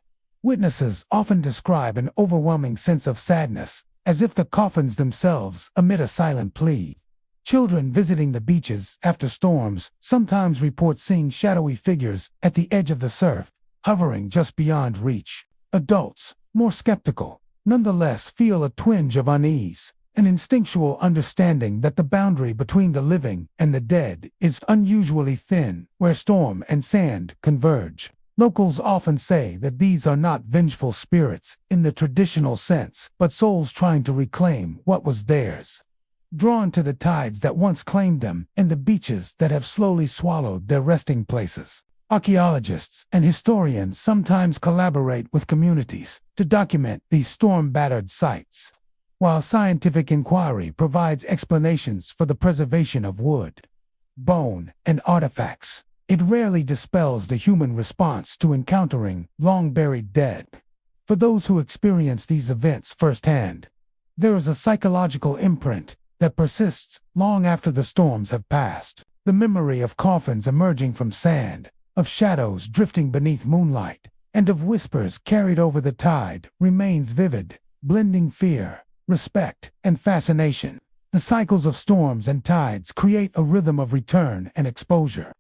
Witnesses often describe an overwhelming sense of sadness, as if the coffins themselves emit a silent plea. Children visiting the beaches after storms sometimes report seeing shadowy figures at the edge of the surf, hovering just beyond reach. Adults, more skeptical, nonetheless feel a twinge of unease, an instinctual understanding that the boundary between the living and the dead is unusually thin where storm and sand converge. Locals often say that these are not vengeful spirits in the traditional sense, but souls trying to reclaim what was theirs, drawn to the tides that once claimed them and the beaches that have slowly swallowed their resting places. Archaeologists and historians sometimes collaborate with communities to document these storm-battered sites, while scientific inquiry provides explanations for the preservation of wood, bone, and artifacts. It rarely dispels the human response to encountering long-buried dead. For those who experience these events firsthand, there is a psychological imprint that persists long after the storms have passed. The memory of coffins emerging from sand, of shadows drifting beneath moonlight, and of whispers carried over the tide remains vivid, blending fear, respect, and fascination. The cycles of storms and tides create a rhythm of return and exposure.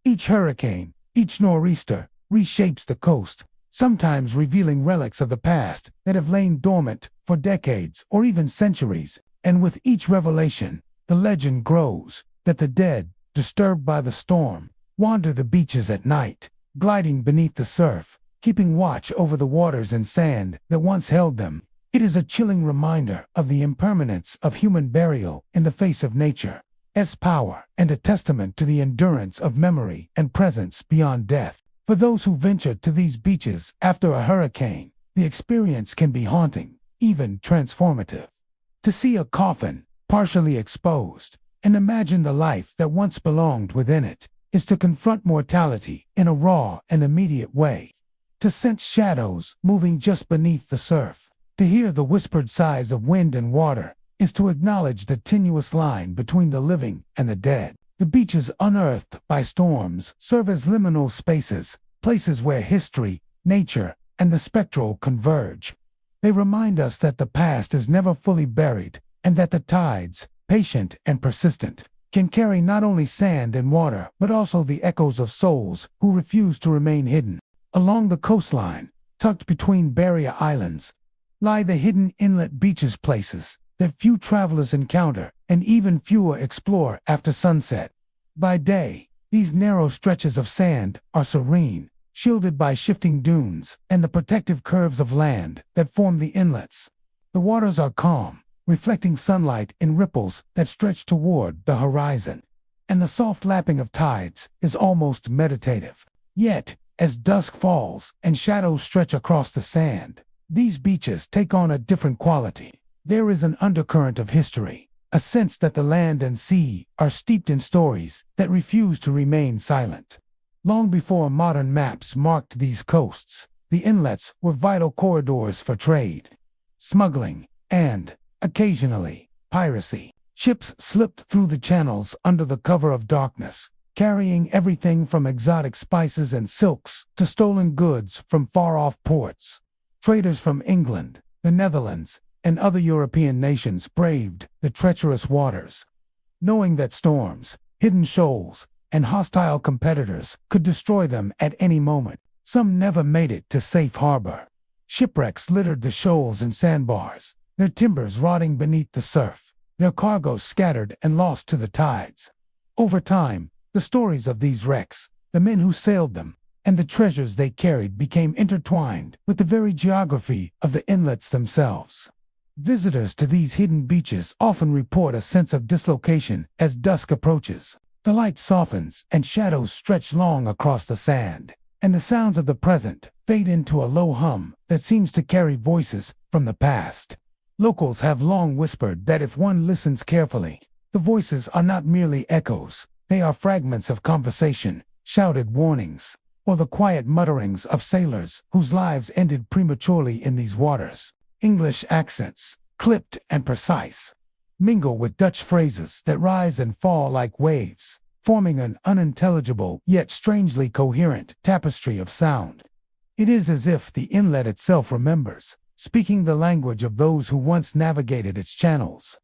Each hurricane, each nor'easter, reshapes the coast, sometimes revealing relics of the past that have lain dormant for decades or even centuries, and with each revelation, the legend grows that the dead, disturbed by the storm, wander the beaches at night, gliding beneath the surf, keeping watch over the waters and sand that once held them. It is a chilling reminder of the impermanence of human burial in the face of nature's power, and a testament to the endurance of memory and presence beyond death. For those who venture to these beaches after a hurricane, the experience can be haunting, even transformative. To see a coffin, partially exposed, and imagine the life that once belonged within it, is to confront mortality in a raw and immediate way. To sense shadows moving just beneath the surf, to hear the whispered sighs of wind and water, is to acknowledge the tenuous line between the living and the dead. The beaches unearthed by storms serve as liminal spaces, places where history, nature, and the spectral converge. They remind us that the past is never fully buried, and that the tides, patient and persistent, can carry not only sand and water but also the echoes of souls who refuse to remain hidden. Along the coastline, tucked between barrier islands, lie the hidden inlet beaches, places that few travelers encounter and even fewer explore after sunset. By day, these narrow stretches of sand are serene, shielded by shifting dunes and the protective curves of land that form the inlets. The waters are calm, reflecting sunlight in ripples that stretch toward the horizon, and the soft lapping of tides is almost meditative. Yet, as dusk falls and shadows stretch across the sand, these beaches take on a different quality. There is an undercurrent of history, a sense that the land and sea are steeped in stories that refuse to remain silent. Long before modern maps marked these coasts, the inlets were vital corridors for trade, smuggling, and, occasionally, piracy. Ships slipped through the channels under the cover of darkness, carrying everything from exotic spices and silks to stolen goods from far-off ports. Traders from England, the Netherlands, and other European nations braved the treacherous waters, knowing that storms, hidden shoals, and hostile competitors could destroy them at any moment. Some never made it to safe harbor. Shipwrecks littered the shoals and sandbars, their timbers rotting beneath the surf, their cargoes scattered and lost to the tides. Over time, the stories of these wrecks, the men who sailed them, and the treasures they carried became intertwined with the very geography of the inlets themselves. Visitors to these hidden beaches often report a sense of dislocation as dusk approaches. The light softens and shadows stretch long across the sand, and the sounds of the present fade into a low hum that seems to carry voices from the past. Locals have long whispered that if one listens carefully, the voices are not merely echoes, they are fragments of conversation, shouted warnings, or the quiet mutterings of sailors whose lives ended prematurely in these waters. English accents, clipped and precise, mingle with Dutch phrases that rise and fall like waves, forming an unintelligible yet strangely coherent tapestry of sound. It is as if the inlet itself remembers, speaking the language of those who once navigated its channels.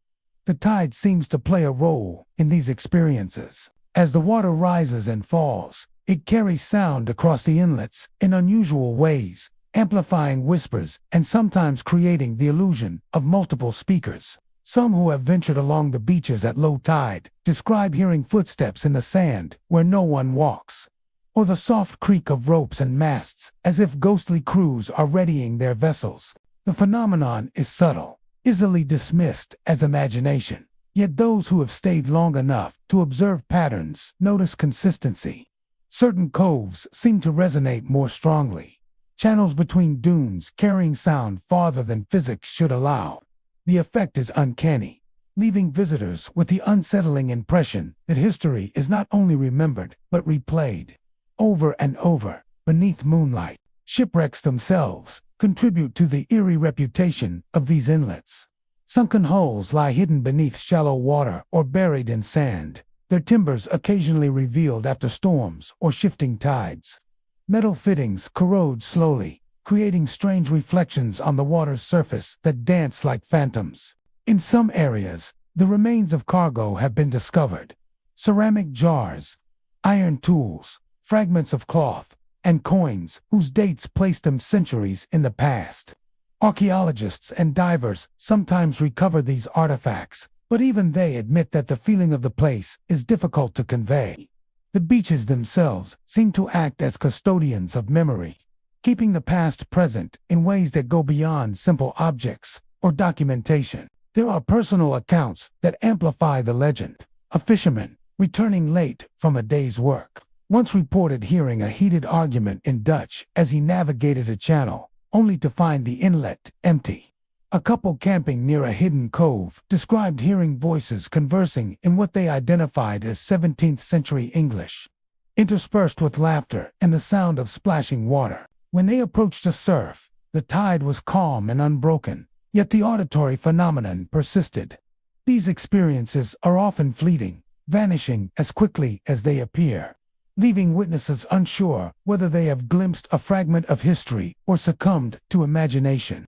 The tide seems to play a role in these experiences. As the water rises and falls, it carries sound across the inlets in unusual ways, amplifying whispers and sometimes creating the illusion of multiple speakers. Some who have ventured along the beaches at low tide describe hearing footsteps in the sand where no one walks, or the soft creak of ropes and masts as if ghostly crews are readying their vessels. The phenomenon is subtle, easily dismissed as imagination, yet those who have stayed long enough to observe patterns notice consistency. Certain coves seem to resonate more strongly, channels between dunes carrying sound farther than physics should allow. The effect is uncanny, leaving visitors with the unsettling impression that history is not only remembered but replayed over and over beneath moonlight. Shipwrecks themselves contribute to the eerie reputation of these inlets. Sunken hulls lie hidden beneath shallow water or buried in sand, their timbers occasionally revealed after storms or shifting tides. Metal fittings corrode slowly, creating strange reflections on the water's surface that dance like phantoms. In some areas, the remains of cargo have been discovered. Ceramic jars, iron tools, fragments of cloth, and coins whose dates place them centuries in the past. Archaeologists and divers sometimes recover these artifacts, but even they admit that the feeling of the place is difficult to convey. The beaches themselves seem to act as custodians of memory, keeping the past present in ways that go beyond simple objects or documentation. There are personal accounts that amplify the legend. A fisherman, returning late from a day's work, once reported hearing a heated argument in Dutch as he navigated a channel, only to find the inlet empty. A couple camping near a hidden cove described hearing voices conversing in what they identified as 17th century English, interspersed with laughter and the sound of splashing water. When they approached a surf, the tide was calm and unbroken, yet the auditory phenomenon persisted. These experiences are often fleeting, vanishing as quickly as they appear, leaving witnesses unsure whether they have glimpsed a fragment of history or succumbed to imagination.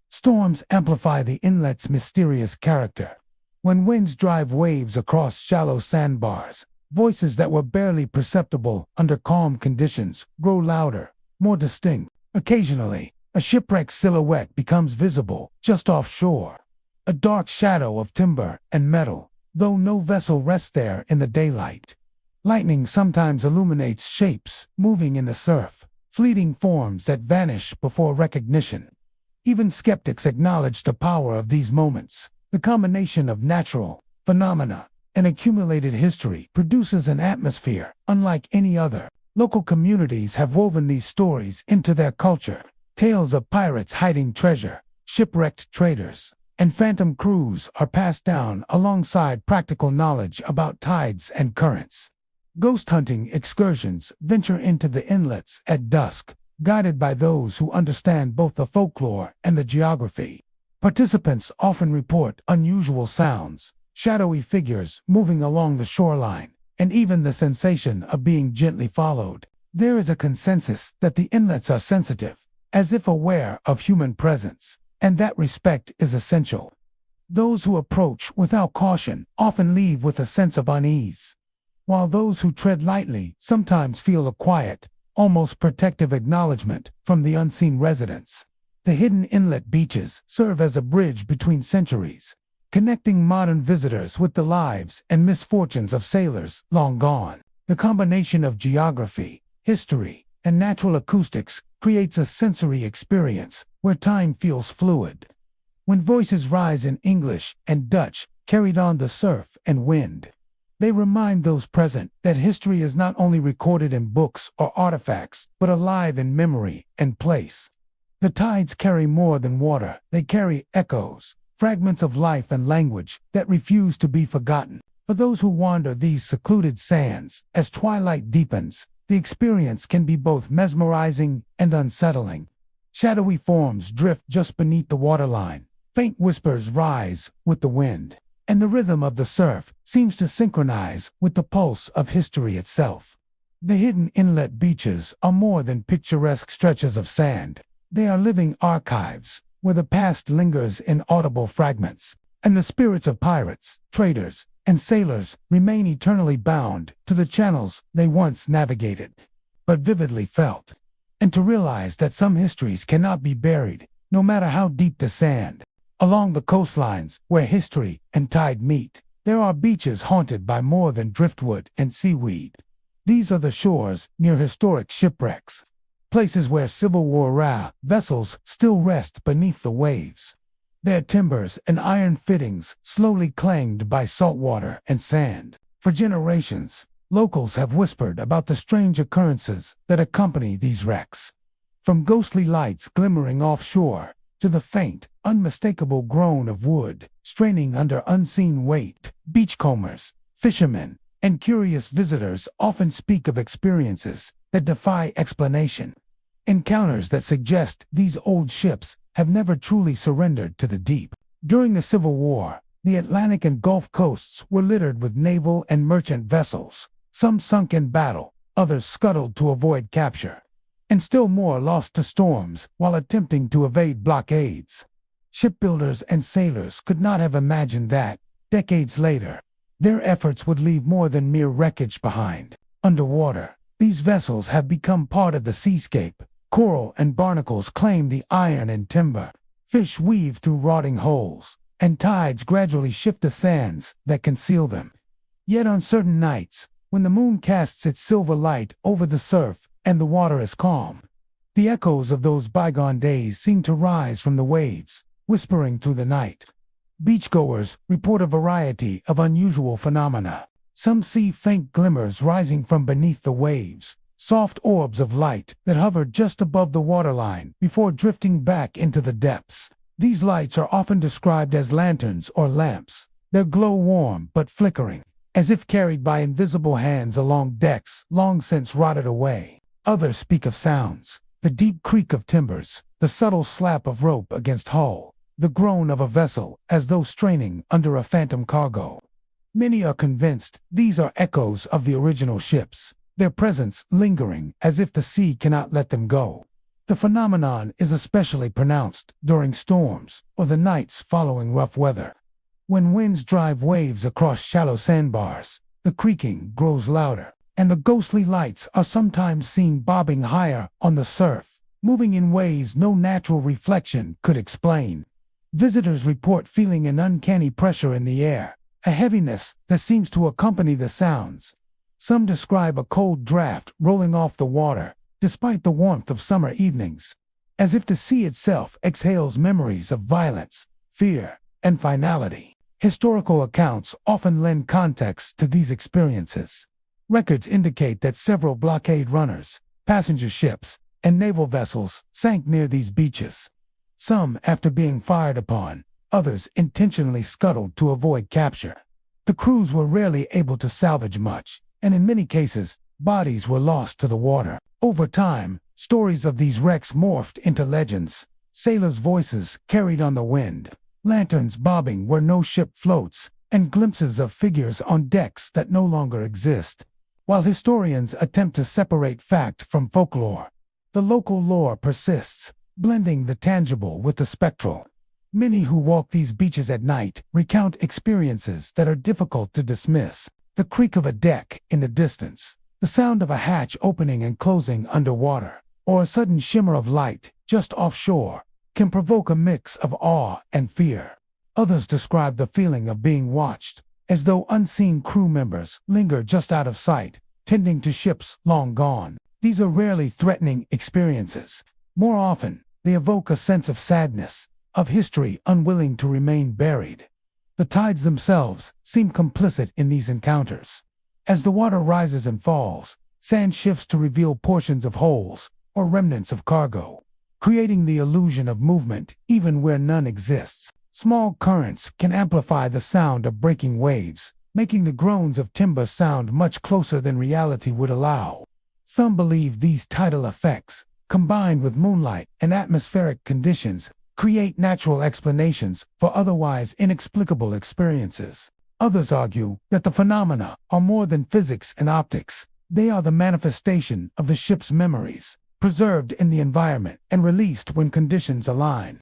Storms amplify the inlet's mysterious character. When winds drive waves across shallow sandbars, voices that were barely perceptible under calm conditions grow louder, more distinct. Occasionally, a shipwreck silhouette becomes visible just offshore, a dark shadow of timber and metal, though no vessel rests there in the daylight. Lightning sometimes illuminates shapes moving in the surf, fleeting forms that vanish before recognition. Even skeptics acknowledge the power of these moments. The combination of natural phenomena and accumulated history produces an atmosphere unlike any other. Local communities have woven these stories into their culture. Tales of pirates hiding treasure, shipwrecked traders, and phantom crews are passed down alongside practical knowledge about tides and currents. Ghost hunting excursions venture into the inlets at dusk, guided by those who understand both the folklore and the geography. Participants often report unusual sounds, shadowy figures moving along the shoreline, and even the sensation of being gently followed. There is a consensus that the inlets are sensitive, as if aware of human presence, and that respect is essential. Those who approach without caution often leave with a sense of unease, while those who tread lightly sometimes feel a quiet, almost protective acknowledgement from the unseen residents. The hidden inlet beaches serve as a bridge between centuries, connecting modern visitors with the lives and misfortunes of sailors long gone. The combination of geography, history, and natural acoustics creates a sensory experience where time feels fluid. When voices rise in English and Dutch, carried on the surf and wind, they remind those present that history is not only recorded in books or artifacts, but alive in memory and place. The tides carry more than water. They carry echoes, fragments of life and language that refuse to be forgotten. For those who wander these secluded sands, as twilight deepens, the experience can be both mesmerizing and unsettling. Shadowy forms drift just beneath the waterline. Faint whispers rise with the wind, and the rhythm of the surf seems to synchronize with the pulse of history itself. The hidden inlet beaches are more than picturesque stretches of sand. They are living archives, where the past lingers in audible fragments, and the spirits of pirates, traders, and sailors remain eternally bound to the channels they once navigated, but vividly felt. And to realize that some histories cannot be buried, no matter how deep the sand. Along the coastlines, where history and tide meet, there are beaches haunted by more than driftwood and seaweed. These are the shores near historic shipwrecks, places where Civil War vessels still rest beneath the waves, their timbers and iron fittings slowly clanged by salt water and sand. For generations, locals have whispered about the strange occurrences that accompany these wrecks. From ghostly lights glimmering offshore, to the faint, unmistakable groan of wood straining under unseen weight, beachcombers, fishermen, and curious visitors often speak of experiences that defy explanation. Encounters that suggest these old ships have never truly surrendered to the deep. During the Civil War, The Atlantic and Gulf coasts were littered with naval and merchant vessels. Some sunk in battle, others scuttled to avoid capture, and still more lost to storms while attempting to evade blockades. Shipbuilders and sailors could not have imagined that, decades later, their efforts would leave more than mere wreckage behind. Underwater, these vessels have become part of the seascape. Coral and barnacles claim the iron and timber. Fish weave through rotting holes, and tides gradually shift the sands that conceal them. Yet on certain nights, when the moon casts its silver light over the surf and the water is calm, the echoes of those bygone days seem to rise from the waves, whispering through the night. Beachgoers report a variety of unusual phenomena. Some see faint glimmers rising from beneath the waves, soft orbs of light that hover just above the waterline before drifting back into the depths. These lights are often described as lanterns or lamps. Their glow warm but flickering, as if carried by invisible hands along decks long since rotted away. Others speak of sounds: the deep creak of timbers, the subtle slap of rope against hull, the groan of a vessel as though straining under a phantom cargo. Many are convinced these are echoes of the original ships, their presence lingering as if the sea cannot let them go. The phenomenon is especially pronounced during storms or the nights following rough weather. When winds drive waves across shallow sandbars, the creaking grows louder, and the ghostly lights are sometimes seen bobbing higher on the surf, moving in ways no natural reflection could explain. Visitors report feeling an uncanny pressure in the air, a heaviness that seems to accompany the sounds. Some describe a cold draft rolling off the water, despite the warmth of summer evenings, as if the sea itself exhales memories of violence, fear, and finality. Historical accounts often lend context to these experiences. Records indicate that several blockade runners, passenger ships, and naval vessels sank near these beaches. Some after being fired upon, others intentionally scuttled to avoid capture. The crews were rarely able to salvage much, and in many cases, bodies were lost to the water. Over time, stories of these wrecks morphed into legends. Sailors' voices carried on the wind, lanterns bobbing where no ship floats, and glimpses of figures on decks that no longer exist. While historians attempt to separate fact from folklore, the local lore persists, blending the tangible with the spectral. Many who walk these beaches at night recount experiences that are difficult to dismiss. The creak of a deck in the distance, the sound of a hatch opening and closing underwater, or a sudden shimmer of light just offshore, can provoke a mix of awe and fear. Others describe the feeling of being watched, as though unseen crew members linger just out of sight, tending to ships long gone. These are rarely threatening experiences. More often, they evoke a sense of sadness, of history unwilling to remain buried. The tides themselves seem complicit in these encounters. As the water rises and falls, sand shifts to reveal portions of holes or remnants of cargo, creating the illusion of movement even where none exists. Small currents can amplify the sound of breaking waves, making the groans of timber sound much closer than reality would allow. Some believe these tidal effects, combined with moonlight and atmospheric conditions, create natural explanations for otherwise inexplicable experiences. Others argue that the phenomena are more than physics and optics. They are the manifestation of the ship's memories, preserved in the environment and released when conditions align.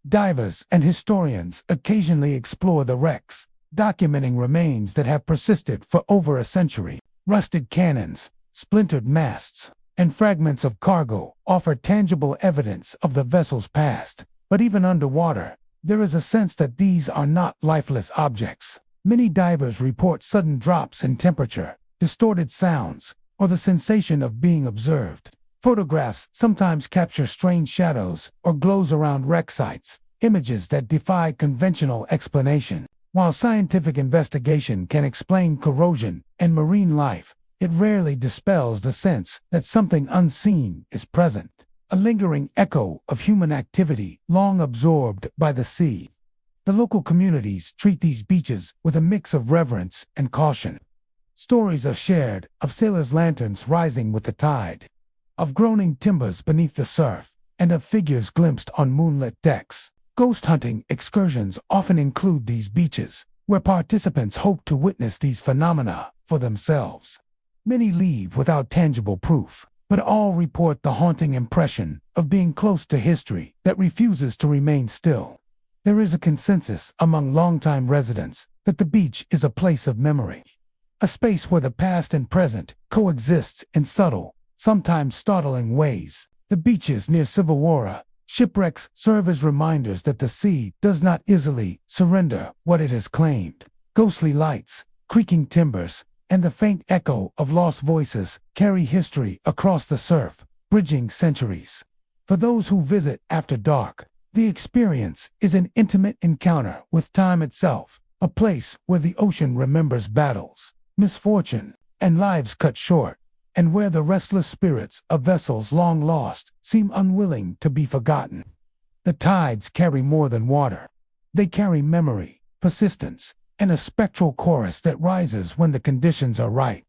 Divers and historians occasionally explore the wrecks, documenting remains that have persisted for over a century. Rusted cannons, splintered masts, and fragments of cargo offer tangible evidence of the vessel's past. But even underwater, there is a sense that these are not lifeless objects. Many divers report sudden drops in temperature, distorted sounds, or the sensation of being observed. Photographs sometimes capture strange shadows or glows around wreck sites, images that defy conventional explanation. While scientific investigation can explain corrosion and marine life, it rarely dispels the sense that something unseen is present. A lingering echo of human activity long absorbed by the sea. The local communities treat these beaches with a mix of reverence and caution. Stories are shared of sailors' lanterns rising with the tide, of groaning timbers beneath the surf, and of figures glimpsed on moonlit decks. Ghost hunting excursions often include these beaches, where participants hope to witness these phenomena for themselves. Many leave without tangible proof, but all report the haunting impression of being close to history that refuses to remain still. There is a consensus among longtime residents that the beach is a place of memory, a space where the past and present coexists in subtle, sometimes startling ways. The beaches near Civil shipwrecks serve as reminders that the sea does not easily surrender what it has claimed. Ghostly lights, creaking timbers, and the faint echo of lost voices carry history across the surf, bridging centuries. For those who visit after dark, the experience is an intimate encounter with time itself, a place where the ocean remembers battles, misfortune, and lives cut short, and where the restless spirits of vessels long lost seem unwilling to be forgotten. The tides carry more than water. They carry memory, persistence, and a spectral chorus that rises when the conditions are right.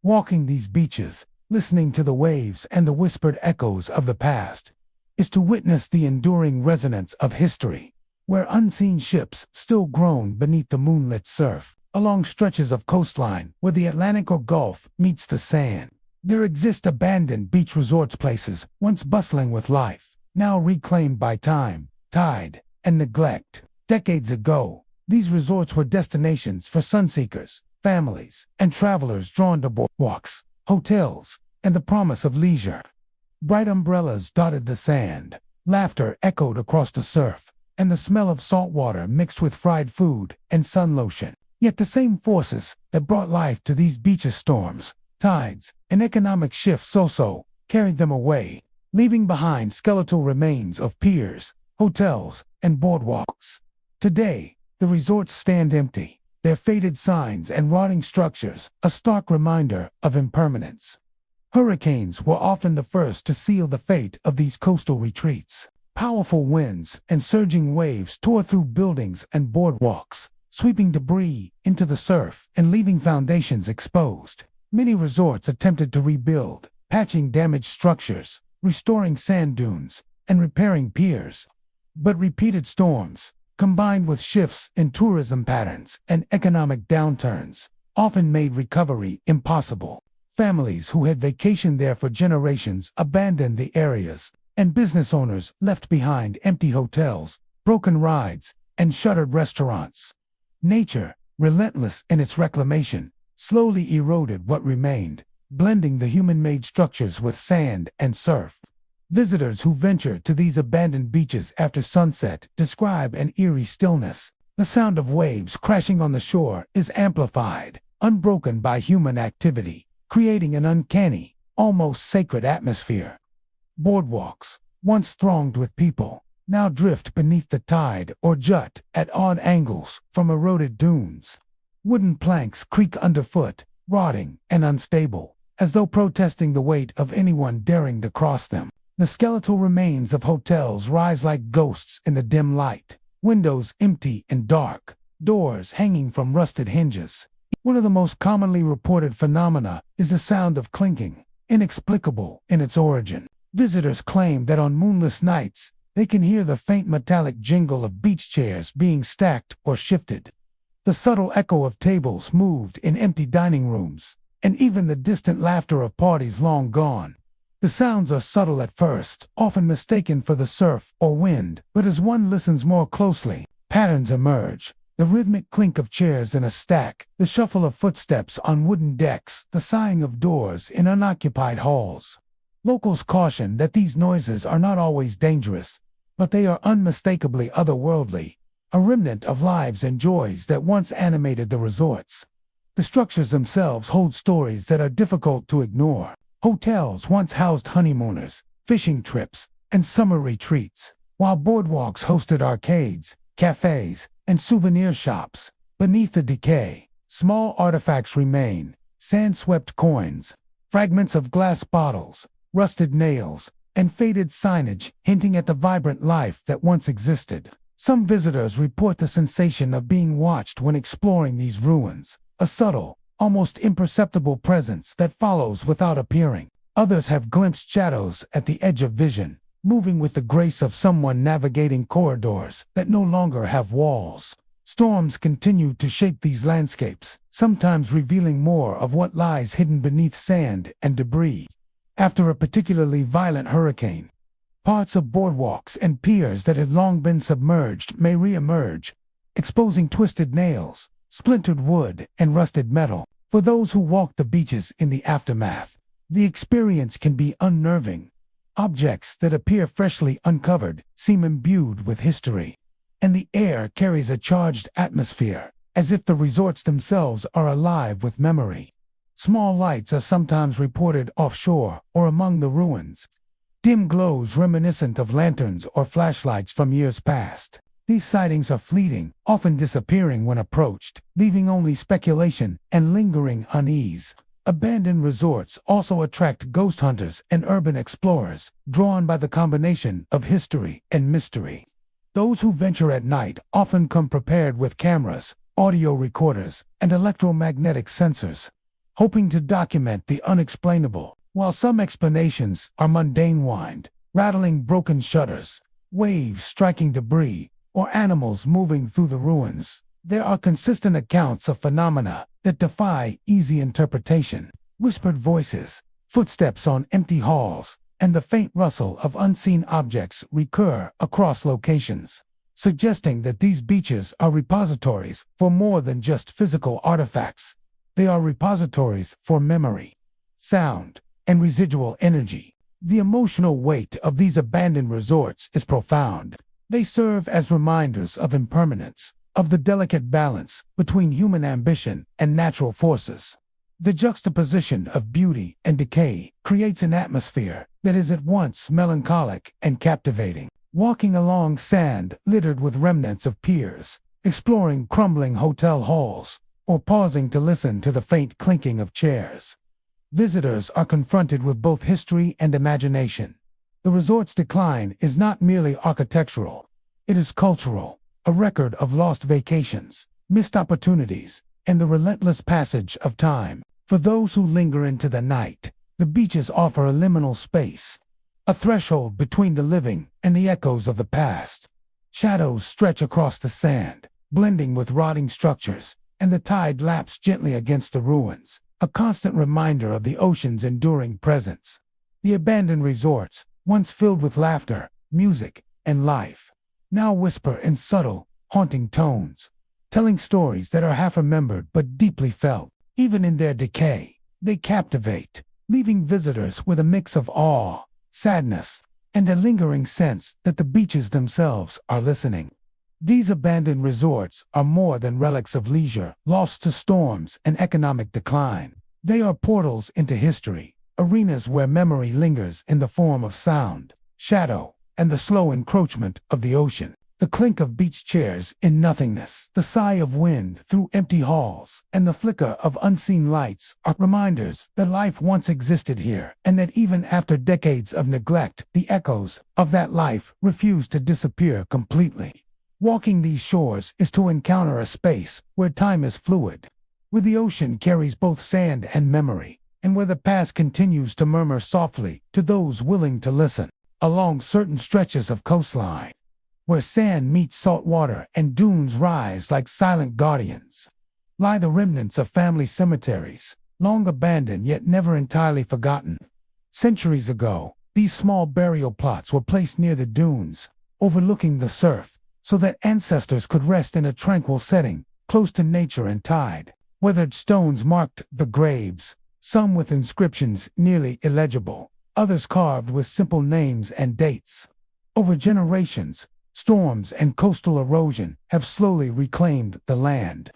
Walking these beaches, listening to the waves and the whispered echoes of the past, is to witness the enduring resonance of history, where unseen ships still groan beneath the moonlit surf. Along stretches of coastline where the Atlantic or Gulf meets the sand, there exist abandoned beach resorts, places once bustling with life, now reclaimed by time, tide, and neglect. Decades ago, these resorts were destinations for sunseekers, families, and travelers drawn to boardwalks, hotels, and the promise of leisure. Bright umbrellas dotted the sand, laughter echoed across the surf, and the smell of salt water mixed with fried food and sun lotion. Yet the same forces that brought life to these beaches, storms, tides, and economic shifts also carried them away, leaving behind skeletal remains of piers, hotels, and boardwalks. Today, the resorts stand empty, their faded signs and rotting structures a stark reminder of impermanence. Hurricanes were often the first to seal the fate of these coastal retreats. Powerful winds and surging waves tore through buildings and boardwalks, sweeping debris into the surf and leaving foundations exposed. Many resorts attempted to rebuild, patching damaged structures, restoring sand dunes, and repairing piers. But repeated storms, combined with shifts in tourism patterns and economic downturns, often made recovery impossible. Families who had vacationed there for generations abandoned the areas, and business owners left behind empty hotels, broken rides, and shuttered restaurants. Nature, relentless in its reclamation, slowly eroded what remained, blending the human-made structures with sand and surf. Visitors who venture to these abandoned beaches after sunset describe an eerie stillness. The sound of waves crashing on the shore is amplified, unbroken by human activity, creating an uncanny, almost sacred atmosphere. Boardwalks, once thronged with people, now drift beneath the tide or jut at odd angles from eroded dunes. Wooden planks creak underfoot, rotting and unstable, as though protesting the weight of anyone daring to cross them. The skeletal remains of hotels rise like ghosts in the dim light, windows empty and dark, doors hanging from rusted hinges. One of the most commonly reported phenomena is the sound of clinking, inexplicable in its origin. Visitors claim that on moonless nights, they can hear the faint metallic jingle of beach chairs being stacked or shifted, the subtle echo of tables moved in empty dining rooms, and even the distant laughter of parties long gone. The sounds are subtle at first, often mistaken for the surf or wind, but as one listens more closely, patterns emerge. The rhythmic clink of chairs in a stack, the shuffle of footsteps on wooden decks, the sighing of doors in unoccupied halls. Locals caution that these noises are not always dangerous, but they are unmistakably otherworldly, a remnant of lives and joys that once animated the resorts. The structures themselves hold stories that are difficult to ignore. Hotels once housed honeymooners, fishing trips, and summer retreats, while boardwalks hosted arcades, cafes, and souvenir shops. Beneath the decay, small artifacts remain: sand-swept coins, fragments of glass bottles, rusted nails, and faded signage hinting at the vibrant life that once existed. Some visitors report the sensation of being watched when exploring these ruins, a subtle, almost imperceptible presence that follows without appearing. Others have glimpsed shadows at the edge of vision, moving with the grace of someone navigating corridors that no longer have walls. Storms continue to shape these landscapes, sometimes revealing more of what lies hidden beneath sand and debris. After a particularly violent hurricane, parts of boardwalks and piers that had long been submerged may re-emerge, exposing twisted nails, splintered wood, and rusted metal. For those who walk the beaches in the aftermath, the experience can be unnerving. Objects that appear freshly uncovered seem imbued with history, and the air carries a charged atmosphere, as if the resorts themselves are alive with memory. Small lights are sometimes reported offshore or among the ruins, dim glows reminiscent of lanterns or flashlights from years past. These sightings are fleeting, often disappearing when approached, leaving only speculation and lingering unease. Abandoned resorts also attract ghost hunters and urban explorers, drawn by the combination of history and mystery. Those who venture at night often come prepared with cameras, audio recorders, and electromagnetic sensors, hoping to document the unexplainable. While some explanations are mundane, wind rattling broken shutters, waves striking debris, or animals moving through the ruins, there are consistent accounts of phenomena that defy easy interpretation. Whispered voices, footsteps on empty halls, and the faint rustle of unseen objects recur across locations, suggesting that these beaches are repositories for more than just physical artifacts. They are repositories for memory, sound, and residual energy. The emotional weight of these abandoned resorts is profound. They serve as reminders of impermanence, of the delicate balance between human ambition and natural forces. The juxtaposition of beauty and decay creates an atmosphere that is at once melancholic and captivating. Walking along sand littered with remnants of piers, exploring crumbling hotel halls, or pausing to listen to the faint clinking of chairs, visitors are confronted with both history and imagination. The resort's decline is not merely architectural, it is cultural, a record of lost vacations, missed opportunities, and the relentless passage of time. For those who linger into the night, the beaches offer a liminal space, a threshold between the living and the echoes of the past. Shadows stretch across the sand, blending with rotting structures, and the tide laps gently against the ruins, a constant reminder of the ocean's enduring presence. The abandoned resorts, once filled with laughter, music, and life, now whisper in subtle, haunting tones, telling stories that are half remembered but deeply felt. Even in their decay, they captivate, leaving visitors with a mix of awe, sadness, and a lingering sense that the beaches themselves are listening. These abandoned resorts are more than relics of leisure, lost to storms and economic decline. They are portals into history, arenas where memory lingers in the form of sound, shadow, and the slow encroachment of the ocean. The clink of beach chairs in nothingness, the sigh of wind through empty halls, and the flicker of unseen lights are reminders that life once existed here, and that even after decades of neglect, the echoes of that life refuse to disappear completely. Walking these shores is to encounter a space where time is fluid, where the ocean carries both sand and memory, and where the past continues to murmur softly to those willing to listen. Along certain stretches of coastline, where sand meets salt water and dunes rise like silent guardians, lie the remnants of family cemeteries, long abandoned yet never entirely forgotten. Centuries ago, these small burial plots were placed near the dunes, overlooking the surf, so that ancestors could rest in a tranquil setting, close to nature and tide. Weathered stones marked the graves, some with inscriptions nearly illegible, others carved with simple names and dates. Over generations, storms and coastal erosion have slowly reclaimed the land,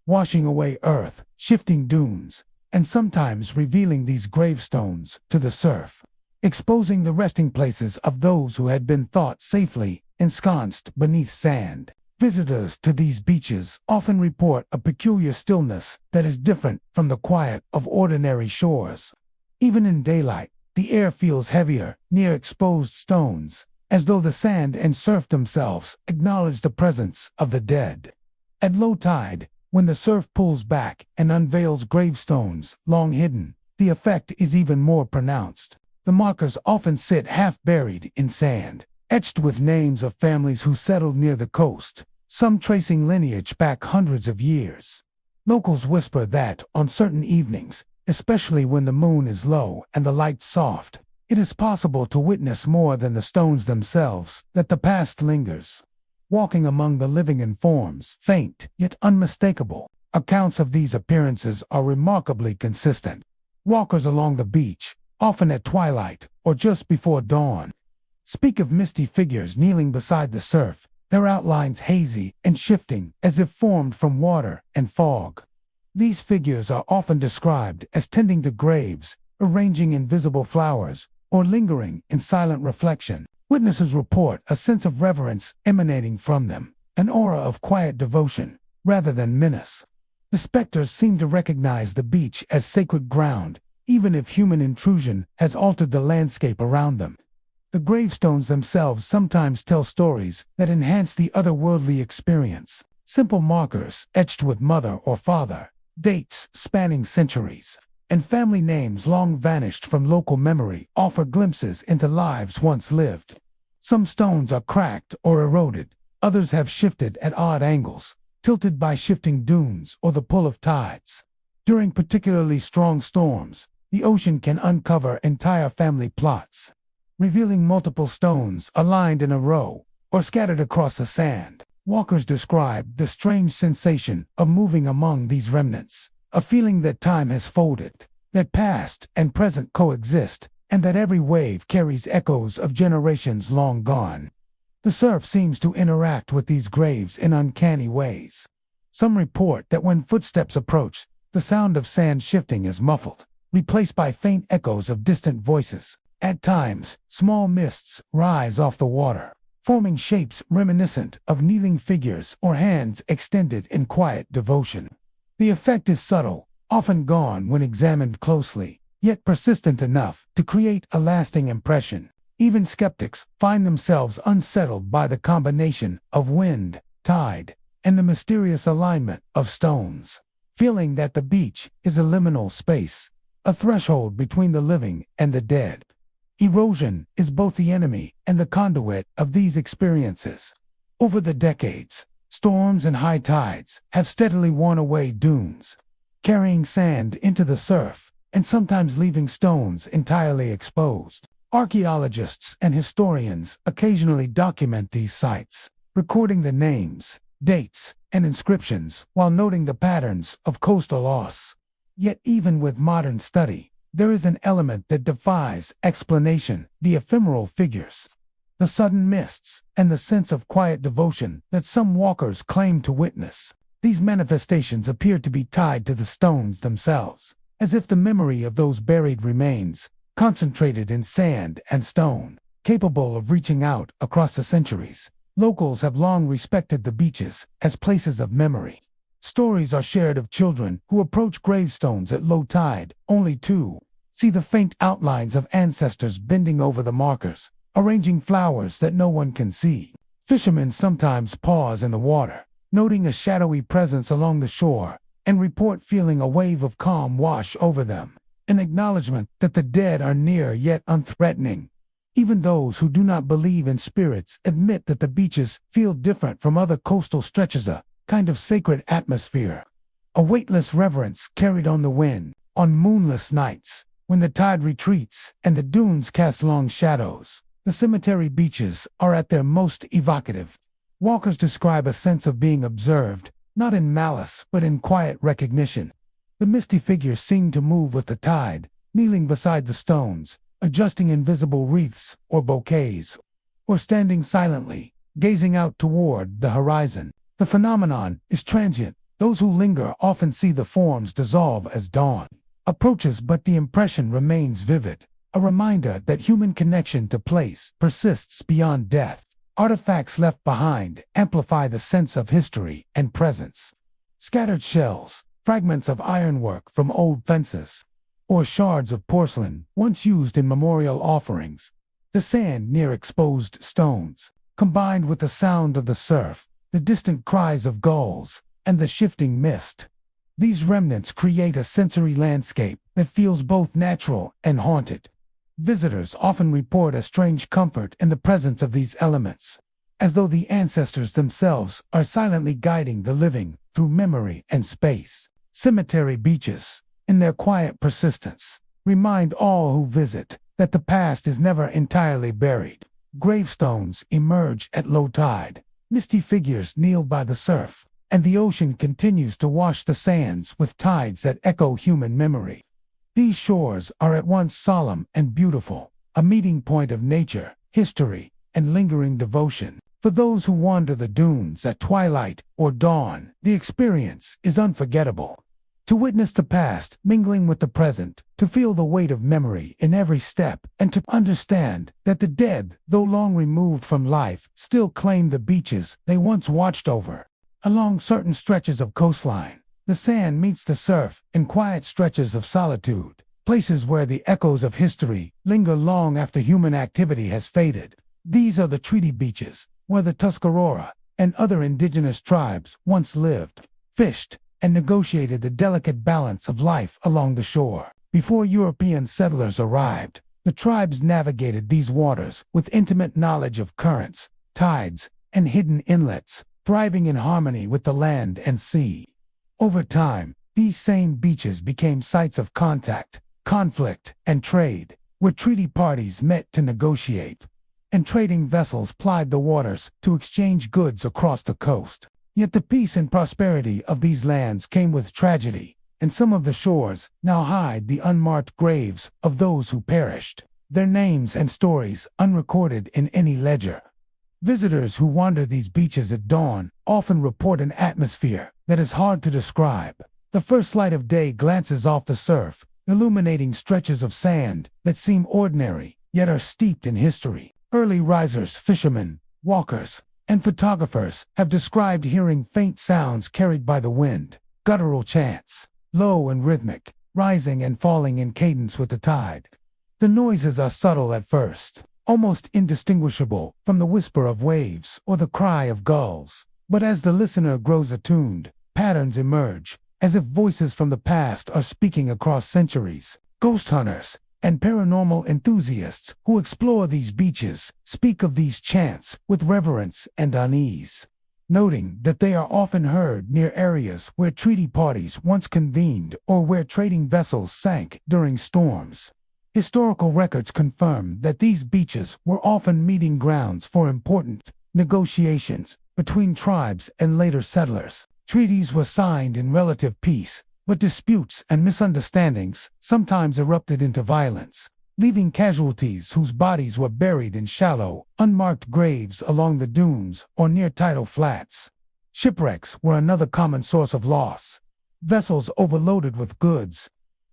washing away earth, shifting dunes, and sometimes revealing these gravestones to the surf, exposing the resting places of those who had been thought safely ensconced beneath sand. Visitors to these beaches often report a peculiar stillness that is different from the quiet of ordinary shores. Even in daylight, the air feels heavier near exposed stones, as though the sand and surf themselves acknowledge the presence of the dead. At low tide, when the surf pulls back and unveils gravestones long hidden, the effect is even more pronounced. The markers often sit half buried in sand, etched with names of families who settled near the coast, some tracing lineage back hundreds of years. Locals whisper that, on certain evenings, especially when the moon is low and the light soft, it is possible to witness more than the stones themselves, that the past lingers. Walking among the living in forms, faint yet unmistakable, accounts of these appearances are remarkably consistent. Walkers along the beach, often at twilight or just before dawn, speak of misty figures kneeling beside the surf, their outlines hazy and shifting as if formed from water and fog. These figures are often described as tending to graves, arranging invisible flowers, or lingering in silent reflection. Witnesses report a sense of reverence emanating from them, an aura of quiet devotion, rather than menace. The specters seem to recognize the beach as sacred ground, even if human intrusion has altered the landscape around them. The gravestones themselves sometimes tell stories that enhance the otherworldly experience. Simple markers etched with mother or father, dates spanning centuries, and family names long vanished from local memory offer glimpses into lives once lived. Some stones are cracked or eroded, others have shifted at odd angles, tilted by shifting dunes or the pull of tides. During particularly strong storms, the ocean can uncover entire family plots, revealing multiple stones aligned in a row or scattered across the sand. Walkers describe the strange sensation of moving among these remnants, a feeling that time has folded, that past and present coexist, and that every wave carries echoes of generations long gone. The surf seems to interact with these graves in uncanny ways. Some report that when footsteps approach, the sound of sand shifting is muffled, replaced by faint echoes of distant voices. At times, small mists rise off the water, forming shapes reminiscent of kneeling figures or hands extended in quiet devotion. The effect is subtle, often gone when examined closely, yet persistent enough to create a lasting impression. Even skeptics find themselves unsettled by the combination of wind, tide, and the mysterious alignment of stones, feeling that the beach is a liminal space, a threshold between the living and the dead. Erosion is both the enemy and the conduit of these experiences. Over the decades, storms and high tides have steadily worn away dunes, carrying sand into the surf, and sometimes leaving stones entirely exposed. Archaeologists and historians occasionally document these sites, recording the names, dates, and inscriptions while noting the patterns of coastal loss. Yet even with modern study, there is an element that defies explanation: the ephemeral figures, the sudden mists, and the sense of quiet devotion that some walkers claim to witness. These manifestations appear to be tied to the stones themselves, as if the memory of those buried remains, concentrated in sand and stone, capable of reaching out across the centuries. Locals have long respected the beaches as places of memory. Stories are shared of children who approach gravestones at low tide, only to see the faint outlines of ancestors bending over the markers, arranging flowers that no one can see. Fishermen sometimes pause in the water, noting a shadowy presence along the shore, and report feeling a wave of calm wash over them, an acknowledgement that the dead are near yet unthreatening. Even those who do not believe in spirits admit that the beaches feel different from other coastal stretches, a kind of sacred atmosphere, a weightless reverence carried on the wind. On moonless nights, when the tide retreats and the dunes cast long shadows, the cemetery beaches are at their most evocative. Walkers describe a sense of being observed, not in malice but in quiet recognition. The misty figures seem to move with the tide, kneeling beside the stones, adjusting invisible wreaths or bouquets, or standing silently, gazing out toward the horizon. The phenomenon is transient. Those who linger often see the forms dissolve as dawn approaches, but the impression remains vivid, a reminder that human connection to place persists beyond death. Artifacts left behind amplify the sense of history and presence. Scattered shells, fragments of ironwork from old fences, or shards of porcelain once used in memorial offerings. The sand near exposed stones, combined with the sound of the surf, the distant cries of gulls, and the shifting mist. These remnants create a sensory landscape that feels both natural and haunted. Visitors often report a strange comfort in the presence of these elements, as though the ancestors themselves are silently guiding the living through memory and space. Cemetery beaches, in their quiet persistence, remind all who visit that the past is never entirely buried. Gravestones emerge at low tide, misty figures kneel by the surf, and the ocean continues to wash the sands with tides that echo human memory. These shores are at once solemn and beautiful, a meeting point of nature, history, and lingering devotion. For those who wander the dunes at twilight or dawn, the experience is unforgettable. To witness the past mingling with the present, to feel the weight of memory in every step, and to understand that the dead, though long removed from life, still claim the beaches they once watched over. Along certain stretches of coastline, the sand meets the surf in quiet stretches of solitude, places where the echoes of history linger long after human activity has faded. These are the treaty beaches, where the Tuscarora and other indigenous tribes once lived, fished, and negotiated the delicate balance of life along the shore. Before European settlers arrived, the tribes navigated these waters with intimate knowledge of currents, tides, and hidden inlets, thriving in harmony with the land and sea. Over time, these same beaches became sites of contact, conflict, and trade, where treaty parties met to negotiate, and trading vessels plied the waters to exchange goods across the coast. Yet the peace and prosperity of these lands came with tragedy, and some of the shores now hide the unmarked graves of those who perished, their names and stories unrecorded in any ledger. Visitors who wander these beaches at dawn often report an atmosphere that is hard to describe. The first light of day glances off the surf, illuminating stretches of sand that seem ordinary, yet are steeped in history. Early risers, fishermen, walkers, and photographers have described hearing faint sounds carried by the wind, guttural chants, low and rhythmic, rising and falling in cadence with the tide. The noises are subtle at first, almost indistinguishable from the whisper of waves or the cry of gulls. But as the listener grows attuned, patterns emerge, as if voices from the past are speaking across centuries. Ghost hunters and paranormal enthusiasts who explore these beaches speak of these chants with reverence and unease, noting that they are often heard near areas where treaty parties once convened or where trading vessels sank during storms. Historical records confirm that these beaches were often meeting grounds for important negotiations between tribes and later settlers. Treaties were signed in relative peace, but disputes and misunderstandings sometimes erupted into violence, leaving casualties whose bodies were buried in shallow, unmarked graves along the dunes or near tidal flats. Shipwrecks were another common source of loss. Vessels overloaded with goods,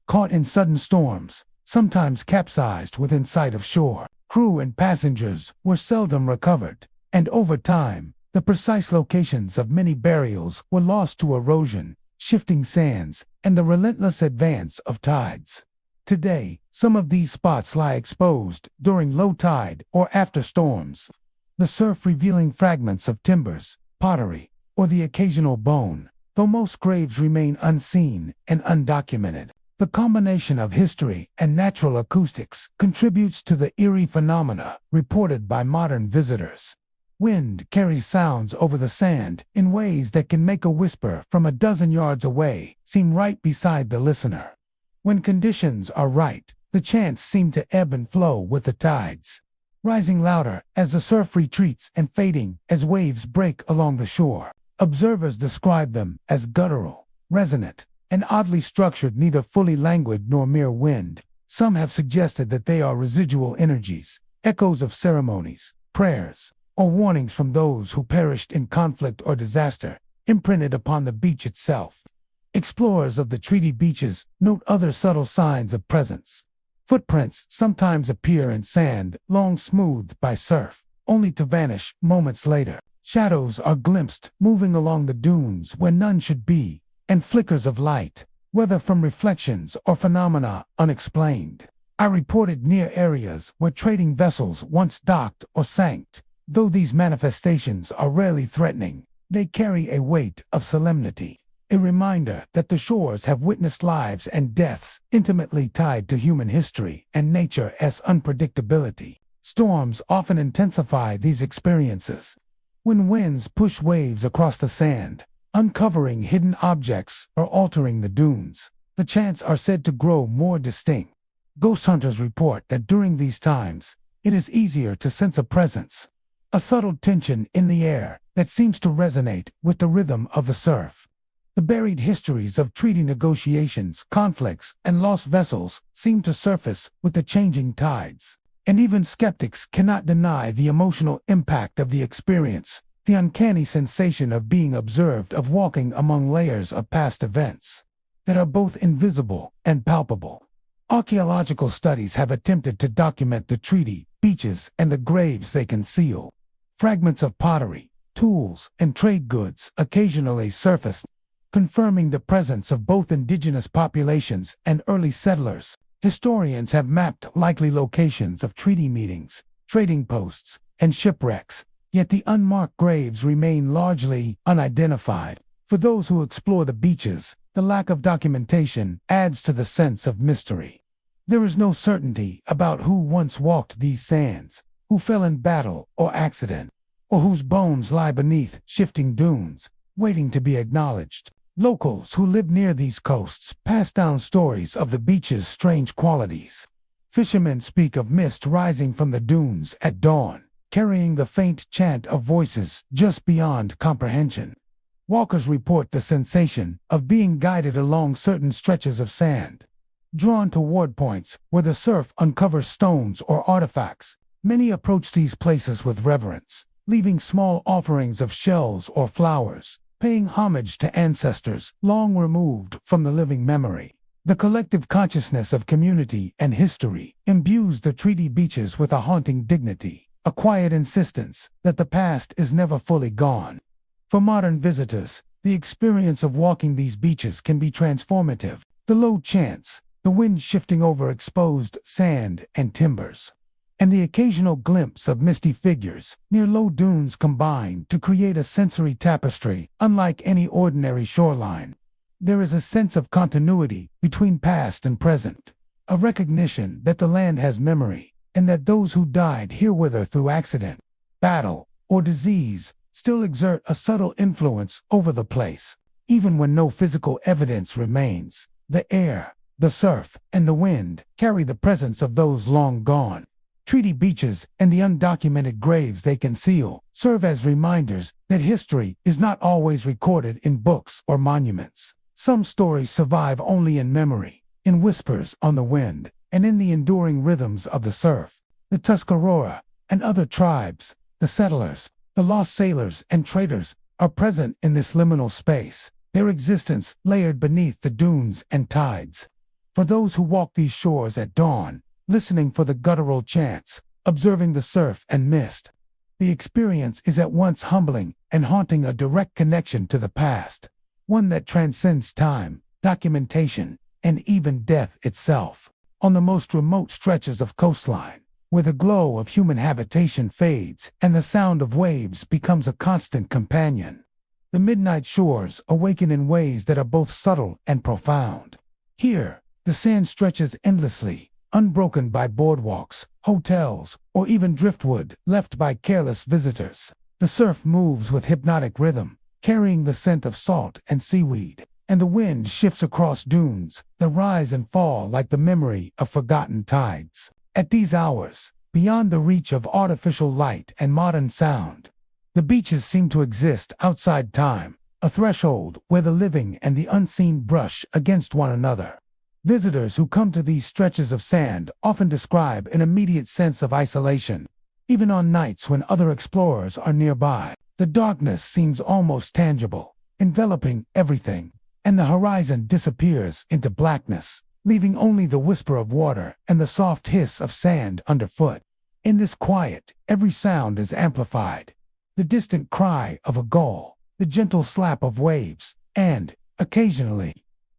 caught in sudden storms, sometimes capsized within sight of shore. Crew and passengers were seldom recovered, and over time, the precise locations of many burials were lost to erosion, shifting sands, and the relentless advance of tides. Today, some of these spots lie exposed during low tide or after storms, the surf revealing fragments of timbers, pottery, or the occasional bone, though most graves remain unseen and undocumented. The combination of history and natural acoustics contributes to the eerie phenomena reported by modern visitors. Wind carries sounds over the sand in ways that can make a whisper from a dozen yards away seem right beside the listener. When conditions are right, the chants seem to ebb and flow with the tides, rising louder as the surf retreats and fading as waves break along the shore. Observers describe them as guttural, resonant, and oddly structured, neither fully languid nor mere wind. Some have suggested that they are residual energies, echoes of ceremonies, prayers, or warnings from those who perished in conflict or disaster, imprinted upon the beach itself. Explorers of the treaty beaches note other subtle signs of presence. Footprints sometimes appear in sand long smoothed by surf, only to vanish moments later. Shadows are glimpsed moving along the dunes where none should be, and flickers of light, whether from reflections or phenomena unexplained, are reported near areas where trading vessels once docked or sank. Though these manifestations are rarely threatening, they carry a weight of solemnity. a reminder that the shores have witnessed lives and deaths intimately tied to human history and nature's unpredictability. Storms often intensify these experiences. When winds push waves across the sand, uncovering hidden objects or altering the dunes, the chants are said to grow more distinct. Ghost hunters report that during these times, it is easier to sense a presence, a subtle tension in the air that seems to resonate with the rhythm of the surf. The buried histories of treaty negotiations, conflicts, and lost vessels seem to surface with the changing tides. And even skeptics cannot deny the emotional impact of the experience, the uncanny sensation of being observed, of walking among layers of past events that are both invisible and palpable. Archaeological studies have attempted to document the treaty beaches and the graves they conceal. Fragments of pottery, tools, and trade goods occasionally surface, confirming the presence of both indigenous populations and early settlers. Historians have mapped likely locations of treaty meetings, trading posts, and shipwrecks, yet the unmarked graves remain largely unidentified. For those who explore the beaches, the lack of documentation adds to the sense of mystery. There is no certainty about who once walked these sands, who fell in battle or accident, or whose bones lie beneath shifting dunes, waiting to be acknowledged. Locals who live near these coasts pass down stories of the beach's strange qualities. Fishermen speak of mist rising from the dunes at dawn, carrying the faint chant of voices just beyond comprehension. Walkers report the sensation of being guided along certain stretches of sand, drawn toward points where the surf uncovers stones or artifacts. Many approach these places with reverence, leaving small offerings of shells or flowers, paying homage to ancestors long removed from the living memory. The collective consciousness of community and history imbues the treaty beaches with a haunting dignity, a quiet insistence that the past is never fully gone. For modern visitors, the experience of walking these beaches can be transformative. The low chants, the wind shifting over exposed sand and timbers, and the occasional glimpse of misty figures near low dunes combine to create a sensory tapestry unlike any ordinary shoreline. There is a sense of continuity between past and present, a recognition that the land has memory, and that those who died here, whether through accident, battle, or disease, still exert a subtle influence over the place. Even when no physical evidence remains, the air, the surf, and the wind carry the presence of those long gone. Treaty beaches and the undocumented graves they conceal serve as reminders that history is not always recorded in books or monuments. Some stories survive only in memory, in whispers on the wind, and in the enduring rhythms of the surf. The Tuscarora and other tribes, the settlers, the lost sailors and traders, are present in this liminal space, their existence layered beneath the dunes and tides. For those who walk these shores at dawn, listening for the guttural chants, observing the surf and mist, the experience is at once humbling and haunting, a direct connection to the past, one that transcends time, documentation, and even death itself. On the most remote stretches of coastline, where the glow of human habitation fades and the sound of waves becomes a constant companion, the midnight shores awaken in ways that are both subtle and profound. Here, the sand stretches endlessly, unbroken by boardwalks, hotels, or even driftwood left by careless visitors. The surf moves with hypnotic rhythm, carrying the scent of salt and seaweed, and the wind shifts across dunes that rise and fall like the memory of forgotten tides. At these hours, beyond the reach of artificial light and modern sound, the beaches seem to exist outside time, a threshold where the living and the unseen brush against one another. Visitors who come to these stretches of sand often describe an immediate sense of isolation. Even on nights when other explorers are nearby, the darkness seems almost tangible, enveloping everything, and the horizon disappears into blackness, leaving only the whisper of water and the soft hiss of sand underfoot. In this quiet, every sound is amplified. The distant cry of a gull, the gentle slap of waves, and, occasionally,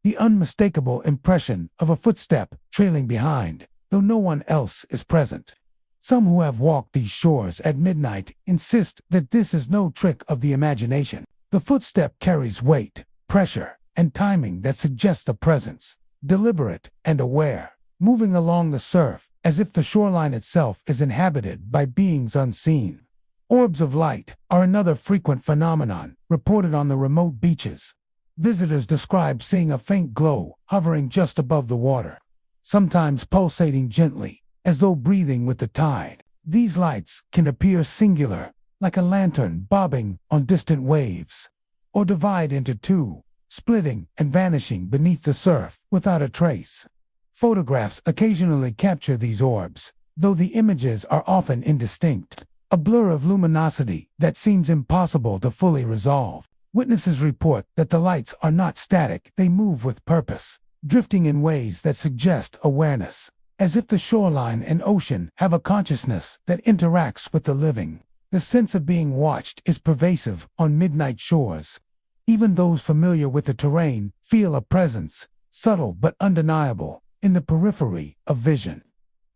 the unmistakable impression of a footstep trailing behind, though no one else is present. Some who have walked these shores at midnight insist that this is no trick of the imagination. The footstep carries weight, pressure, and timing that suggests a presence, deliberate and aware, moving along the surf as if the shoreline itself is inhabited by beings unseen. Orbs of light are another frequent phenomenon reported on the remote beaches. Visitors describe seeing a faint glow hovering just above the water, sometimes pulsating gently, as though breathing with the tide. These lights can appear singular, like a lantern bobbing on distant waves, or divide into two, splitting and vanishing beneath the surf without a trace. Photographs occasionally capture these orbs, though the images are often indistinct, a blur of luminosity that seems impossible to fully resolve. Witnesses report that the lights are not static, they move with purpose, drifting in ways that suggest awareness, as if the shoreline and ocean have a consciousness that interacts with the living. The sense of being watched is pervasive on midnight shores. Even those familiar with the terrain feel a presence, subtle but undeniable, in the periphery of vision.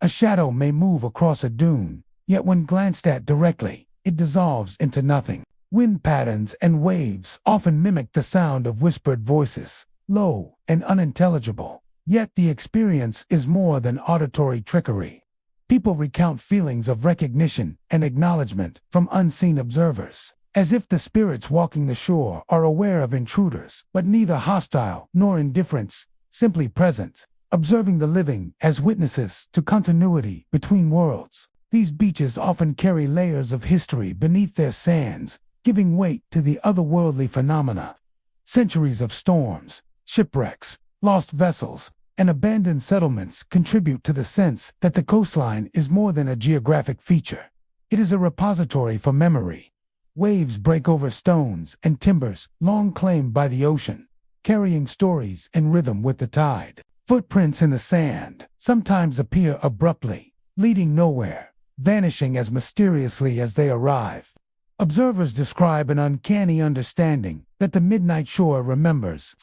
A shadow may move across a dune, yet when glanced at directly, it dissolves into nothing. Wind patterns and waves often mimic the sound of whispered voices, low and unintelligible. Yet the experience is more than auditory trickery. People recount feelings of recognition and acknowledgement from unseen observers, as if the spirits walking the shore are aware of intruders, but neither hostile nor indifferent, simply present, observing the living as witnesses to continuity between worlds. These beaches often carry layers of history beneath their sands, giving weight to the otherworldly phenomena. Centuries of storms, shipwrecks, lost vessels, and abandoned settlements contribute to the sense that the coastline is more than a geographic feature. It is a repository for memory. Waves break over stones and timbers long claimed by the ocean, carrying stories and rhythm with the tide. Footprints in the sand sometimes appear abruptly, leading nowhere, vanishing as mysteriously as they arrive. Observers describe an uncanny understanding that the midnight shore remembers,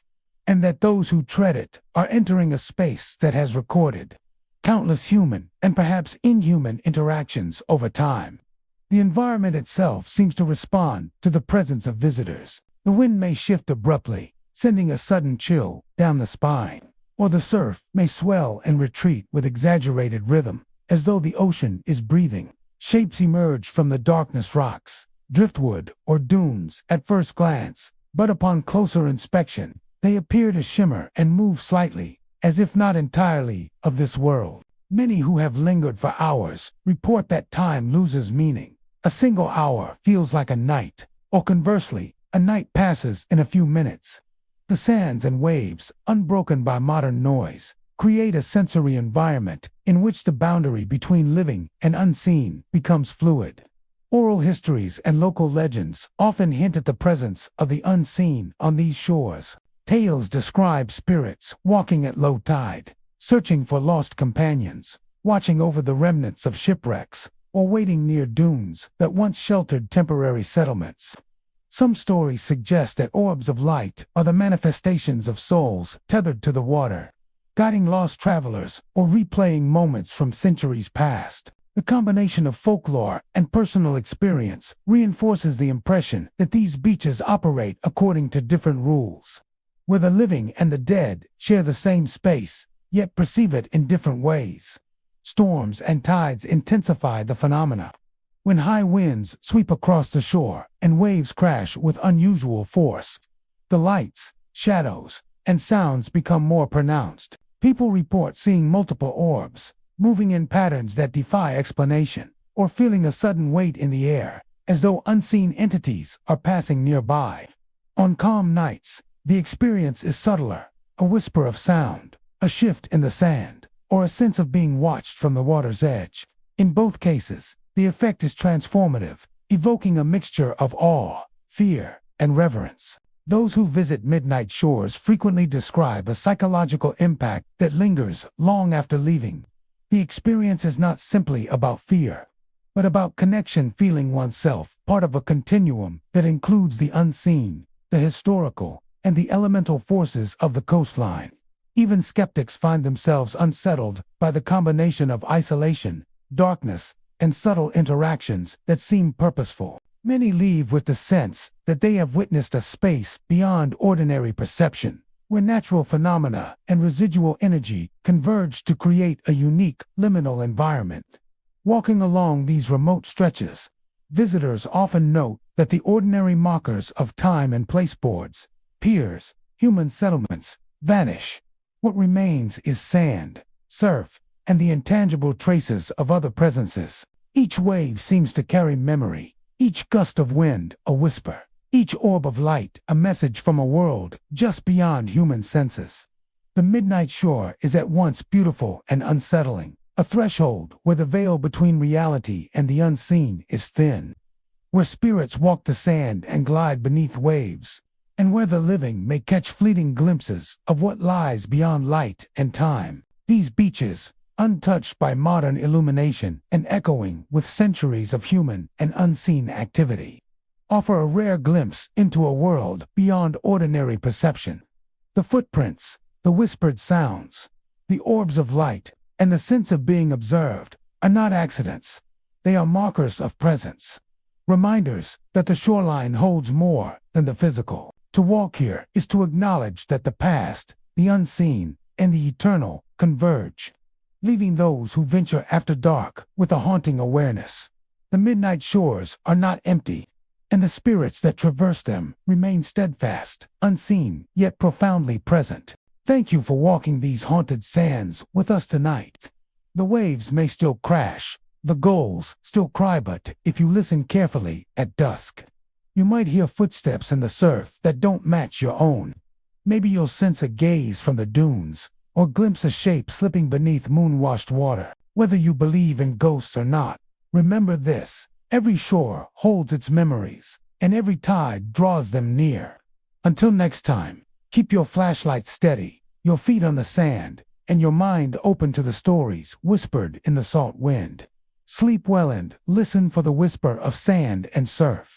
and that those who tread it are entering a space that has recorded countless human and perhaps inhuman interactions over time. The environment itself seems to respond to the presence of visitors. The wind may shift abruptly, sending a sudden chill down the spine, or the surf may swell and retreat with exaggerated rhythm, as though the ocean is breathing. Shapes emerge from the darkness, rocks, driftwood, or dunes at first glance, but upon closer inspection, they appear to shimmer and move slightly, as if not entirely of this world. Many who have lingered for hours report that time loses meaning. A single hour feels like a night, or conversely, a night passes in a few minutes. The sands and waves, unbroken by modern noise, create a sensory environment in which the boundary between living and unseen becomes fluid. Oral histories and local legends often hint at the presence of the unseen on these shores. Tales describe spirits walking at low tide, searching for lost companions, watching over the remnants of shipwrecks, or waiting near dunes that once sheltered temporary settlements. Some stories suggest that orbs of light are the manifestations of souls tethered to the water, guiding lost travelers or replaying moments from centuries past. The combination of folklore and personal experience reinforces the impression that these beaches operate according to different rules, where the living and the dead share the same space, yet perceive it in different ways. Storms and tides intensify the phenomena. When high winds sweep across the shore and waves crash with unusual force, the lights, shadows, and sounds become more pronounced. People report seeing multiple orbs, moving in patterns that defy explanation, or feeling a sudden weight in the air, as though unseen entities are passing nearby. On calm nights, the experience is subtler, a whisper of sound, a shift in the sand, or a sense of being watched from the water's edge. In both cases, the effect is transformative, evoking a mixture of awe, fear, and reverence. Those who visit midnight shores frequently describe a psychological impact that lingers long after leaving. The experience is not simply about fear, but about connection, feeling oneself part of a continuum that includes the unseen, the historical, and the elemental forces of the coastline. Even skeptics find themselves unsettled by the combination of isolation, darkness, and subtle interactions that seem purposeful. Many leave with the sense that they have witnessed a space beyond ordinary perception, where natural phenomena and residual energy converge to create a unique liminal environment. Walking along these remote stretches, visitors often note that the ordinary markers of time and place boards, piers, human settlements, vanish. What remains is sand, surf, and the intangible traces of other presences. Each wave seems to carry memory, each gust of wind a whisper, each orb of light a message from a world just beyond human senses. The midnight shore is at once beautiful and unsettling, a threshold where the veil between reality and the unseen is thin, where spirits walk the sand and glide beneath waves, and where the living may catch fleeting glimpses of what lies beyond light and time. These beaches, untouched by modern illumination and echoing with centuries of human and unseen activity, offer a rare glimpse into a world beyond ordinary perception. The footprints, the whispered sounds, the orbs of light, and the sense of being observed are not accidents. They are markers of presence, reminders that the shoreline holds more than the physical. To walk here is to acknowledge that the past, the unseen, and the eternal converge, leaving those who venture after dark with a haunting awareness. The midnight shores are not empty, and the spirits that traverse them remain steadfast, unseen, yet profoundly present. Thank you for walking these haunted sands with us tonight. The waves may still crash, the gulls still cry, but if you listen carefully at dusk, you might hear footsteps in the surf that don't match your own. Maybe you'll sense a gaze from the dunes, or glimpse a shape slipping beneath moon-washed water. Whether you believe in ghosts or not, remember this: every shore holds its memories, and every tide draws them near. Until next time, keep your flashlight steady, your feet on the sand, and your mind open to the stories whispered in the salt wind. Sleep well and listen for the whisper of sand and surf.